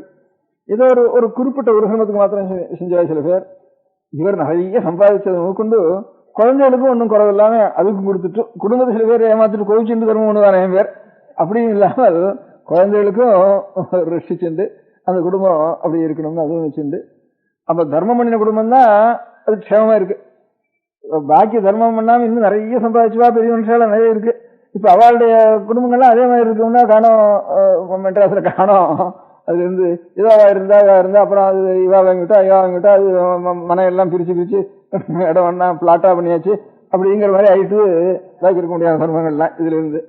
ஏதோ ஒரு குறிப்பிட்ட ஒரு தர்மத்துக்கு மாத்திரம் செஞ்சவா சில பேர். இவர் நிறைய சம்பாதிச்சதை கொண்டு குழந்தைகளுக்கும் ஒன்றும் குறவில்லாம அதுக்கும் கொடுத்துட்டு குடும்பத்தை சில பேர் ஏமாத்திட்டு கோவிச்சுட்டு தர்மம் ஒண்ணுதான் பேர். அப்படியும் இல்லாமல் குழந்தைகளுக்கும் ரட்சிச்சுண்டு அந்த குடும்பம் அப்படி இருக்கணும்னு அதுவும் வச்சுண்டு அப்ப தர்மம் பண்ணின குடும்பம் தான் அது க்ஷேமமா இருக்கு. பாக்கி தர்மம் பண்ணாம இன்னும் நிறைய சம்பாதிச்சுவா பெரிய மனுஷால நிறைய இருக்கு. இப்ப அவளுடைய குடும்பங்கள்லாம் அதே மாதிரி இருக்கும்னா காணோம், மெட்ராஸ்ல காணோம். அது இருந்து இதாவா இருந்தா அப்புறம் அது இவா வாங்கிட்டா அது மனையெல்லாம் பிரிச்சு இடம் ஒண்ணா பிளாட்டா பண்ணியாச்சு அப்படிங்கிற மாதிரி ஆயிட்டு பாக்கி இருக்க முடியாத தர்மங்கள்லாம் இதுல இருந்து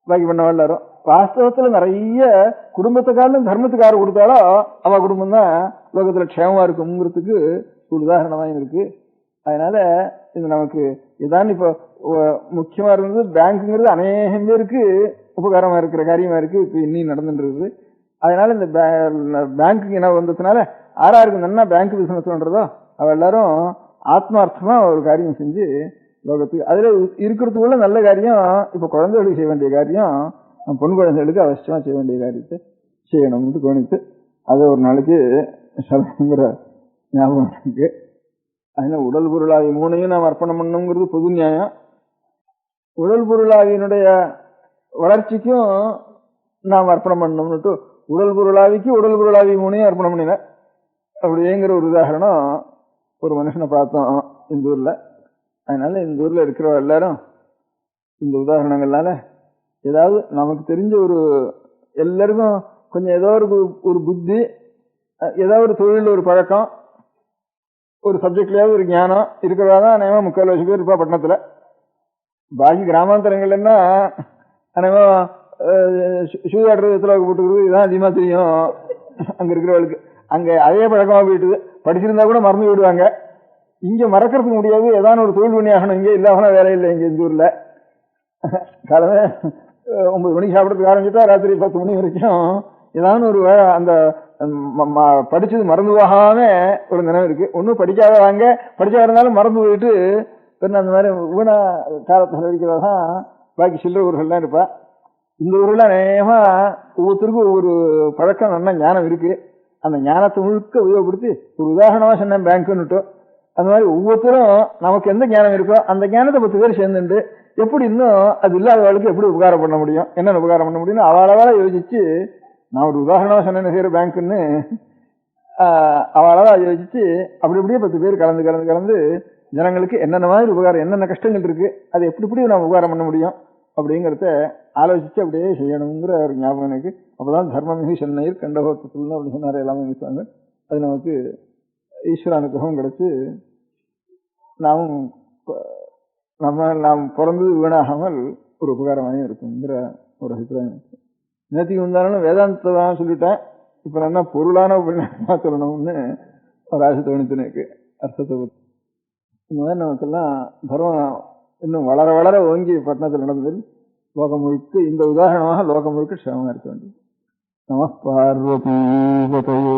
பாக்கி பண்ண எல்லாரும். வாஸ்தவத்துல நிறைய குடும்பத்துக்காரும் தர்மத்துக்காரர் கொடுத்தாலும் அவ குடும்பம் தான் லோகத்துல க்ஷேமமா இருக்குங்கிறதுக்கு ஒரு உதாரணமா இருக்கு. அதனால இது நமக்கு இதான் இப்ப முக்கியமா இருந்தது. பேங்க்குங்கிறது அநேகம் பேருக்கு உபகாரமா இருக்கிற காரியமா இருக்கு, இப்ப இன்னும் நடந்துட்டு இருக்குது. அதனால இந்த பேங்க்கு என்ன வந்ததுனால ஆறாருக்கு நல்லா பேங்க் பிசினஸ் பண்றதோ அவ எல்லாரும் ஆத்மார்த்தமா ஒரு காரியம் செஞ்சு லோகத்துக்கு அதுல இருக்கிறதுக்குள்ள நல்ல காரியம். இப்ப குழந்தைகளுக்கு செய்ய வேண்டிய காரியம் பொன் குழந்தைகளுக்கு அவசியமா செய்ய வேண்டிய காரியத்தை செய்யணும்னு தோணித்து அதை ஒரு நாளைக்கு சொல்லணுங்கிற ஞாபகம் இருக்கு. அதனால உடல் பொருளாவி மூணையும் நாம் அர்ப்பணம் பண்ணணுங்கிறது பொது நியாயம். உடல் பொருளாவியினுடைய வளர்ச்சிக்கும் நாம் அர்ப்பணம் பண்ணணும்னுட்டு உடல் பொருளாவிக்கு உடல் பொருளாவி மூணையும் அர்ப்பணம் பண்ணின அப்படிங்கிற ஒரு உதாரணம் ஒரு மனுஷனை பார்த்தோம் இந்த ஊர்ல. அதனால இந்த ஊர்ல இருக்கிற எல்லாரும் இந்த உதாரணங்கள்னால ஏதாவது நமக்கு தெரிஞ்ச ஒரு எல்லாருக்கும் கொஞ்சம் ஏதோ ஒரு புத்தி, ஏதாவது ஒரு தொழில், ஒரு பழக்கம், ஒரு சப்ஜெக்ட்லயாவது ஒரு ஞானம் இருக்கிறதாதான் அநேகமா 3/4 பேர் இருப்பா பட்டணத்துல. பாக்கி கிராமாந்தரங்கள்னா அநேகமா சூதாடுறதுல போட்டுக்கிறது இதான் அதிகமா தெரியும் அங்க இருக்கிறவளுக்கு. அங்க அதே பழக்கமா போயிட்டு படிச்சிருந்தா கூட மறந்து விடுவாங்க. இங்க மறக்கிறதுக்கு முடியாது, ஏதாவது ஒரு தொழில் பண்ணி ஆகணும். இங்க இல்லாம வேலை இல்லை. இங்க இந்த ஊர்ல காலமே 9 மணிக்கு சாப்பிடறதுக்கு ஆரம்பிச்சுட்டா ராத்திரி 10 மணி வரைக்கும் ஏதாவது ஒரு அந்த படிச்சது மறந்து போகாம ஒரு நினைவு இருக்கு. ஒன்னும் படிக்காதவாங்க, படிச்சா இருந்தாலும் மறந்து போயிட்டு அந்த மாதிரி வீணா காலத்தை செலவழிக்கிறதான் பாக்கி சில்லற ஊர்கள்லாம் இருப்பா. இந்த ஊர்ல அநேகமா ஒவ்வொருத்தருக்கும் ஒவ்வொரு பழக்கம் நல்லா ஞானம் இருக்கு. அந்த ஞானத்தை முழுக்க உபயோகப்படுத்தி ஒரு உதாரணமா சொன்னேன் பேங்க்னுட்டு. அந்த மாதிரி ஒவ்வொருத்தரும் நமக்கு எந்த ஞானம் இருக்கோ அந்த ஞானத்தை 10 பேர் சேர்ந்துட்டு எப்படி இன்னும் அது இல்லாதவளுக்கு எப்படி உபகாரம் பண்ண முடியும், என்னென்ன உபகாரம் பண்ண முடியும்னு அவளவா யோசிச்சு, நான் ஒரு உதாரணமா சொன்னேன் செய்யற பேங்க்னு அவளவா யோசிச்சு அப்படி இப்படியே 10 பேர் கலந்து ஜனங்களுக்கு என்னென்ன மாதிரி உபகாரம், என்னென்ன கஷ்டங்கள் இருக்கு, அது எப்படி நம்ம உபகாரம் பண்ண முடியும் அப்படிங்கறத ஆலோசிச்சு அப்படியே செய்யணுங்கிற ஒரு ஞாபகம் எனக்கு. அப்பதான் தர்மமிகு சென்னையில் கண்டகோட்டத்தில் அப்படி சொன்னாரு எல்லாமே இருக்காங்க. அது நமக்கு ஈஸ்வர அனுகிரகம் கிடைச்சு நாம் பிறந்தது வீணாகாமல் ஒரு உபகாரமாயும் இருக்குங்கிற ஒரு அபிப்பிராயம் இருக்கு. நேற்றுக்கு வந்தாலும் வேதாந்தத்தை தான் சொல்லிட்டேன். இப்ப என்ன பொருளான உபநியாசமா சொல்லணும்னு ஒரு ஆசை தோணித்து எனக்கு. அர்த்தத்தை இந்த மாதிரி நமக்கெல்லாம் தர்மம் இன்னும் வளர வளர ஓங்கி பட்டணத்தில் நடந்ததில் லோகம் முழுக்க இந்த உதாரணமாக லோகம் முழுக்க க்ஷேமமா இருக்க வேண்டியது. நம பார்வதீபதயே.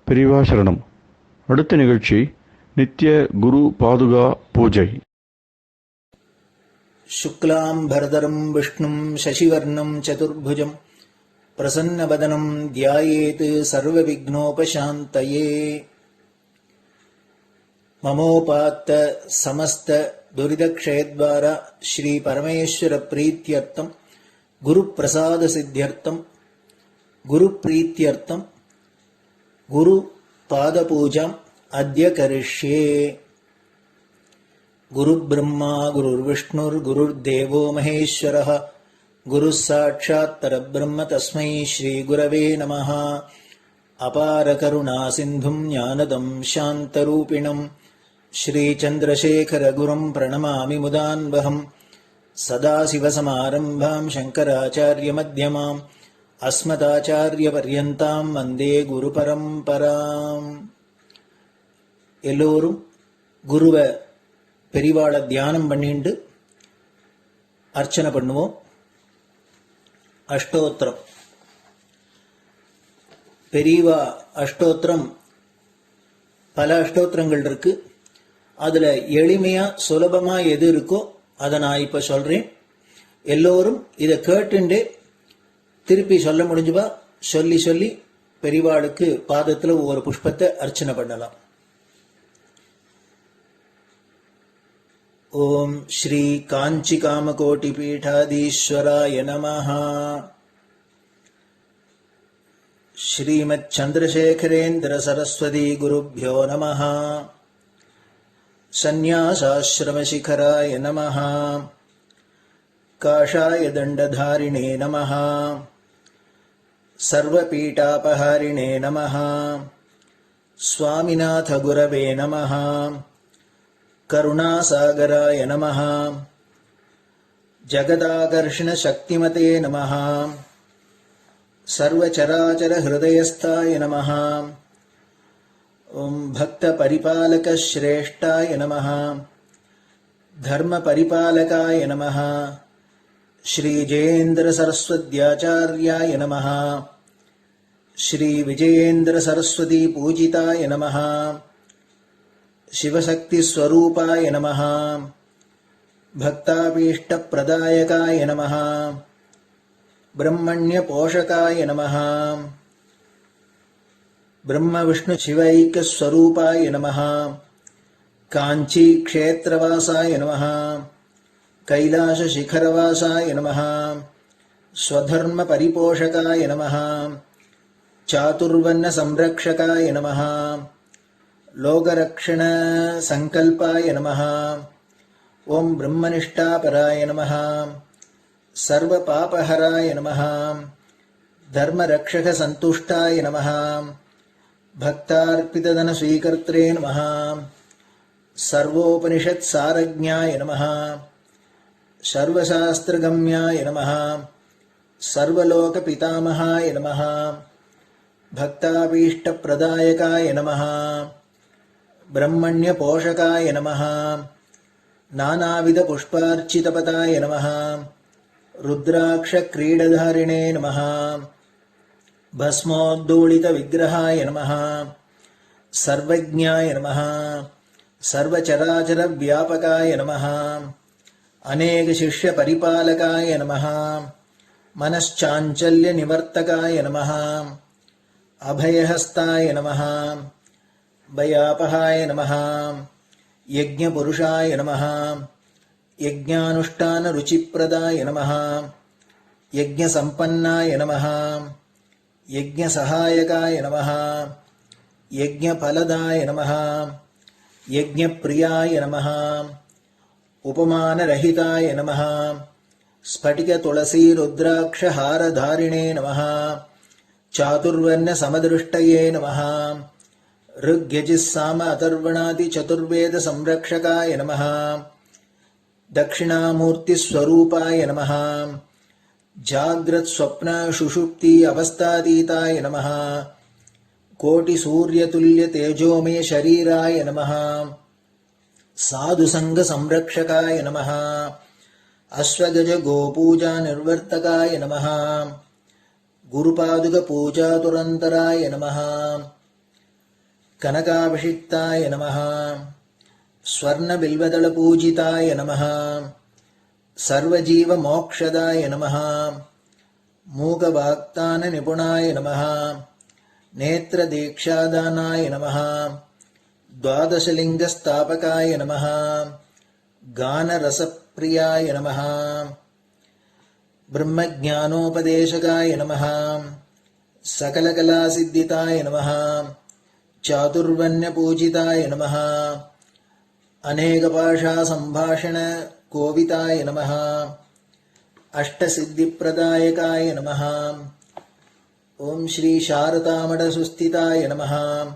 பெரியவா சரணம். அடுத்த நிகழ்ச்சி நித்திய குரு பாதுகா பூஜை. சுக்லாம் பரதரம் விஷ்ணும் சசிவர்ணம் சதுர்புஜம் பிரசன்னவதனம் தியாயேத் சர்வவிக்னோபசாந்தயே. மமோபாத்த சமஸ்த துரிதக்ஷயத்வார ஸ்ரீ பரமேஸ்வர பிரீத்யர்த்தம் குரு பிரசாத சித்தியர்த்தம் குரு பிரீத்யர்த்தம் குரு பாத பூஜாம் அத்ய கரிஷ்யே. குரு பிரம்மா குருர் விஷ்ணுர் குருர் தேவோ மகேஸ்வரः குரு சாட்சாத் பரபிரம்ம தஸ்மை ஸ்ரீ குரவே நமः. அபார கருணா சிந்தும் ஞானதம் சாந்தரூபிணம் ஸ்ரீ சந்திரசேகர குரும் பிரணமாமி முதான்வகம். சதாசிவசமாரம்பாம் சங்கராச்சார்ய மத்யமாம் அஸ்மதாச்சாரிய பர்யந்தாம் வந்தே குரு பரம்பராம். எல்லோரும் குருவை பெரிவாளை தியானம் பண்ணிண்டு அர்ச்சனை பண்ணுவோம். அஷ்டோத்திரம் பெரியவா அஷ்டோத்திரம் பல அஷ்டோத்திரங்கள் இருக்கு. அதுல எளிமையா சுலபமா எது இருக்கோ அதை நான் இப்ப சொல்றேன். எல்லோரும் இதை கேட்டுண்டே திருப்பி சொல்ல முடிஞ்சுபா சொல்லி சொல்லி பெரிவாளுக்கு பாதத்துல ஒவ்வொரு புஷ்பத்தை அர்ச்சனை பண்ணலாம். ஓம் ஸ்ரீ காஞ்சி காமகோட்டி பீடாதீஸ்வராய நமஹ. ஸ்ரீமத் சந்திரசேகரேந்திர சரஸ்வதி குருப்யோ நமஹ. சந்நியாசாஸ்ரமசிகராய நமஹ. காஷாய தண்டதாரிணே நமஹ. சர்வபீடாபஹாரிணே நமஹ. स्वामिनाथ गुरवे नमः. करुणासागराय नमः. जगदाकर्षण शक्तिमते नमः. सर्वचराचर हृदयस्थाय नमः. ओम भक्त परिपालक श्रेष्ठाय नमः. धर्म परिपालकाय नमः. श्री जयेन्द्र सरस्वत्याचार्याय नमः. श्री विजयेन्द्र सरस्वती पूजिताय नमः. शिवशक्ति स्वरूपाय नमः. भक्ताभीष्ट प्रदायकाय नमः. ब्रह्मण्य पोषकाय नमः. ब्रह्म विष्णु शिवैक स्वरूपाय नमः. कांची क्षेत्रवासाय नमः. कैलाश शिखरवासाय नमः. स्वधर्म परिपोषकाय नमः. चातुर्वर्ण संरक्षकाय नमः. लोकरक्षण संकल्पाय नमः. ओम ब्रह्मनिष्ठापराय नमः. सर्वपापहराय नमः. धर्मरक्षक संतुष्टाय नमः. भक्तार्पितधन स्वीकर्त्रे नमः. सर्वोपनिषत् सारज्ञाय नमः. सर्वशास्त्रगम्याय नमः. सर्वलोक पितामहाय नमः. भक्ताभीष्ट प्रदायकाय नमः. ब्रह्मण्य पोषकाय नमः. नानाविध पुष्पार्चितपताय नमः. रुद्राक्ष क्रीडधारिणे नमः. भस्मोद्धूलित विग्रहाय नमः. सर्वज्ञाय नमः. सर्वचराचर व्यापकाय नमः. अनेक शिष्य परिपालकाय नमः. मनश्चाञ्चल्य निवर्तकाय नमः. अभयहस्ताय नमः. भयापहाय नमः. यज्ञपुरुषाय नमः. यज्ञानुष्ठान रुचिप्रदाय नमः. यज्ञसम्पन्नाय नमः. यज्ञसहायकाय नमः. यज्ञफलदाय नमः. यज्ञप्रियाय नमः. उपमानरहिताय नमः. स्फटिक तुलसी रुद्राक्ष हारधारिणे नमः. चातुर्वर्ण समदृष्टये नमः. ऋग्यजुस्साम अथर्वणादि चतुर्वेद संरक्षकाय नमः. दक्षिणामूर्ति स्वरूपाय नमः. जाग्रत स्वप्न सुषुप्ति अवस्थातीताय नमः. कोटि सूर्यतुल्य तेजोमय शरीराय नमः. साधु संग संरक्षकाय नमः. अश्वगज गोपूजा निर्वर्तकाय नमः. गुरुपादुक पूजातुरन्तराय नमः. कनकाभिषिक्ताय नमः. स्वर्ण बिल्वदल पूजिताय नमः. सर्वजीव मोक्षदाय नमः. मूकवाक्तान निपुणाय नमः. नेत्र दीक्षादानाय नमः. द्वादशलिंग स्थापकाय नमः. गान रसप्रियाय नमः. ब्रह्मज्ञानोपदेशकाय नमः. सकलकलासिद्धिताय नमः. चातुर्वण्य पूजिताय नमः. अनेकभाषा संभाषण कोविताय नमः. अष्टसिद्धिप्रदायकाय नमः. ओम श्री शारदामठ सुस्थिताय नमः.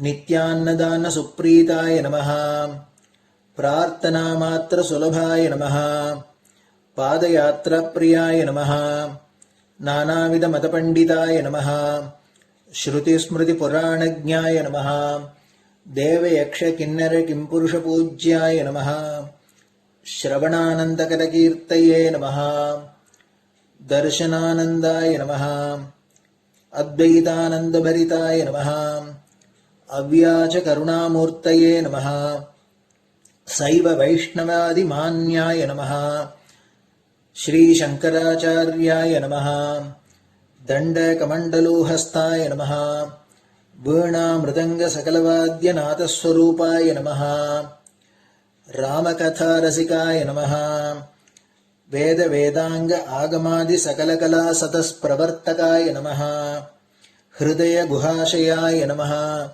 नित्यान्नदान सुप्रीताय नमः. प्रार्थना मात्र सुलभाय नमः. पादयात्रा प्रियाय नमः. नानाविध मतपंडिताय नमः. श्रुति स्मृति पुराणज्ञाय नमः. देव यक्ष किन्नर किंपुरुष पूज्याय नमः. श्रवणानंदकरकीर्तये नमः. दर्शनानंदाय नमः. अद्वैतानंदभरिताय नमः. अव्याच करुणामूर्तये नमः. शैव वैष्णवादिमान्याय नमः. श्री शंकराचार्याय नमः. दंडकमंडलोहस्ताय नमः. वीणा मृदंग सकलवाद्यनाथस्वरूपाय नमः. रामकथारसिकाय नमः। वेद-वेदांग आगमादि सकलकला सतस्प्रवर्तकाय नमः। हृदय-गुहाशयाय नमः।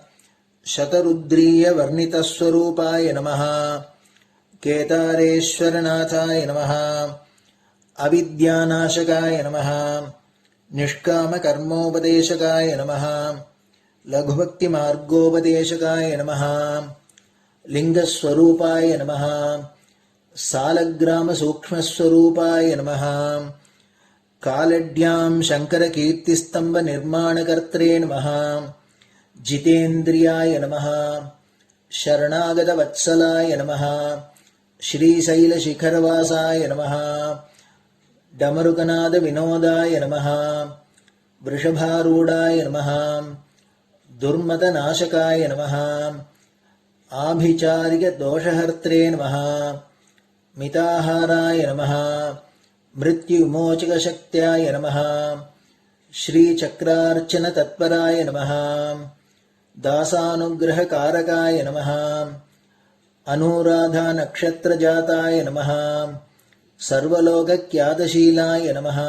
शतरुद्रीय वर्णितस्वरूपाय नमः। केदारेश्वरनाथाय नमः। अविद्यानाशकाय नमः। निष्कामकर्मोपदेशकाय नमः। लघुभक्तिमार्गोपदेशकाय नमः। लिंगस्वरूपाय नमः। सालग्रामसूक्ष्मस्वरूपाय नमः। कालड्यां शङ्करकीर्तिस्तम्भनिर्माणकर्त्रे नमः। जितेन्द्रियाय नमः। शरणागतवत्सलाय नमः। श्रीशैलशिखरवासाय नमः। डमरुकनादविनोदाय नमः। वृषभारूढाय नमः। दुर्मदनाशकाय नमः। आभिचारिकदोषहर्त्रे नमः। मिताहाराय नमः। मृत्युविमोचकशक्त्याय नमः। श्रीचक्रार्चनतत्पराय नमः। दासानुग्रहकारकाय नमः। अनुराधानक्षत्रजाताय नमः। सर्वलोकख्यातशीलाय नमः।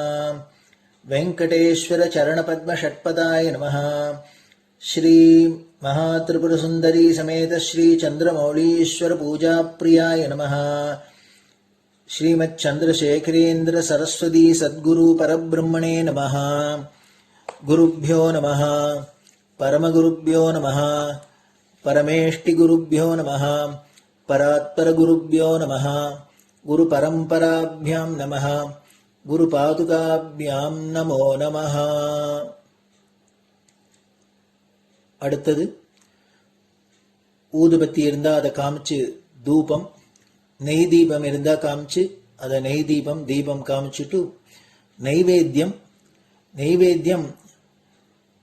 वेङ्कटेश्वरचरणपद्मषट्पदाय नमः। श्री महात्रिपुरसुन्दरी समेत श्री चन्द्रमौलीश्वर पूजाप्रियाय नमः। श्रीमच्चन्द्रशेखरेन्द्र सरस्वती सद्गुरु परब्रह्मणे नमः। गुरुभ्यो नमः। परमगुरुभ्यो नमः। परमेष्टिगुरुभ्यो नमः। परात्परगुरुभ्यो नमः। गुरुपरम्पराभ्यां नमः। गुरुपादुकाभ्यां नमो नमः. அடுத்தது ஊதுபத்தி இருந்தா அதை காமிச்சு தூபம், நெய் தீபம் இருந்தா காமிச்சு அதை நெய் தீபம் தீபம் காமிச்சுட்டு நெய்வேத்தியம்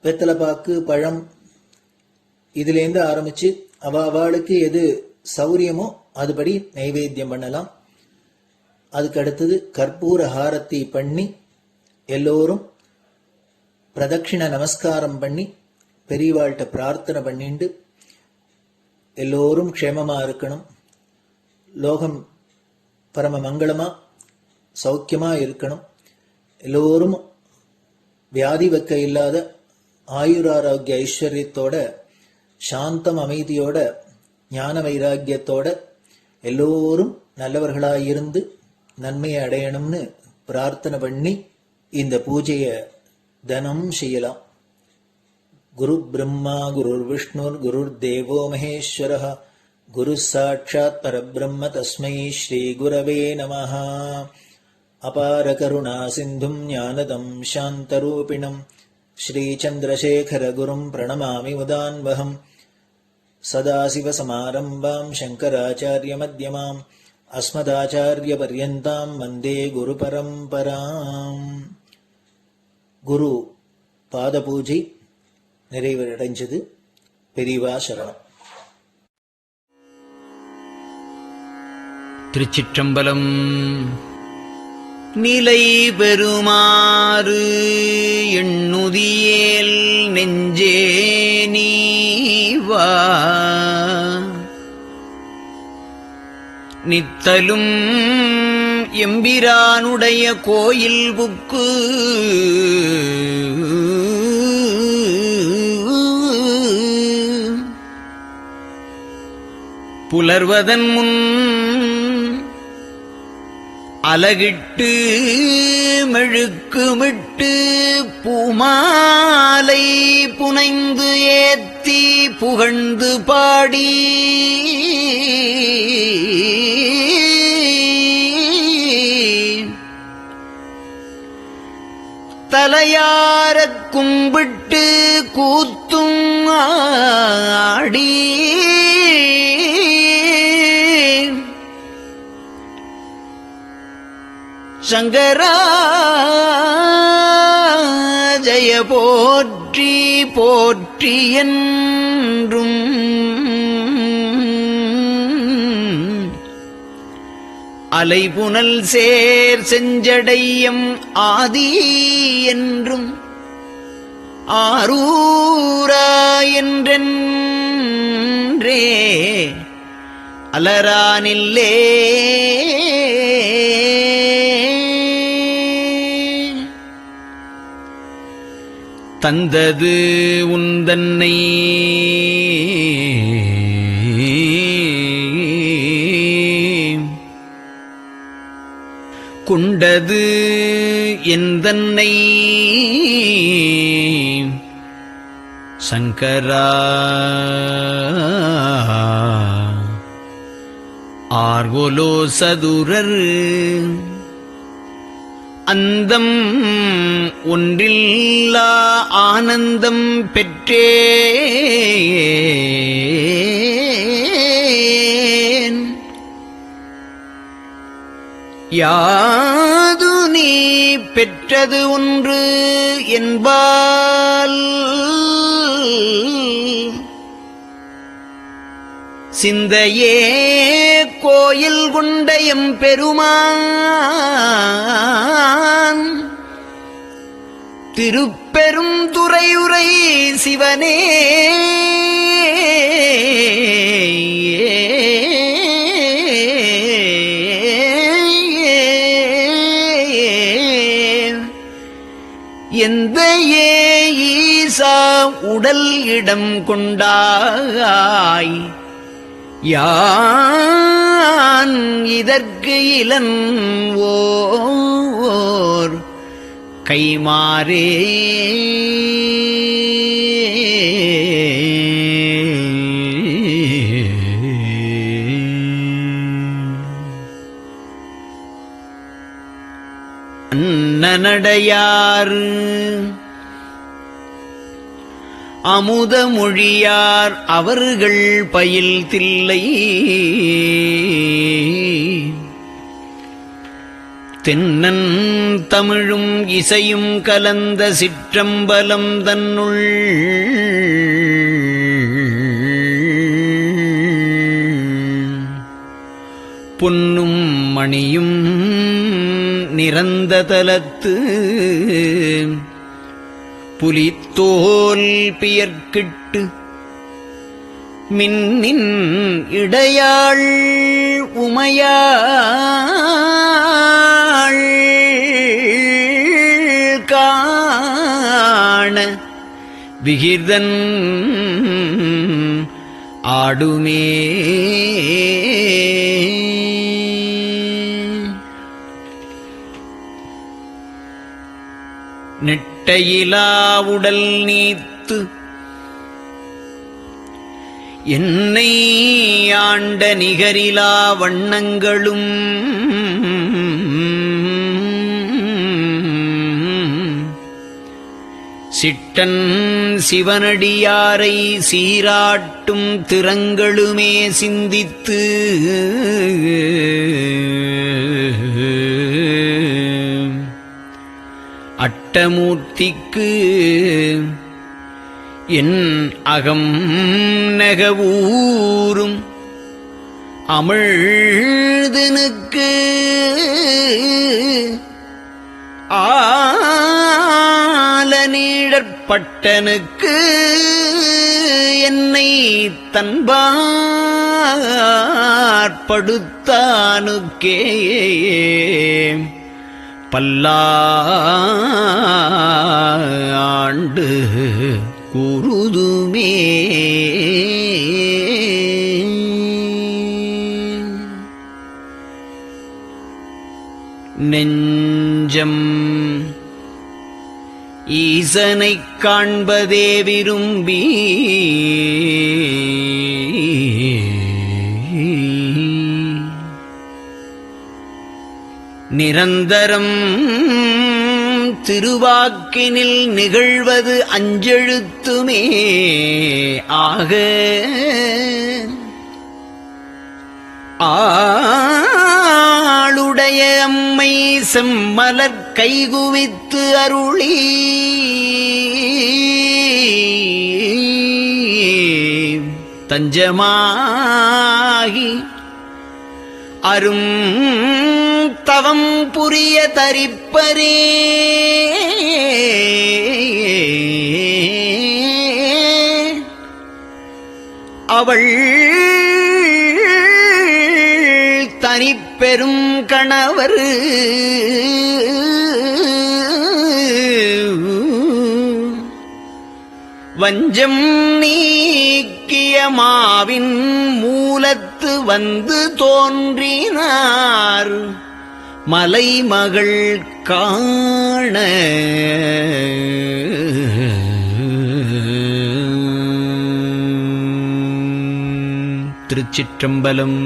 வெத்தலைப்பாக்கு பழம் இதுலேருந்து ஆரம்பிச்சு அவளுக்கு எது சௌரியமோ அதுபடி நைவேத்தியம் பண்ணலாம். அதுக்கு அடுத்தது கற்பூர ஹாரத்தி பண்ணி எல்லோரும் பிரதட்சிண நமஸ்காரம் பண்ணி பெரியவாள்கிட்ட பிரார்த்தனை பண்ணிண்டு எல்லோரும் க்ஷேமமா இருக்கணும், லோகம் பரம மங்களமா சௌக்கியமா இருக்கணும், எல்லோரும் வியாதி வெக்க இல்லாத ஆயுராரோக்கிய ஐஸ்வர்யத்தோட சாந்தம் அமைதியோட ஞான வைராக்கியத்தோட எல்லோரும் நல்லவர்களாயிருந்து நன்மையை அடையணும்னு பிரார்த்தனை பண்ணி இந்த பூஜையை தினம் செய்யலாம். குரு பிரம்மா குருர் விஷ்ணுர் குருர் தேவோ மகேஸ்வரः குரு சாட்சாத் பரபிரம்ம தஸ்மை ஸ்ரீ குரவே நமः. அபார கருணா சிந்தும் ஞானதம் சாந்தரூபிணம் ஸ்ரீ சந்திரசேகர குரும் பிரணமாமி முதான்வகம். சதாசிவசமாரம்பாம் சங்கராச்சாரிய மத்யமாம் அஸ்மதாச்சாரிய பர்யந்தாம் வந்தே குரு பரம்பராம். குரு பாத பூஜை நிறைவடைஞ்சது. பெரியவா சரணம். திருச்சிற்றம்பலம். நிலை பெறுமாறு எண்ணுதியேல் நெஞ்சே நீவா, நித்தலும் எம்பிரானுடைய கோயில் புக்கு புலர்வதன் முன் அலகிட்டு மெழுக்குமிட்டு பூமாலை புனைந்து ஏத்தி புகழ்ந்து பாடி தலையாரக் கும்பிட்டு கூத்தும் ஆடி சங்கரா ஜய போற்றி போற்றி என்றும் அலைபுனல் சேர் செஞ்சடையம் ஆதி என்றும் ஆரூரா என்றென்றே அலரானில்லே தந்தது உந்தன்னை கொண்டது எந்தன்னை சங்கரா ஆர்கோலோ சதுரர் அந்தம் ஒன்றில்லா ஆனந்தம் பெற்றேன் யாது நீ பெற்றது ஒன்று என்பால் சிந்தையே கோயில் கொண்ட எம்பெருமான் திருப்பெரும் துறையுரை சிவனே எந்த ஈசா உடல் இடம் கொண்டாய் யான் இதற்கு இலன் ஓர் கைமாறே அன்னநடையார் அமுத மொழியார் அவர்கள் பயில் தில்லை தென்னன் தமிழும் இசையும் கலந்த சிற்றம்பலம் தன்னுள் பொன்னும் மணியும் நிறந்த தலத்து புலித்தோல் பியர்க்கிட்டு மின்னின் இடையாள் உமையாள் காண விகிர்தன் ஆடுமே நெட்டையிலாவுடல் நீத்து என்னை ஆண்ட நிகரிலா வண்ணங்களும் சிட்டன் சிவனடியாரை சீராட்டும் திறங்களுமே சிந்தித்து அட்டமூர்த்திக்கு என் அகம் நெகவூரும் அமிழ்தனுக்கு ஆலநீழற்பட்டனுக்கு என்னை தன்பாற்படுத்தானுக்கே பல்லாண்டு குருதுமே நெஞ்சம் ஈசனைக் காண்பதே விரும்பி நிரந்தரம் திருவாக்கினில் நிகழ்வது அஞ்செழுத்துமே ஆக ஆளுடைய அம்மை செம்மலர் கைகுவித்து அருளி தஞ்சமாகி அரும் தவம் புரிய தரிப்பரே அவள் பெரும் கணவர் வஞ்சம் நீக்கிய மாவின் மூலத்து வந்து தோன்றினார் மலைமகள் காண. திருச்சிற்றம்பலம்.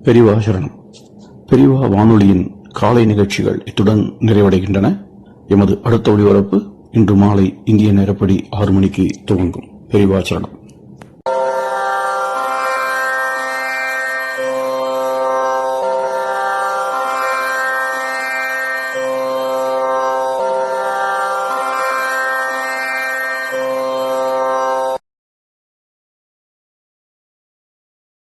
பெரியவா சரணம். பெரியவா வானொலியின் காலை நிகழ்ச்சிகள் இத்துடன் நிறைவடைகின்றன. எமது அடுத்த ஒளிபரப்பு இன்று மாலை இந்திய நேரப்படி 6 மணிக்கு துவங்கும். பெரியவா சரணம்.